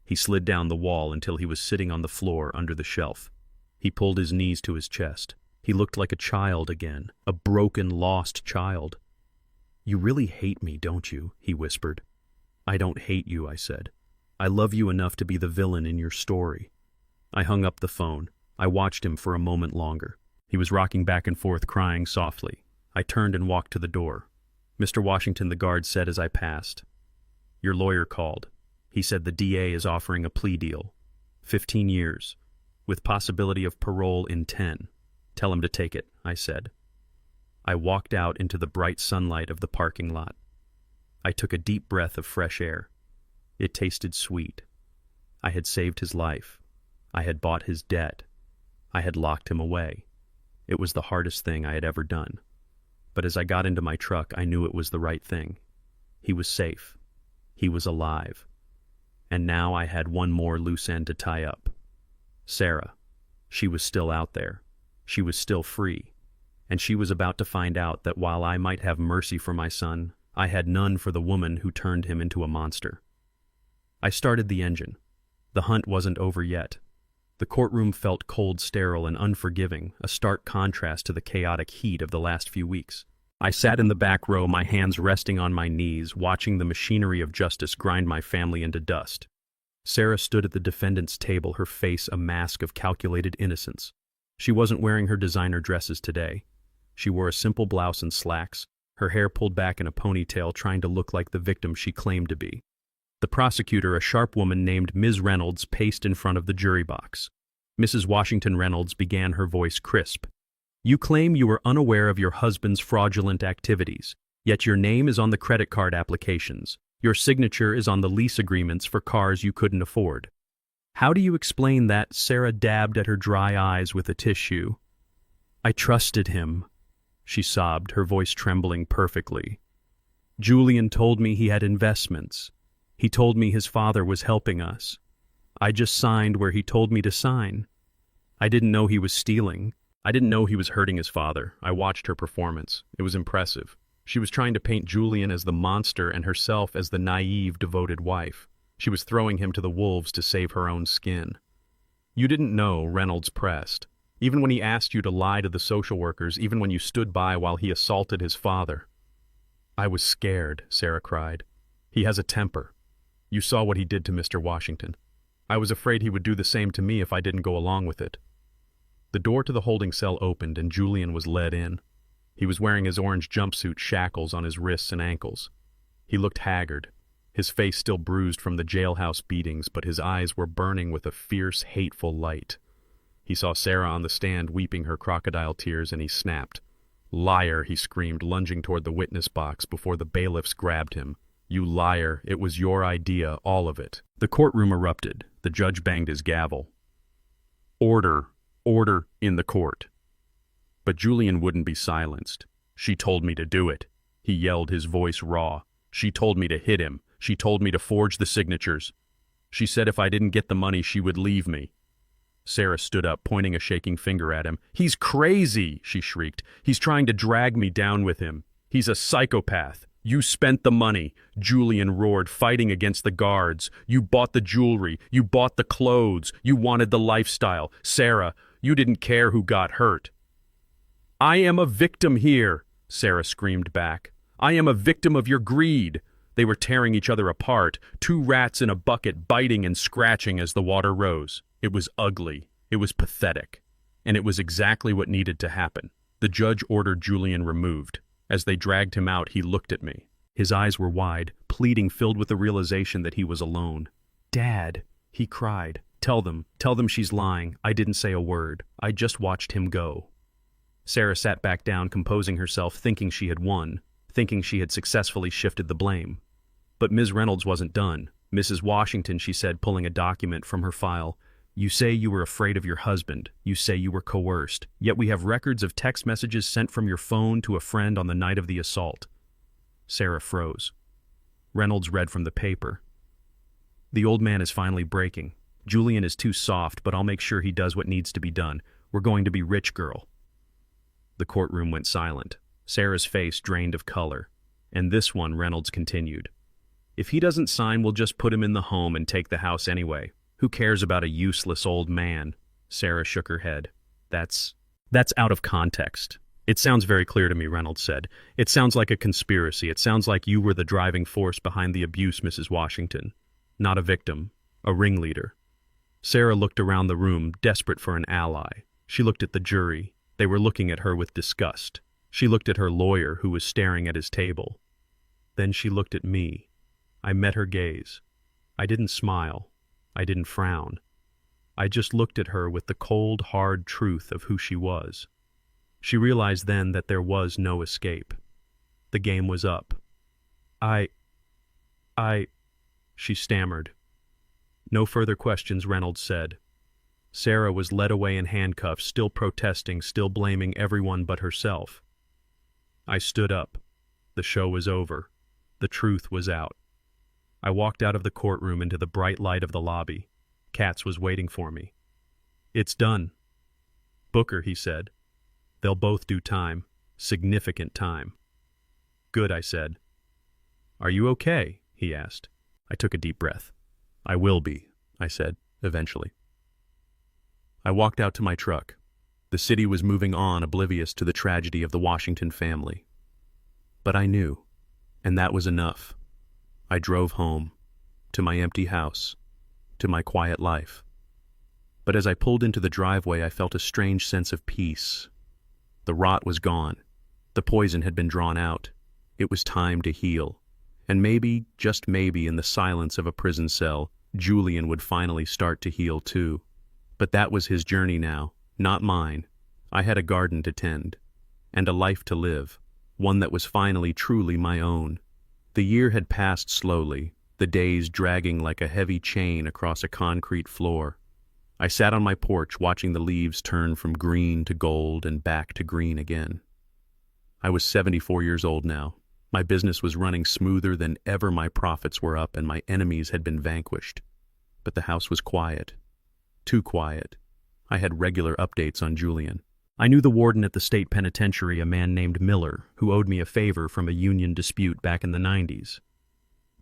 He slid down the wall until he was sitting on the floor under the shelf. He pulled his knees to his chest. He looked like a child again, a broken, lost child. "You really hate me, don't you?" he whispered. "I don't hate you," I said. "I love you enough to be the villain in your story." I hung up the phone. I watched him for a moment longer. He was rocking back and forth, crying softly. I turned and walked to the door. "Mr. Washington," the guard said as I passed. "Your lawyer called. He said the DA is offering a plea deal. 15 years, with possibility of parole in 10. Tell him to take it," I said. I walked out into the bright sunlight of the parking lot. I took a deep breath of fresh air. It tasted sweet. I had saved his life. I had bought his debt. I had locked him away. It was the hardest thing I had ever done. But as I got into my truck, I knew it was the right thing. He was safe. He was alive. And now I had one more loose end to tie up. Sarah. She was still out there. She was still free. And she was about to find out that while I might have mercy for my son, I had none for the woman who turned him into a monster. I started the engine. The hunt wasn't over yet. The courtroom felt cold, sterile, and unforgiving, a stark contrast to the chaotic heat of the last few weeks. I sat in the back row, my hands resting on my knees, watching the machinery of justice grind my family into dust. Sarah stood at the defendant's table, her face a mask of calculated innocence. She wasn't wearing her designer dresses today. She wore a simple blouse and slacks, her hair pulled back in a ponytail, trying to look like the victim she claimed to be. The prosecutor, a sharp woman named Ms. Reynolds, paced in front of the jury box. Mrs. Washington Reynolds began, her voice crisp. "You claim you were unaware of your husband's fraudulent activities, yet your name is on the credit card applications. Your signature is on the lease agreements for cars you couldn't afford. How do you explain that? Sarah dabbed at her dry eyes with a tissue. I trusted him, she sobbed, her voice trembling perfectly. Julian told me he had investments. He told me his father was helping us. I just signed where he told me to sign. I didn't know he was stealing. I didn't know he was hurting his father. I watched her performance. It was impressive. She was trying to paint Julian as the monster and herself as the naive, devoted wife. She was throwing him to the wolves to save her own skin. You didn't know, Reynolds pressed. Even when he asked you to lie to the social workers, even when you stood by while he assaulted his father. I was scared, Sarah cried. He has a temper. You saw what he did to Mr. Washington. I was afraid he would do the same to me if I didn't go along with it. The door to the holding cell opened and Julian was led in. He was wearing his orange jumpsuit, shackles on his wrists and ankles. He looked haggard, his face still bruised from the jailhouse beatings, but his eyes were burning with a fierce, hateful light. He saw Sarah on the stand weeping her crocodile tears and he snapped. Liar, he screamed, lunging toward the witness box before the bailiffs grabbed him. You liar, it was your idea, all of it. The courtroom erupted. The judge banged his gavel. Order, order in the court. But Julian wouldn't be silenced. She told me to do it. He yelled, his voice raw. She told me to hit him. She told me to forge the signatures. She said if I didn't get the money, she would leave me. Sarah stood up, pointing a shaking finger at him. He's crazy, she shrieked. He's trying to drag me down with him. He's a psychopath. You spent the money, Julian roared, fighting against the guards. You bought the jewelry. You bought the clothes. You wanted the lifestyle. Sarah, you didn't care who got hurt. I am a victim here, Sarah screamed back. I am a victim of your greed. They were tearing each other apart, two rats in a bucket biting and scratching as the water rose. It was ugly. It was pathetic. And it was exactly what needed to happen. The judge ordered Julian removed. As they dragged him out, he looked at me. His eyes were wide, pleading, filled with the realization that he was alone. Dad, he cried. Tell them she's lying. I didn't say a word. I just watched him go. Sarah sat back down, composing herself, thinking she had won, thinking she had successfully shifted the blame. But Ms. Reynolds wasn't done. Mrs. Washington, she said, pulling a document from her file. You say you were afraid of your husband. You say you were coerced. Yet we have records of text messages sent from your phone to a friend on the night of the assault. Sarah froze. Reynolds read from the paper. The old man is finally breaking. Julian is too soft, but I'll make sure he does what needs to be done. We're going to be rich, girl. The courtroom went silent. Sarah's face drained of color. And this one, Reynolds continued. If he doesn't sign, we'll just put him in the home and take the house anyway. Who cares about a useless old man? Sarah shook her head. That's out of context. It sounds very clear to me, Reynolds said. It sounds like a conspiracy. It sounds like you were the driving force behind the abuse, Mrs. Washington. Not a victim, a ringleader. Sarah looked around the room, desperate for an ally. She looked at the jury. They were looking at her with disgust. She looked at her lawyer, who was staring at his table. Then she looked at me. I met her gaze. I didn't smile. I didn't frown. I just looked at her with the cold, hard truth of who she was. She realized then that there was no escape. The game was up. She stammered. No further questions, Reynolds said. Sarah was led away in handcuffs, still protesting, still blaming everyone but herself. I stood up. The show was over. The truth was out. I walked out of the courtroom into the bright light of the lobby. Katz was waiting for me. It's done. Booker, he said. They'll both do time. Significant time. Good, I said. Are you okay? He asked. I took a deep breath. I will be, I said, eventually. I walked out to my truck. The city was moving on, oblivious to the tragedy of the Washington family. But I knew, and that was enough. I drove home, to my empty house, to my quiet life. But as I pulled into the driveway, I felt a strange sense of peace. The rot was gone. The poison had been drawn out. It was time to heal. And maybe, just maybe, in the silence of a prison cell, Julian would finally start to heal too. But that was his journey now, not mine. I had a garden to tend, and a life to live, one that was finally truly my own. The year had passed slowly, the days dragging like a heavy chain across a concrete floor. I sat on my porch watching the leaves turn from green to gold and back to green again. I was 74 years old now. My business was running smoother than ever, my profits were up, and my enemies had been vanquished. But the house was quiet. Too quiet. I had regular updates on Julian. I knew the warden at the state penitentiary, a man named Miller, who owed me a favor from a union dispute back in the 90s.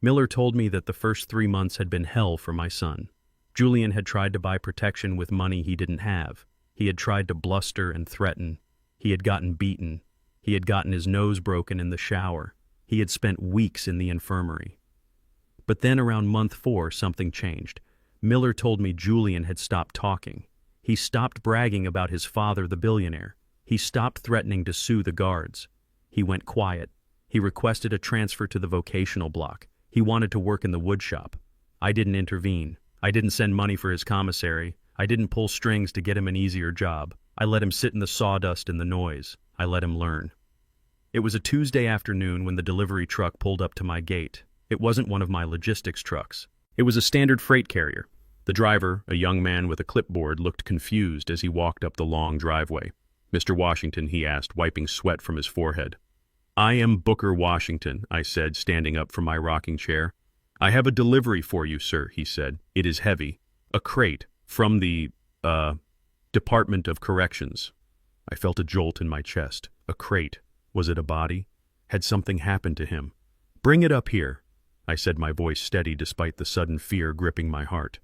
Miller told me that the first 3 months had been hell for my son. Julian had tried to buy protection with money he didn't have. He had tried to bluster and threaten. He had gotten beaten. He had gotten his nose broken in the shower. He had spent weeks in the infirmary. But then around month 4, something changed. Miller told me Julian had stopped talking. He stopped bragging about his father, the billionaire. He stopped threatening to sue the guards. He went quiet. He requested a transfer to the vocational block. He wanted to work in the wood shop. I didn't intervene. I didn't send money for his commissary. I didn't pull strings to get him an easier job. I let him sit in the sawdust and the noise. I let him learn. It was a Tuesday afternoon when the delivery truck pulled up to my gate. It wasn't one of my logistics trucks. It was a standard freight carrier. The driver, a young man with a clipboard, looked confused as he walked up the long driveway. "Mr. Washington," he asked, wiping sweat from his forehead. "I am Booker Washington," I said, standing up from my rocking chair. "I have a delivery for you, sir," he said. "It is heavy. A crate from the, Department of Corrections." I felt a jolt in my chest. A crate. Was it a body? Had something happened to him? "Bring it up here," I said, my voice steady despite the sudden fear gripping my heart.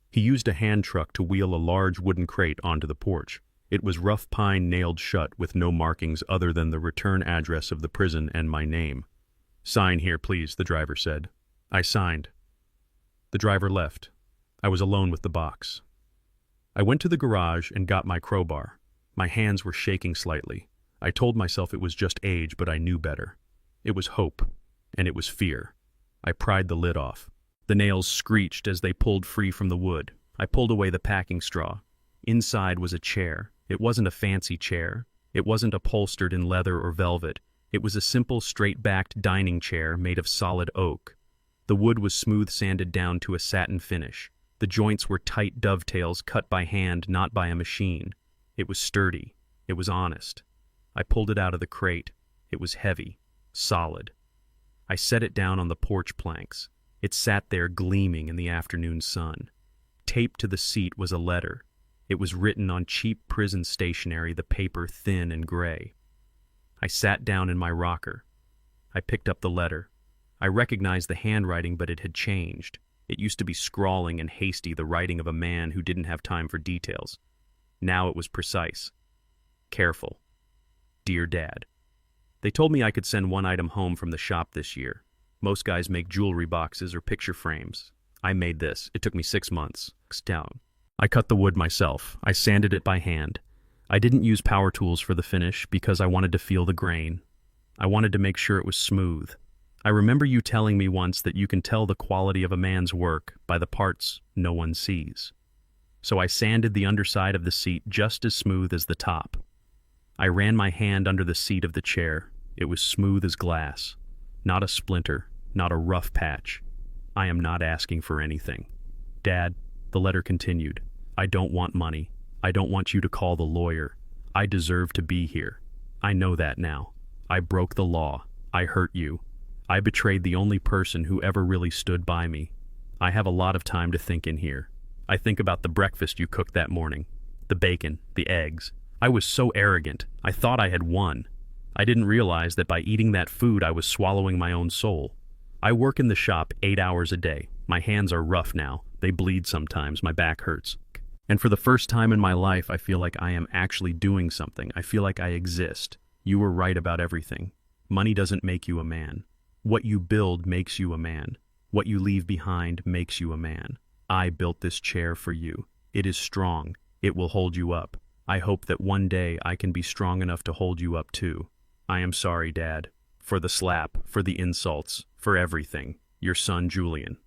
He used a hand truck to wheel a large wooden crate onto the porch. It was rough pine nailed shut with no markings other than the return address of the prison and my name. "Sign here, please," the driver said. I signed. The driver left. I was alone with the box. I went to the garage and got my crowbar. My hands were shaking slightly. I told myself it was just age, but I knew better. It was hope, and it was fear. I pried the lid off. The nails screeched as they pulled free from the wood. I pulled away the packing straw. Inside was a chair. It wasn't a fancy chair. It wasn't upholstered in leather or velvet. It was a simple, straight-backed dining chair made of solid oak. The wood was smooth sanded down to a satin finish. The joints were tight dovetails cut by hand, not by a machine. It was sturdy. It was honest. I pulled it out of the crate. It was heavy, solid. I set it down on the porch planks. It sat there gleaming in the afternoon sun. Taped to the seat was a letter. It was written on cheap prison stationery, the paper thin and gray. I sat down in my rocker. I picked up the letter. I recognized the handwriting, but it had changed. It used to be scrawling and hasty, the writing of a man who didn't have time for details. Now it was precise. Careful. Dear Dad. They told me I could send one item home from the shop this year. Most guys make jewelry boxes or picture frames. I made this. It took me 6 months. Down. I cut the wood myself. I sanded it by hand. I didn't use power tools for the finish because I wanted to feel the grain. I wanted to make sure it was smooth. I remember you telling me once that you can tell the quality of a man's work by the parts no one sees. So I sanded the underside of the seat just as smooth as the top. I ran my hand under the seat of the chair. It was smooth as glass. Not a splinter, not a rough patch. I am not asking for anything. Dad, the letter continued, I don't want money. I don't want you to call the lawyer. I deserve to be here. I know that now. I broke the law. I hurt you. I betrayed the only person who ever really stood by me. I have a lot of time to think in here. I think about the breakfast you cooked that morning. The bacon, the eggs. I was so arrogant. I thought I had won. I didn't realize that by eating that food I was swallowing my own soul. I work in the shop 8 hours a day. My hands are rough now. They bleed sometimes. My back hurts. And for the first time in my life, I feel like I am actually doing something. I feel like I exist. You were right about everything. Money doesn't make you a man. What you build makes you a man. What you leave behind makes you a man. I built this chair for you. It is strong. It will hold you up. I hope that one day I can be strong enough to hold you up too. I am sorry, Dad. For the slap, for the insults, for everything. Your son, Julian.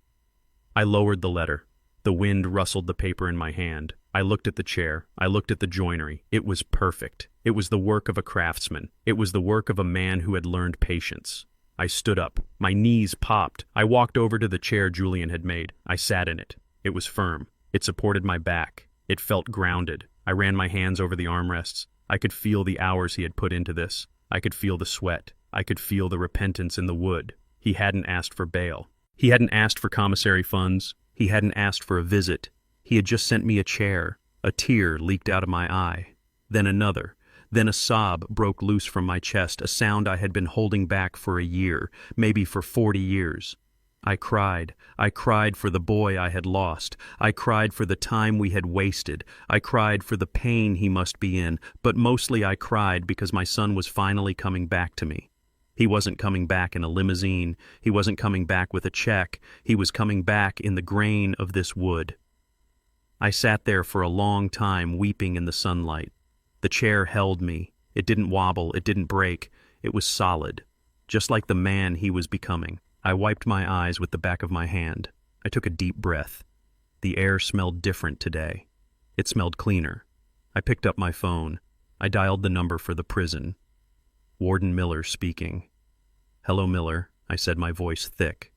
I lowered the letter. The wind rustled the paper in my hand. I looked at the chair. I looked at the joinery. It was perfect. It was the work of a craftsman. It was the work of a man who had learned patience. I stood up. My knees popped. I walked over to the chair Julian had made. I sat in it. It was firm. It supported my back. It felt grounded. I ran my hands over the armrests. I could feel the hours he had put into this. I could feel the sweat. I could feel the repentance in the wood. He hadn't asked for bail. He hadn't asked for commissary funds. He hadn't asked for a visit. He had just sent me a chair. A tear leaked out of my eye. Then another. Then a sob broke loose from my chest, a sound I had been holding back for a year, maybe for 40 years. I cried. I cried for the boy I had lost. I cried for the time we had wasted. I cried for the pain he must be in, but mostly I cried because my son was finally coming back to me. He wasn't coming back in a limousine. He wasn't coming back with a check. He was coming back in the grain of this wood. I sat there for a long time, weeping in the sunlight. The chair held me. It didn't wobble. It didn't break. It was solid, just like the man he was becoming. I wiped my eyes with the back of my hand. I took a deep breath. The air smelled different today. It smelled cleaner. I picked up my phone. I dialed the number for the prison. Warden Miller speaking. "Hello, Miller," I said, my voice thick.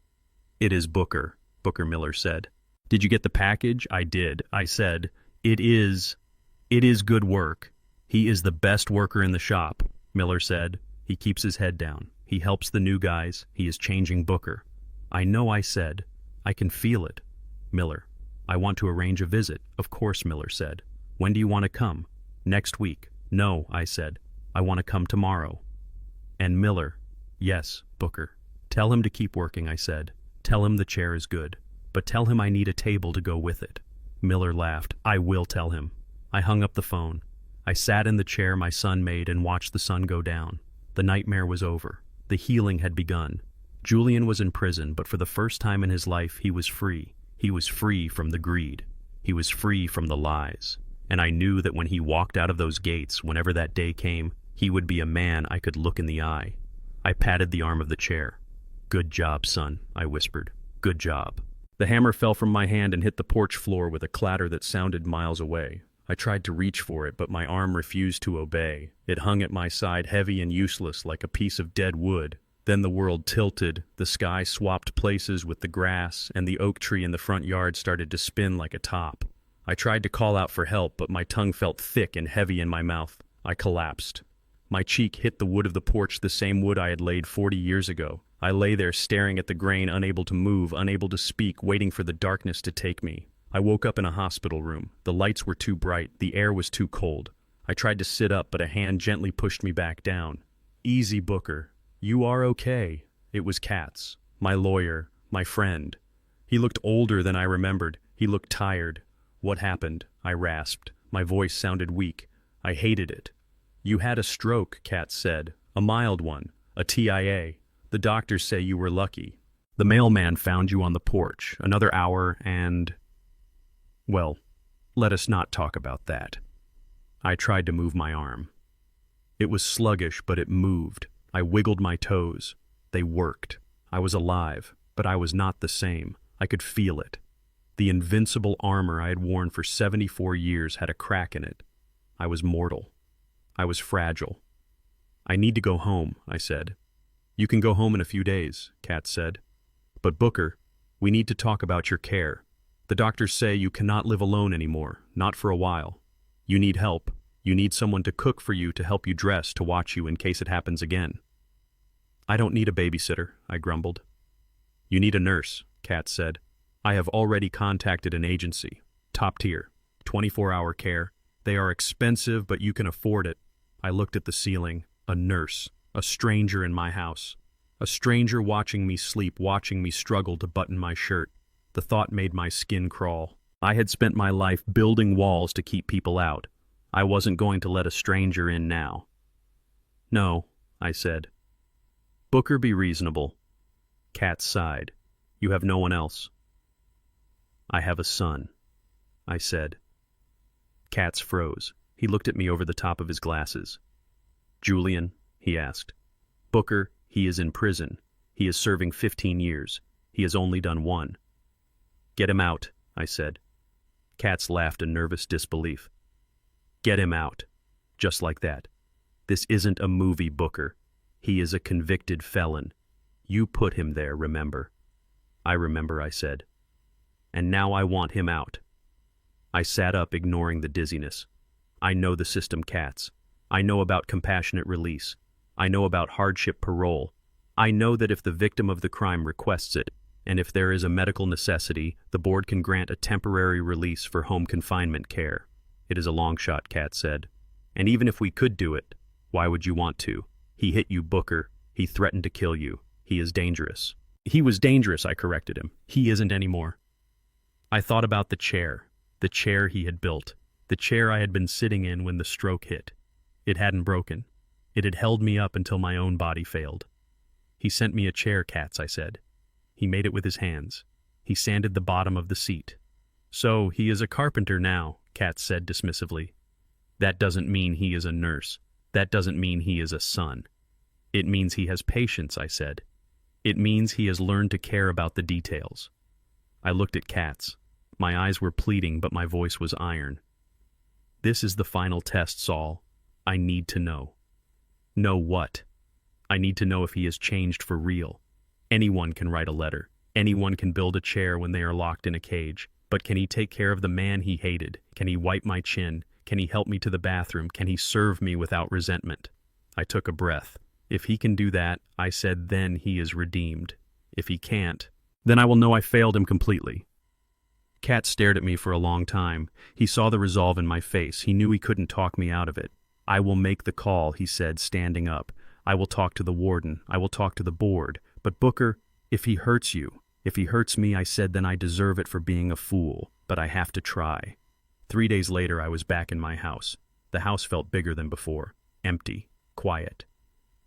"It is Booker," Booker Miller said. "Did you get the package?" I did. I said, It is good work. He is the best worker in the shop," Miller said. "He keeps his head down. He helps the new guys. He is changing Booker." "I know," I said. "I can feel it." Miller, "I want to arrange a visit." "Of course," Miller said. "When do you want to come?" "Next week." "No," I said. "I want to come tomorrow." And Miller, "Yes, Booker." "Tell him to keep working," I said. "Tell him the chair is good. But tell him I need a table to go with it." Miller laughed. "I will tell him." I hung up the phone. I sat in the chair my son made and watched the sun go down. The nightmare was over. The healing had begun. Julian was in prison, but for the first time in his life, he was free. He was free from the greed. He was free from the lies. And I knew that when he walked out of those gates, whenever that day came, he would be a man I could look in the eye. I patted the arm of the chair. "Good job, son," I whispered. "Good job." The hammer fell from my hand and hit the porch floor with a clatter that sounded miles away. I tried to reach for it, but my arm refused to obey. It hung at my side heavy and useless like a piece of dead wood. Then the world tilted, the sky swapped places with the grass, and the oak tree in the front yard started to spin like a top. I tried to call out for help, but my tongue felt thick and heavy in my mouth. I collapsed. My cheek hit the wood of the porch, the same wood I had laid 40 years ago. I lay there staring at the grain, unable to move, unable to speak, waiting for the darkness to take me. I woke up in a hospital room. The lights were too bright. The air was too cold. I tried to sit up, but a hand gently pushed me back down. "Easy, Booker. You are okay." It was Katz, my lawyer, my friend. He looked older than I remembered. He looked tired. "What happened?" I rasped. My voice sounded weak. I hated it. "You had a stroke," Katz said. "A mild one. A TIA. The doctors say you were lucky. The mailman found you on the porch. Another hour and... Well, let us not talk about that." I tried to move my arm. It was sluggish, but it moved. I wiggled my toes. They worked. I was alive, but I was not the same. I could feel it. The invincible armor I had worn for 74 years had a crack in it. I was mortal. I was fragile. "I need to go home," I said. "You can go home in a few days," Katz said. "But Booker, we need to talk about your care. The doctors say you cannot live alone anymore, not for a while. You need help. You need someone to cook for you, to help you dress, to watch you in case it happens again." "I don't need a babysitter," I grumbled. "You need a nurse," Katz said. "I have already contacted an agency. Top tier. 24-hour care. They are expensive, but you can afford it." I looked at the ceiling. A nurse. A stranger in my house. A stranger watching me sleep, watching me struggle to button my shirt. The thought made my skin crawl. I had spent my life building walls to keep people out. I wasn't going to let a stranger in now. "No," I said. "Booker, be reasonable." Katz sighed. "You have no one else." "I have a son," I said. Katz froze. He looked at me over the top of his glasses. "Julian?" he asked. "Booker, he is in prison. He is serving 15 years. He has only done 1. "Get him out," I said. Katz laughed in nervous disbelief. "Get him out." Just like that. "This isn't a movie, Booker. He is a convicted felon." You put him there, remember? I remember, I said. And now I want him out. I sat up, ignoring the dizziness. I know the system, Cats. I know about compassionate release. I know about hardship parole. I know that if the victim of the crime requests it, and if there is a medical necessity, the board can grant a temporary release for home confinement care. It is a long shot, Cat said. And even if we could do it, why would you want to? He hit you, Booker. He threatened to kill you. He is dangerous. He was dangerous, I corrected him. He isn't anymore. I thought about the chair he had built, the chair I had been sitting in when the stroke hit. It hadn't broken. It had held me up until my own body failed. He sent me a chair, Cats, I said. He made it with his hands. He sanded the bottom of the seat. So he is a carpenter now, Cats said dismissively. That doesn't mean he is a nurse. That doesn't mean he is a son. It means he has patience, I said. It means he has learned to care about the details. I looked at Cats. My eyes were pleading, but my voice was iron. This is the final test, Saul. I need to know. Know what? I need to know if he has changed for real. Anyone can write a letter. Anyone can build a chair when they are locked in a cage. But can he take care of the man he hated? Can he wipe my chin? Can he help me to the bathroom? Can he serve me without resentment? I took a breath. If he can do that, I said, then he is redeemed. If he can't, then I will know I failed him completely. Cat stared at me for a long time. He saw the resolve in my face. He knew he couldn't talk me out of it. I will make the call, he said, standing up. I will talk to the warden. I will talk to the board. But Booker, if he hurts you, if he hurts me, I said, then I deserve it for being a fool. But I have to try. 3 days later, I was back in my house. The house felt bigger than before. Empty. Quiet.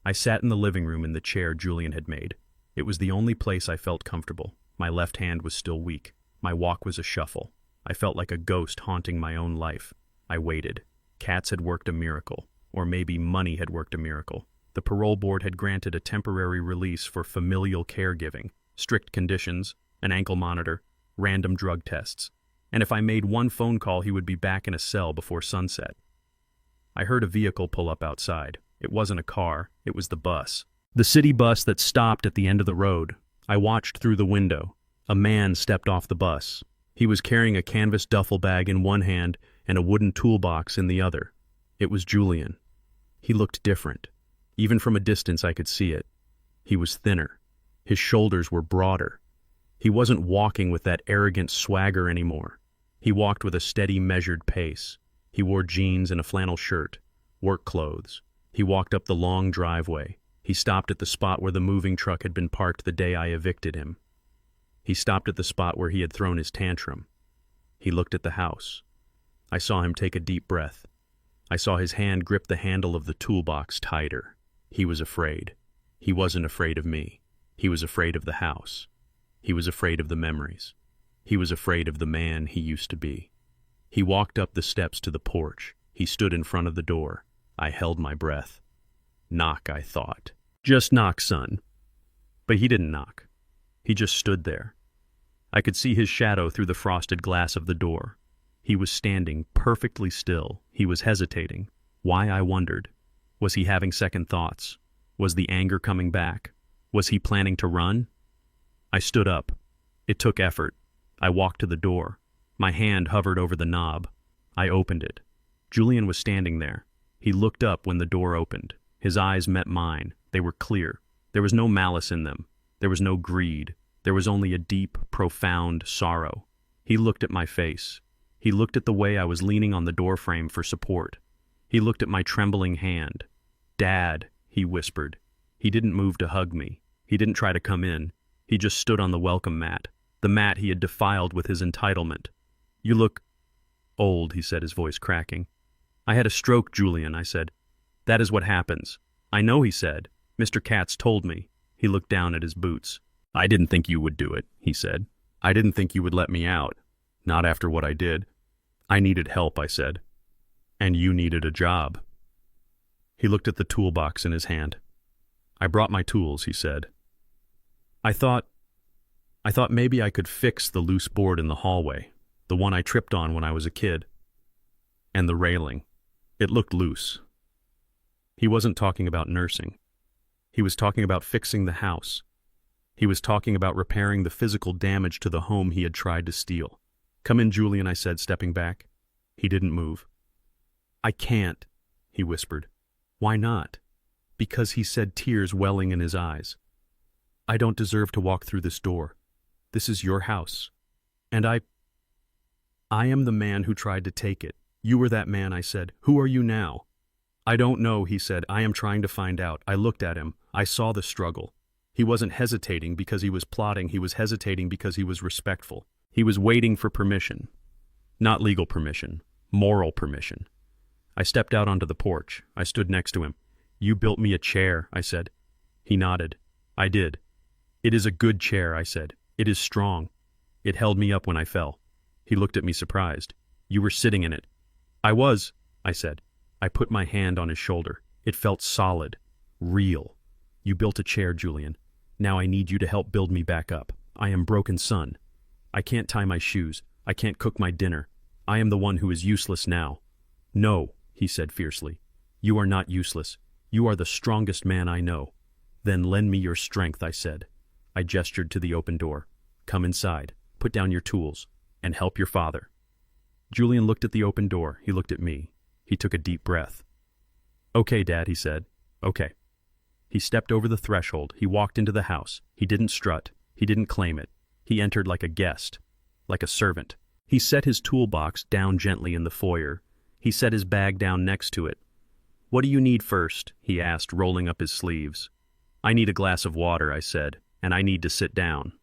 I sat in the living room in the chair Julian had made. It was the only place I felt comfortable. My left hand was still weak. My walk was a shuffle. I felt like a ghost haunting my own life. I waited. Cats had worked a miracle. Or maybe money had worked a miracle. The parole board had granted a temporary release for familial caregiving, strict conditions, an ankle monitor, random drug tests. And if I made one phone call, he would be back in a cell before sunset. I heard a vehicle pull up outside. It wasn't a car, it was the bus. The city bus that stopped at the end of the road. I watched through the window. A man stepped off the bus. He was carrying a canvas duffel bag in one hand and a wooden toolbox in the other. It was Julian. He looked different. Even from a distance I could see it. He was thinner. His shoulders were broader. He wasn't walking with that arrogant swagger anymore. He walked with a steady, measured pace. He wore jeans and a flannel shirt, work clothes. He walked up the long driveway. He stopped at the spot where the moving truck had been parked the day I evicted him. He stopped at the spot where he had thrown his tantrum. He looked at the house. I saw him take a deep breath. I saw his hand grip the handle of the toolbox tighter. He was afraid. He wasn't afraid of me. He was afraid of the house. He was afraid of the memories. He was afraid of the man he used to be. He walked up the steps to the porch. He stood in front of the door. I held my breath. Knock, I thought. Just knock, son. But he didn't knock. He just stood there. I could see his shadow through the frosted glass of the door. He was standing perfectly still. He was hesitating. Why, I wondered. Was he having second thoughts? Was the anger coming back? Was he planning to run? I stood up. It took effort. I walked to the door. My hand hovered over the knob. I opened it. Julian was standing there. He looked up when the door opened. His eyes met mine. They were clear. There was no malice in them. There was no greed. There was only a deep, profound sorrow. He looked at my face. He looked at the way I was leaning on the doorframe for support. He looked at my trembling hand. Dad, he whispered. He didn't move to hug me. He didn't try to come in. He just stood on the welcome mat, the mat he had defiled with his entitlement. You look old, he said, his voice cracking. I had a stroke, Julian, I said. That is what happens. I know, he said. Mr. Katz told me. He looked down at his boots. I didn't think you would do it, he said. I didn't think you would let me out. Not after what I did. I needed help, I said. And you needed a job. He looked at the toolbox in his hand. I brought my tools, he said. I thought maybe I could fix the loose board in the hallway, the one I tripped on when I was a kid. And the railing. It looked loose. He wasn't talking about nursing. He was talking about fixing the house. He was talking about repairing the physical damage to the home he had tried to steal. "Come in, Julian," I said, stepping back. He didn't move. "I can't," he whispered. "Why not?" "Because," he said, tears welling in his eyes, "I don't deserve to walk through this door. This is your house. And I am the man who tried to take it. You were that man," I said. "Who are you now?" "I don't know," he said. "I am trying to find out." I looked at him. I saw the struggle. He wasn't hesitating because he was plotting. He was hesitating because he was respectful. He was waiting for permission. Not legal permission. Moral permission. I stepped out onto the porch. I stood next to him. "You built me a chair," I said. He nodded. "I did." "It is a good chair," I said. "It is strong. It held me up when I fell." He looked at me surprised. "You were sitting in it." "I was," I said. I put my hand on his shoulder. It felt solid. Real. "You built a chair, Julian. Now I need you to help build me back up. I am broken son. I can't tie my shoes. I can't cook my dinner. I am the one who is useless now." "No," he said fiercely. "You are not useless. You are the strongest man I know." "Then lend me your strength," I said. I gestured to the open door. "Come inside, put down your tools, and help your father." Julian looked at the open door. He looked at me. He took a deep breath. "Okay, Dad," he said. "Okay." He stepped over the threshold. He walked into the house. He didn't strut. He didn't claim it. He entered like a guest, like a servant. He set his toolbox down gently in the foyer. He set his bag down next to it. "What do you need first?" he asked, rolling up his sleeves. "I need a glass of water," I said, "and I need to sit down."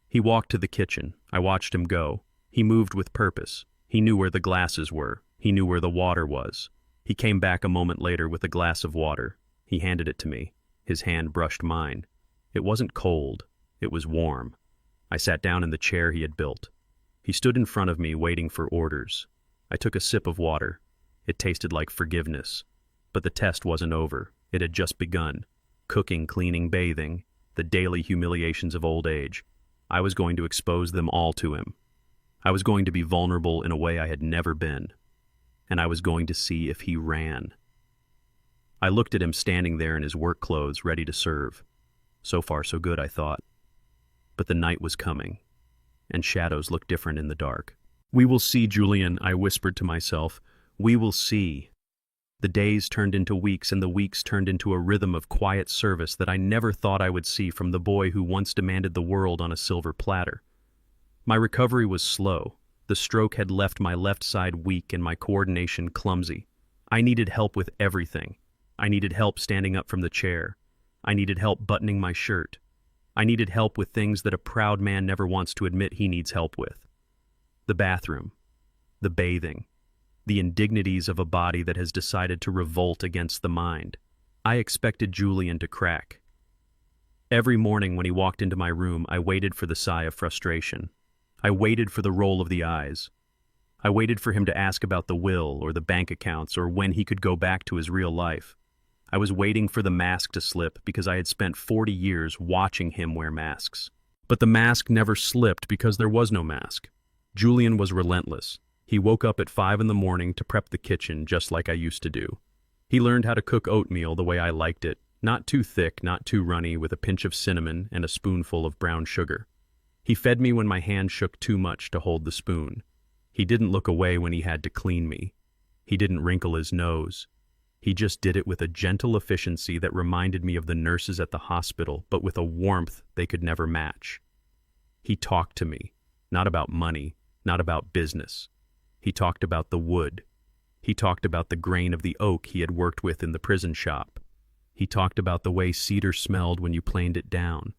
He walked to the kitchen. I watched him go. He moved with purpose. He knew where the glasses were. He knew where the water was. He came back a moment later with a glass of water. He handed it to me. His hand brushed mine. It wasn't cold. It was warm. I sat down in the chair he had built. He stood in front of me, waiting for orders. I took a sip of water. It tasted like forgiveness. But the test wasn't over. It had just begun. Cooking, cleaning, bathing, the daily humiliations of old age. I was going to expose them all to him. I was going to be vulnerable in a way I had never been. And I was going to see if he ran. I looked at him standing there in his work clothes, ready to serve. So far, so good, I thought. But the night was coming, and shadows looked different in the dark. "We will see, Julian," I whispered to myself. "We will see." The days turned into weeks, and the weeks turned into a rhythm of quiet service that I never thought I would see from the boy who once demanded the world on a silver platter. My recovery was slow. The stroke had left my left side weak and my coordination clumsy. I needed help with everything. I needed help standing up from the chair. I needed help buttoning my shirt. I needed help with things that a proud man never wants to admit he needs help with. The bathroom, the bathing, the indignities of a body that has decided to revolt against the mind. I expected Julian to crack. Every morning when he walked into my room, I waited for the sigh of frustration. I waited for the roll of the eyes. I waited for him to ask about the will or the bank accounts or when he could go back to his real life. I was waiting for the mask to slip because I had spent 40 years watching him wear masks. But the mask never slipped because there was no mask. Julian was relentless. He woke up at 5 in the morning to prep the kitchen just like I used to do. He learned how to cook oatmeal the way I liked it, not too thick, not too runny, with a pinch of cinnamon and a spoonful of brown sugar. He fed me when my hand shook too much to hold the spoon. He didn't look away when he had to clean me. He didn't wrinkle his nose. He just did it with a gentle efficiency that reminded me of the nurses at the hospital, but with a warmth they could never match. He talked to me, not about money, not about business. He talked about the wood. He talked about the grain of the oak he had worked with in the prison shop. He talked about the way cedar smelled when you planed it down.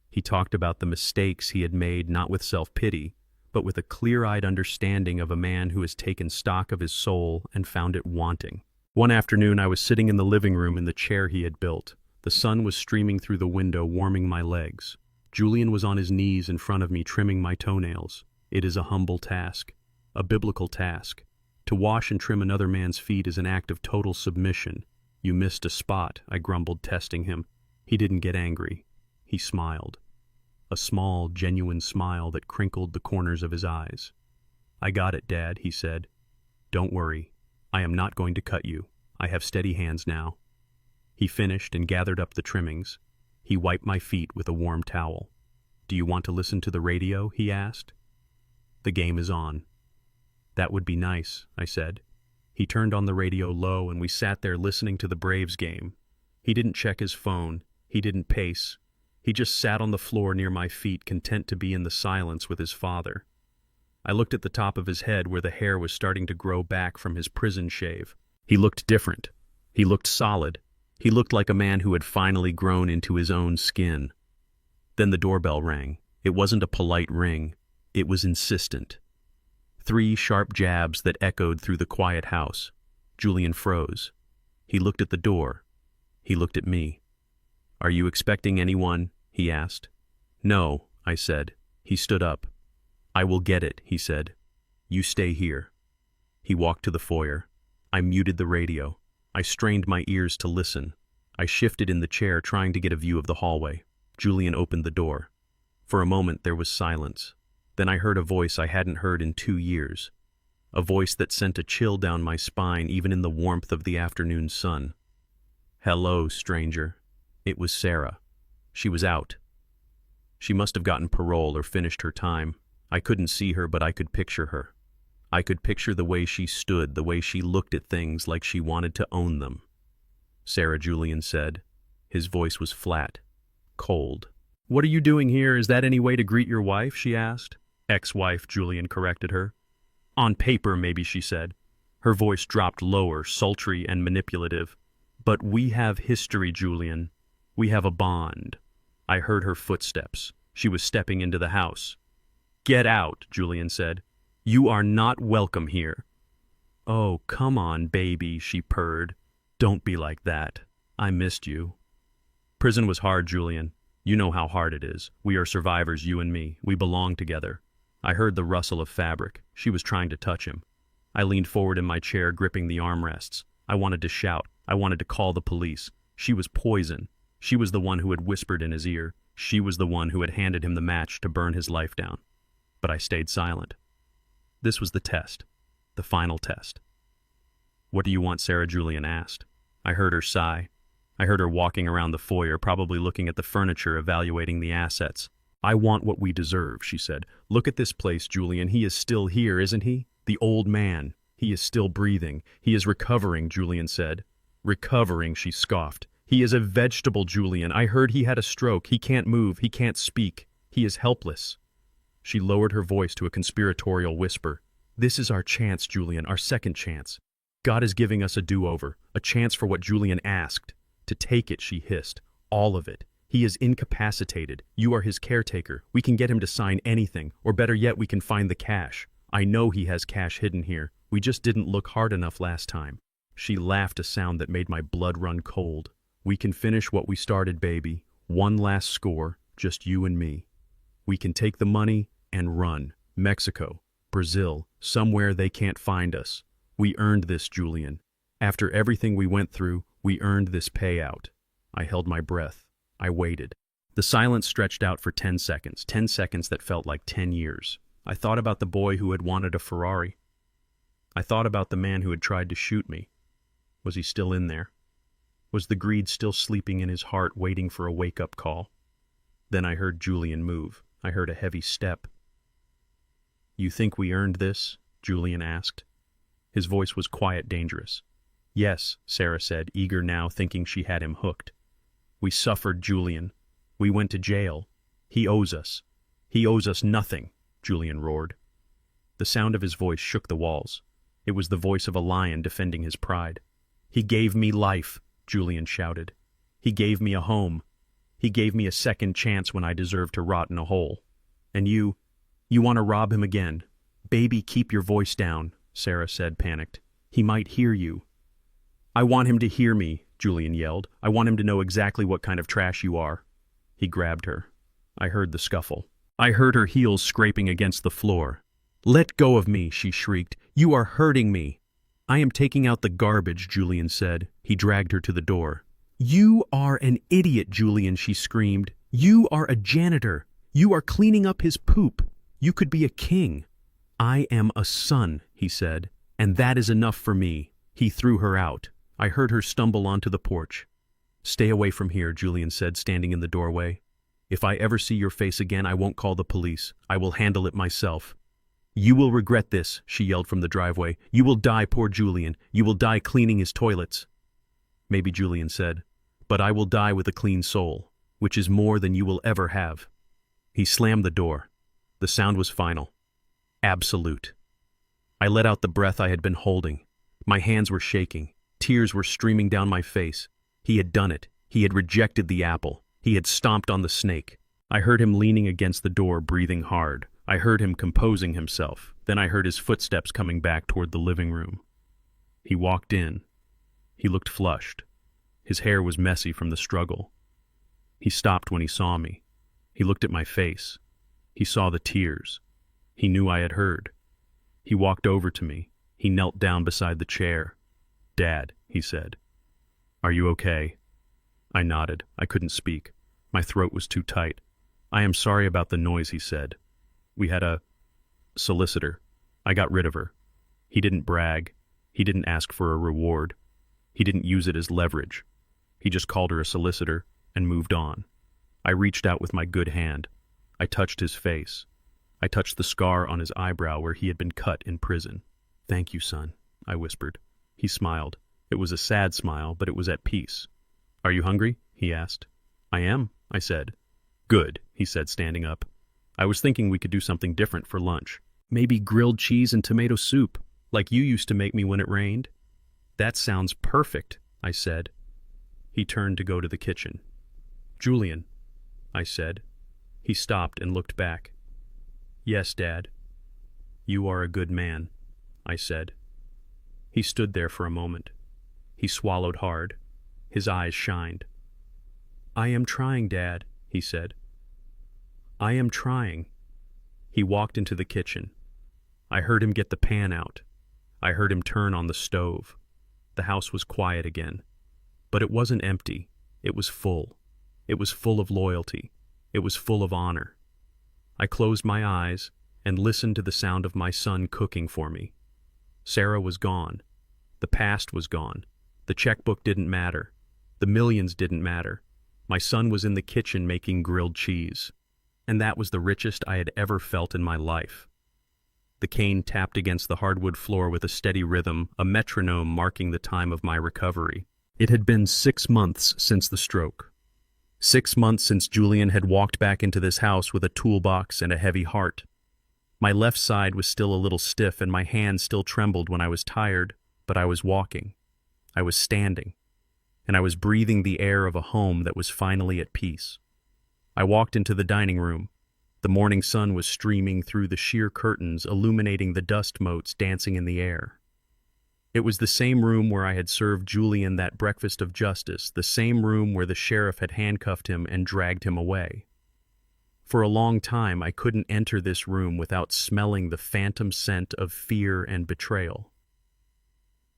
He talked about the mistakes he had made, not with self-pity, but with a clear-eyed understanding of a man who has taken stock of his soul and found it wanting. One afternoon, I was sitting in the living room in the chair he had built. The sun was streaming through the window, warming my legs. Julian was on his knees in front of me, trimming my toenails. It is a humble task, a biblical task. To wash and trim another man's feet is an act of total submission. "You missed a spot," I grumbled, testing him. He didn't get angry. He smiled. A small, genuine smile that crinkled the corners of his eyes. "I got it, Dad," he said. "Don't worry. I am not going to cut you. I have steady hands now." He finished and gathered up the trimmings. He wiped my feet with a warm towel. "Do you want to listen to the radio?" he asked. "The game is on." "That would be nice," I said. He turned on the radio low and we sat there listening to the Braves game. He didn't check his phone. He didn't pace. He just sat on the floor near my feet, content to be in the silence with his father. I looked at the top of his head where the hair was starting to grow back from his prison shave. He looked different. He looked solid. He looked like a man who had finally grown into his own skin. Then the doorbell rang. It wasn't a polite ring. It was insistent. 3 sharp jabs that echoed through the quiet house. Julian froze. He looked at the door. He looked at me. "Are you expecting anyone?" he asked. "No," I said. He stood up. "I will get it," he said. "You stay here." He walked to the foyer. I muted the radio. I strained my ears to listen. I shifted in the chair, trying to get a view of the hallway. Julian opened the door. For a moment there was silence. Then I heard a voice I hadn't heard in 2 years. A voice that sent a chill down my spine even in the warmth of the afternoon sun. "Hello, stranger." It was Sarah. She was out. She must have gotten parole or finished her time. I couldn't see her, but I could picture her. I could picture the way she stood, the way she looked at things like she wanted to own them. "Sarah," Julian said. His voice was flat, cold. "What are you doing here? Is that any way to greet your wife?" she asked. "Ex-wife," Julian corrected her. "On paper, maybe," she said. Her voice dropped lower, sultry and manipulative. "But we have history, Julian. We have a bond." I heard her footsteps. She was stepping into the house. "Get out," Julian said. "You are not welcome here." "Oh, come on, baby," she purred. "Don't be like that. I missed you." "Prison was hard, Julian. You know how hard it is. We are survivors, you and me. We belong together." I heard the rustle of fabric. She was trying to touch him. I leaned forward in my chair, gripping the armrests. I wanted to shout. I wanted to call the police. She was poison. She was the one who had whispered in his ear. She was the one who had handed him the match to burn his life down. But I stayed silent. This was the test. The final test. "What do you want, Sarah?" Julian asked. I heard her sigh. I heard her walking around the foyer, probably looking at the furniture, evaluating the assets. "I want what we deserve," she said. "Look at this place, Julian. He is still here, isn't he? The old man. He is still breathing. He is recovering," Julian said. "Recovering," she scoffed. "He is a vegetable, Julian. I heard he had a stroke. He can't move. He can't speak. He is helpless." She lowered her voice to a conspiratorial whisper. "This is our chance, Julian, our second chance. God is giving us a do-over, a chance for what Julian asked. To take it," she hissed. "All of it. He is incapacitated. You are his caretaker. We can get him to sign anything, or better yet, we can find the cash. I know he has cash hidden here. We just didn't look hard enough last time." She laughed, a sound that made my blood run cold. "We can finish what we started, baby. One last score, just you and me. We can take the money and run. Mexico, Brazil, somewhere they can't find us. We earned this, Julian. After everything we went through, we earned this payout." I held my breath. I waited. The silence stretched out for 10 seconds, 10 seconds that felt like 10 years. I thought about the boy who had wanted a Ferrari. I thought about the man who had tried to shoot me. Was he still in there? Was the greed still sleeping in his heart, waiting for a wake-up call? Then I heard Julian move. I heard a heavy step. "You think we earned this?" Julian asked. His voice was quiet, dangerous. "Yes," Sarah said, eager now, thinking she had him hooked. "We suffered, Julian. We went to jail. He owes us. He owes us nothing," Julian roared. The sound of his voice shook the walls. It was the voice of a lion defending his pride. "He gave me life," Julian shouted. "He gave me a home. He gave me a second chance when I deserved to rot in a hole. And you want to rob him again." "Baby, keep your voice down," Sarah said, panicked. "He might hear you." "I want him to hear me," Julian yelled. "I want him to know exactly what kind of trash you are." He grabbed her. I heard the scuffle. I heard her heels scraping against the floor. "Let go of me," she shrieked. "You are hurting me." "I am taking out the garbage," Julian said. He dragged her to the door. "You are an idiot, Julian," she screamed. "You are a janitor. You are cleaning up his poop. You could be a king." "I am a son," he said, "and that is enough for me." He threw her out. I heard her stumble onto the porch. "Stay away from here," Julian said, standing in the doorway. "If I ever see your face again, I won't call the police. I will handle it myself." "You will regret this," she yelled from the driveway. "You will die, poor Julian. You will die cleaning his toilets." Maybe Julian said, "But I will die with a clean soul, which is more than you will ever have." He slammed the door. The sound was final. Absolute. I let out the breath I had been holding. My hands were shaking. Tears were streaming down my face. He had done it. He had rejected the apple. He had stomped on the snake. I heard him leaning against the door, breathing hard. I heard him composing himself. Then I heard his footsteps coming back toward the living room. He walked in. He looked flushed. His hair was messy from the struggle. He stopped when he saw me. He looked at my face. He saw the tears. He knew I had heard. He walked over to me. He knelt down beside the chair. "Dad," he said. "Are you okay?" I nodded. I couldn't speak. My throat was too tight. "I am sorry about the noise," he said. "We had a solicitor. I got rid of her." He didn't brag. He didn't ask for a reward. He didn't use it as leverage. He just called her a solicitor and moved on. I reached out with my good hand. I touched his face. I touched the scar on his eyebrow where he had been cut in prison. "Thank you, son," I whispered. He smiled. It was a sad smile, but it was at peace. "Are you hungry?" he asked. "I am," I said. "Good," he said, standing up. "I was thinking we could do something different for lunch. Maybe grilled cheese and tomato soup, like you used to make me when it rained." "That sounds perfect," I said. He turned to go to the kitchen. "Julian," I said. He stopped and looked back. "Yes, Dad." "You are a good man," I said. He stood there for a moment. He swallowed hard. His eyes shined. "I am trying, Dad," he said. "I am trying." He walked into the kitchen. I heard him get the pan out. I heard him turn on the stove. The house was quiet again. But it wasn't empty. It was full. It was full of loyalty. It was full of honor. I closed my eyes and listened to the sound of my son cooking for me. Sarah was gone. The past was gone. The checkbook didn't matter. The millions didn't matter. My son was in the kitchen making grilled cheese. And that was the richest I had ever felt in my life. The cane tapped against the hardwood floor with a steady rhythm, a metronome marking the time of my recovery. It had been 6 months since the stroke. 6 months since Julian had walked back into this house with a toolbox and a heavy heart. My left side was still a little stiff and my hand still trembled when I was tired, but I was walking. I was standing. And I was breathing the air of a home that was finally at peace. I walked into the dining room. The morning sun was streaming through the sheer curtains, illuminating the dust motes dancing in the air. It was the same room where I had served Julian that breakfast of justice, the same room where the sheriff had handcuffed him and dragged him away. For a long time, I couldn't enter this room without smelling the phantom scent of fear and betrayal.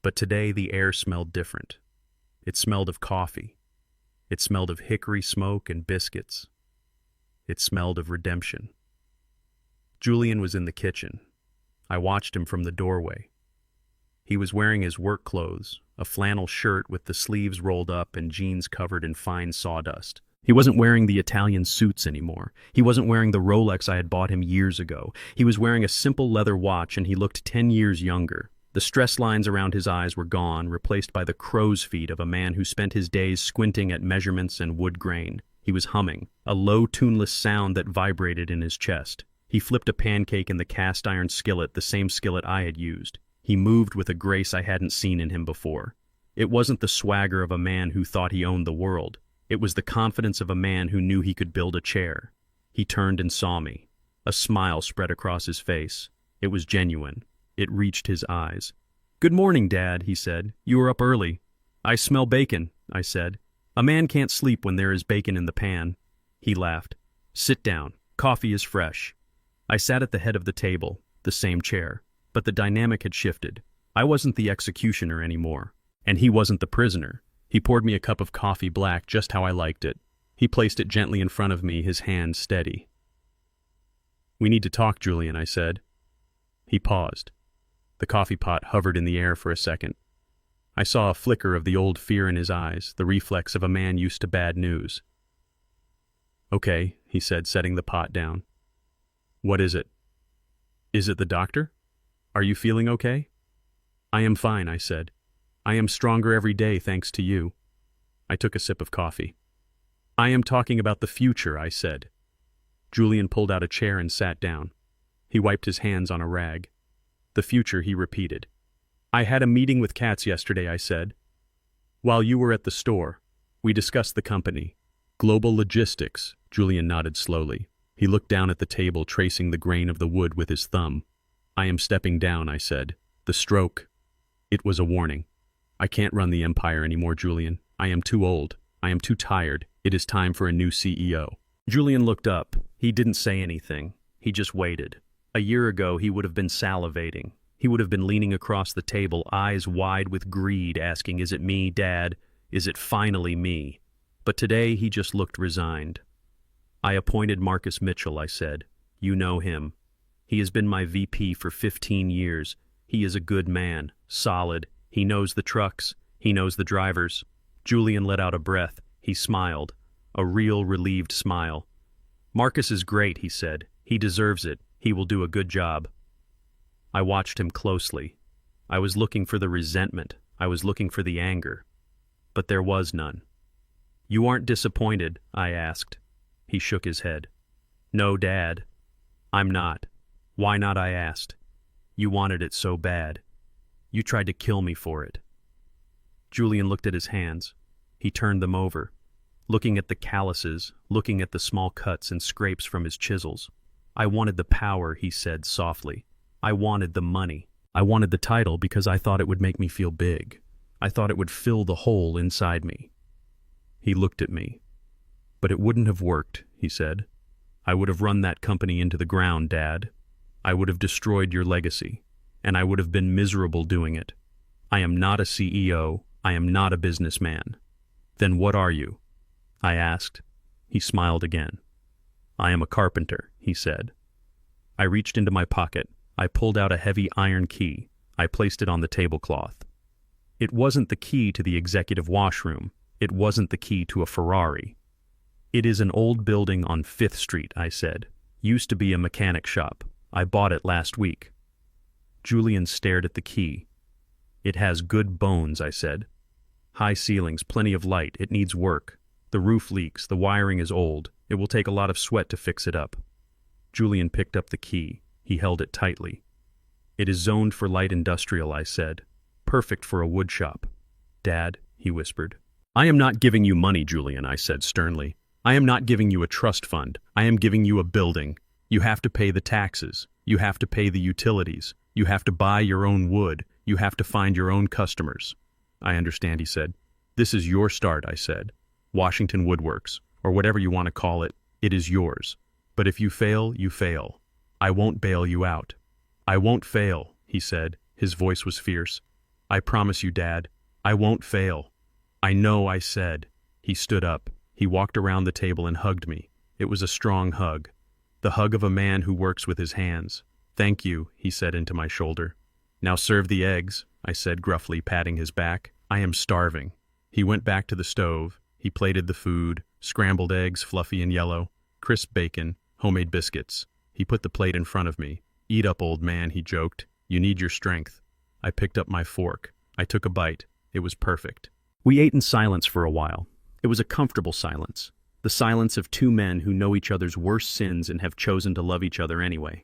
But today the air smelled different. It smelled of coffee. It smelled of hickory smoke and biscuits. It smelled of redemption. Julian was in the kitchen. I watched him from the doorway. He was wearing his work clothes, a flannel shirt with the sleeves rolled up and jeans covered in fine sawdust. He wasn't wearing the Italian suits anymore. He wasn't wearing the Rolex I had bought him years ago. He was wearing a simple leather watch and he looked 10 years younger. The stress lines around his eyes were gone, replaced by the crow's feet of a man who spent his days squinting at measurements and wood grain. He was humming, a low, tuneless sound that vibrated in his chest. He flipped a pancake in the cast-iron skillet, the same skillet I had used. He moved with a grace I hadn't seen in him before. It wasn't the swagger of a man who thought he owned the world. It was the confidence of a man who knew he could build a chair. He turned and saw me. A smile spread across his face. It was genuine. It reached his eyes. "Good morning, Dad," he said. "You are up early." "I smell bacon," I said. "A man can't sleep when there is bacon in the pan." He laughed. "Sit down. Coffee is fresh." I sat at the head of the table, the same chair. But the dynamic had shifted. I wasn't the executioner anymore. And he wasn't the prisoner. He poured me a cup of coffee black just how I liked it. He placed it gently in front of me, his hand steady. "We need to talk, Julian," I said. He paused. The coffee pot hovered in the air for a second. I saw a flicker of the old fear in his eyes, the reflex of a man used to bad news. "Okay," he said, setting the pot down. "What is it? Is it the doctor? Are you feeling okay?" "I am fine," I said. "I am stronger every day thanks to you." I took a sip of coffee. "I am talking about the future," I said. Julian pulled out a chair and sat down. He wiped his hands on a rag. "The future," he repeated. "I had a meeting with Katz yesterday," I said. "While you were at the store, we discussed the company. Global Logistics." Julian nodded slowly. He looked down at the table, tracing the grain of the wood with his thumb. "I am stepping down," I said. "The stroke." It was a warning. "I can't run the empire anymore, Julian. I am too old. I am too tired. It is time for a new CEO." Julian looked up. He didn't say anything. He just waited. A year ago, he would have been salivating. He would have been leaning across the table, eyes wide with greed, asking, "Is it me, Dad? Is it finally me?" But today, he just looked resigned. "I appointed Marcus Mitchell," I said. "You know him. He has been my VP for 15 years. He is a good man, solid. He knows the trucks. He knows the drivers." Julian let out a breath. He smiled. A real relieved smile. "Marcus is great," he said. "He deserves it. He will do a good job." I watched him closely. I was looking for the resentment. I was looking for the anger. But there was none. "You aren't disappointed?" I asked. He shook his head. "No, Dad. I'm not." "Why not?" I asked. "You wanted it so bad. You tried to kill me for it." Julian looked at his hands. He turned them over, looking at the calluses, looking at the small cuts and scrapes from his chisels. "I wanted the power," he said softly. "I wanted the money. I wanted the title because I thought it would make me feel big. I thought it would fill the hole inside me." He looked at me. "But it wouldn't have worked," he said. "I would have run that company into the ground, Dad. I would have destroyed your legacy, and I would have been miserable doing it. I am not a CEO. I am not a businessman." "Then what are you?" I asked. He smiled again. "I am a carpenter," he said. I reached into my pocket. I pulled out a heavy iron key. I placed it on the tablecloth. It wasn't the key to the executive washroom. It wasn't the key to a Ferrari. "It is an old building on 5th Street, I said. "Used to be a mechanic shop. I bought it last week." Julian stared at the key. "It has good bones," I said. "High ceilings, plenty of light. It needs work. The roof leaks. The wiring is old. It will take a lot of sweat to fix it up." Julian picked up the key. He held it tightly. "It is zoned for light industrial," I said. "Perfect for a wood shop." "Dad," he whispered. "I am not giving you money, Julian," I said sternly. "I am not giving you a trust fund. I am giving you a building. You have to pay the taxes. You have to pay the utilities. You have to buy your own wood. You have to find your own customers." "I understand," he said. "This is your start," I said. "Washington Woodworks, or whatever you want to call it, it is yours. But if you fail, you fail. I won't bail you out." "I won't fail," he said. His voice was fierce. "I promise you, Dad, I won't fail." "I know," I said. He stood up. He walked around the table and hugged me. It was a strong hug. The hug of a man who works with his hands. "Thank you," he said into my shoulder. "Now serve the eggs," I said gruffly, patting his back. "I am starving." He went back to the stove. He plated the food, scrambled eggs, fluffy and yellow, crisp bacon, homemade biscuits. He put the plate in front of me. "Eat up, old man," he joked. "You need your strength." I picked up my fork. I took a bite. It was perfect. We ate in silence for a while. It was a comfortable silence. The silence of two men who know each other's worst sins and have chosen to love each other anyway.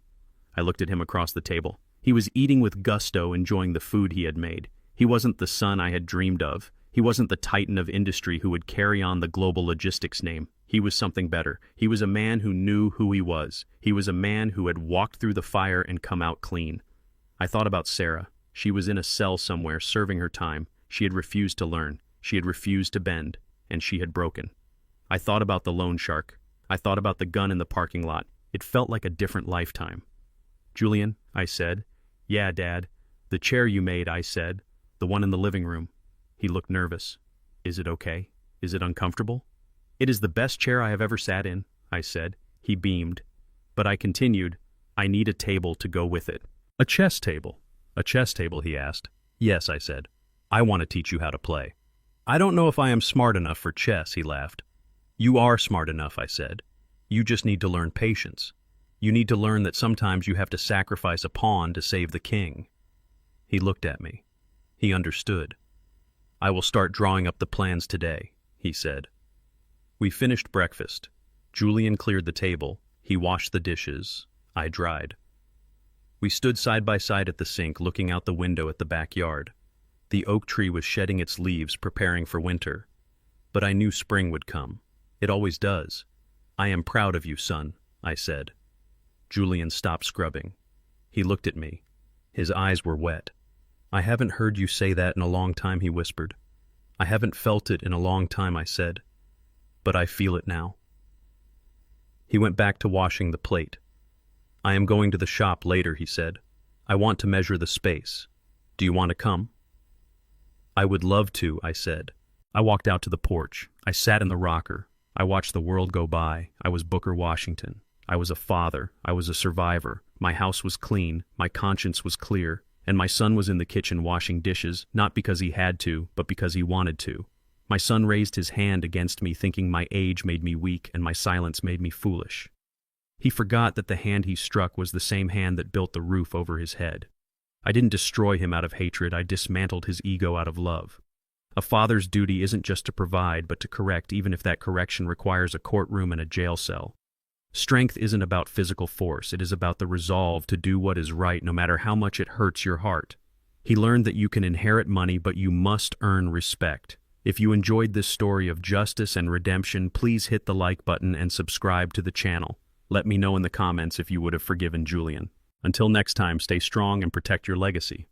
I looked at him across the table. He was eating with gusto, enjoying the food he had made. He wasn't the son I had dreamed of. He wasn't the titan of industry who would carry on the global logistics name. He was something better. He was a man who knew who he was. He was a man who had walked through the fire and come out clean. I thought about Sarah. She was in a cell somewhere, serving her time. She had refused to learn. She had refused to bend. And she had broken. I thought about the loan shark. I thought about the gun in the parking lot. It felt like a different lifetime. "Julian," I said. "Yeah, Dad. The chair you made," I said. "The one in the living room." He looked nervous. "Is it okay? Is it uncomfortable?" "It is the best chair I have ever sat in," I said. He beamed. But I continued, "I need a table to go with it." "A chess table?" "A chess table?" he asked. "Yes," I said. I want to teach you how to play. I don't know if I am smart enough for chess, he laughed. You are smart enough, I said. You just need to learn patience. You need to learn that sometimes you have to sacrifice a pawn to save the king. He looked at me. He understood. I will start drawing up the plans today, he said. We finished breakfast. Julian cleared the table. He washed the dishes. I dried. We stood side by side at the sink, looking out the window at the backyard. The oak tree was shedding its leaves, preparing for winter. But I knew spring would come. It always does. I am proud of you, son, I said. Julian stopped scrubbing. He looked at me. His eyes were wet. I haven't heard you say that in a long time, he whispered. I haven't felt it in a long time, I said. But I feel it now. He went back to washing the plate. I am going to the shop later, he said. I want to measure the space. Do you want to come? I would love to, I said. I walked out to the porch. I sat in the rocker. I watched the world go by. I was Booker Washington. I was a father. I was a survivor. My house was clean. My conscience was clear. And my son was in the kitchen washing dishes, not because he had to, but because he wanted to. My son raised his hand against me, thinking my age made me weak and my silence made me foolish. He forgot that the hand he struck was the same hand that built the roof over his head. I didn't destroy him out of hatred. I dismantled his ego out of love. A father's duty isn't just to provide, but to correct, even if that correction requires a courtroom and a jail cell. Strength isn't about physical force. It is about the resolve to do what is right, no matter how much it hurts your heart. He learned that you can inherit money, but you must earn respect. If you enjoyed this story of justice and redemption, please hit the like button and subscribe to the channel. Let me know in the comments if you would have forgiven Julian. Until next time, stay strong and protect your legacy.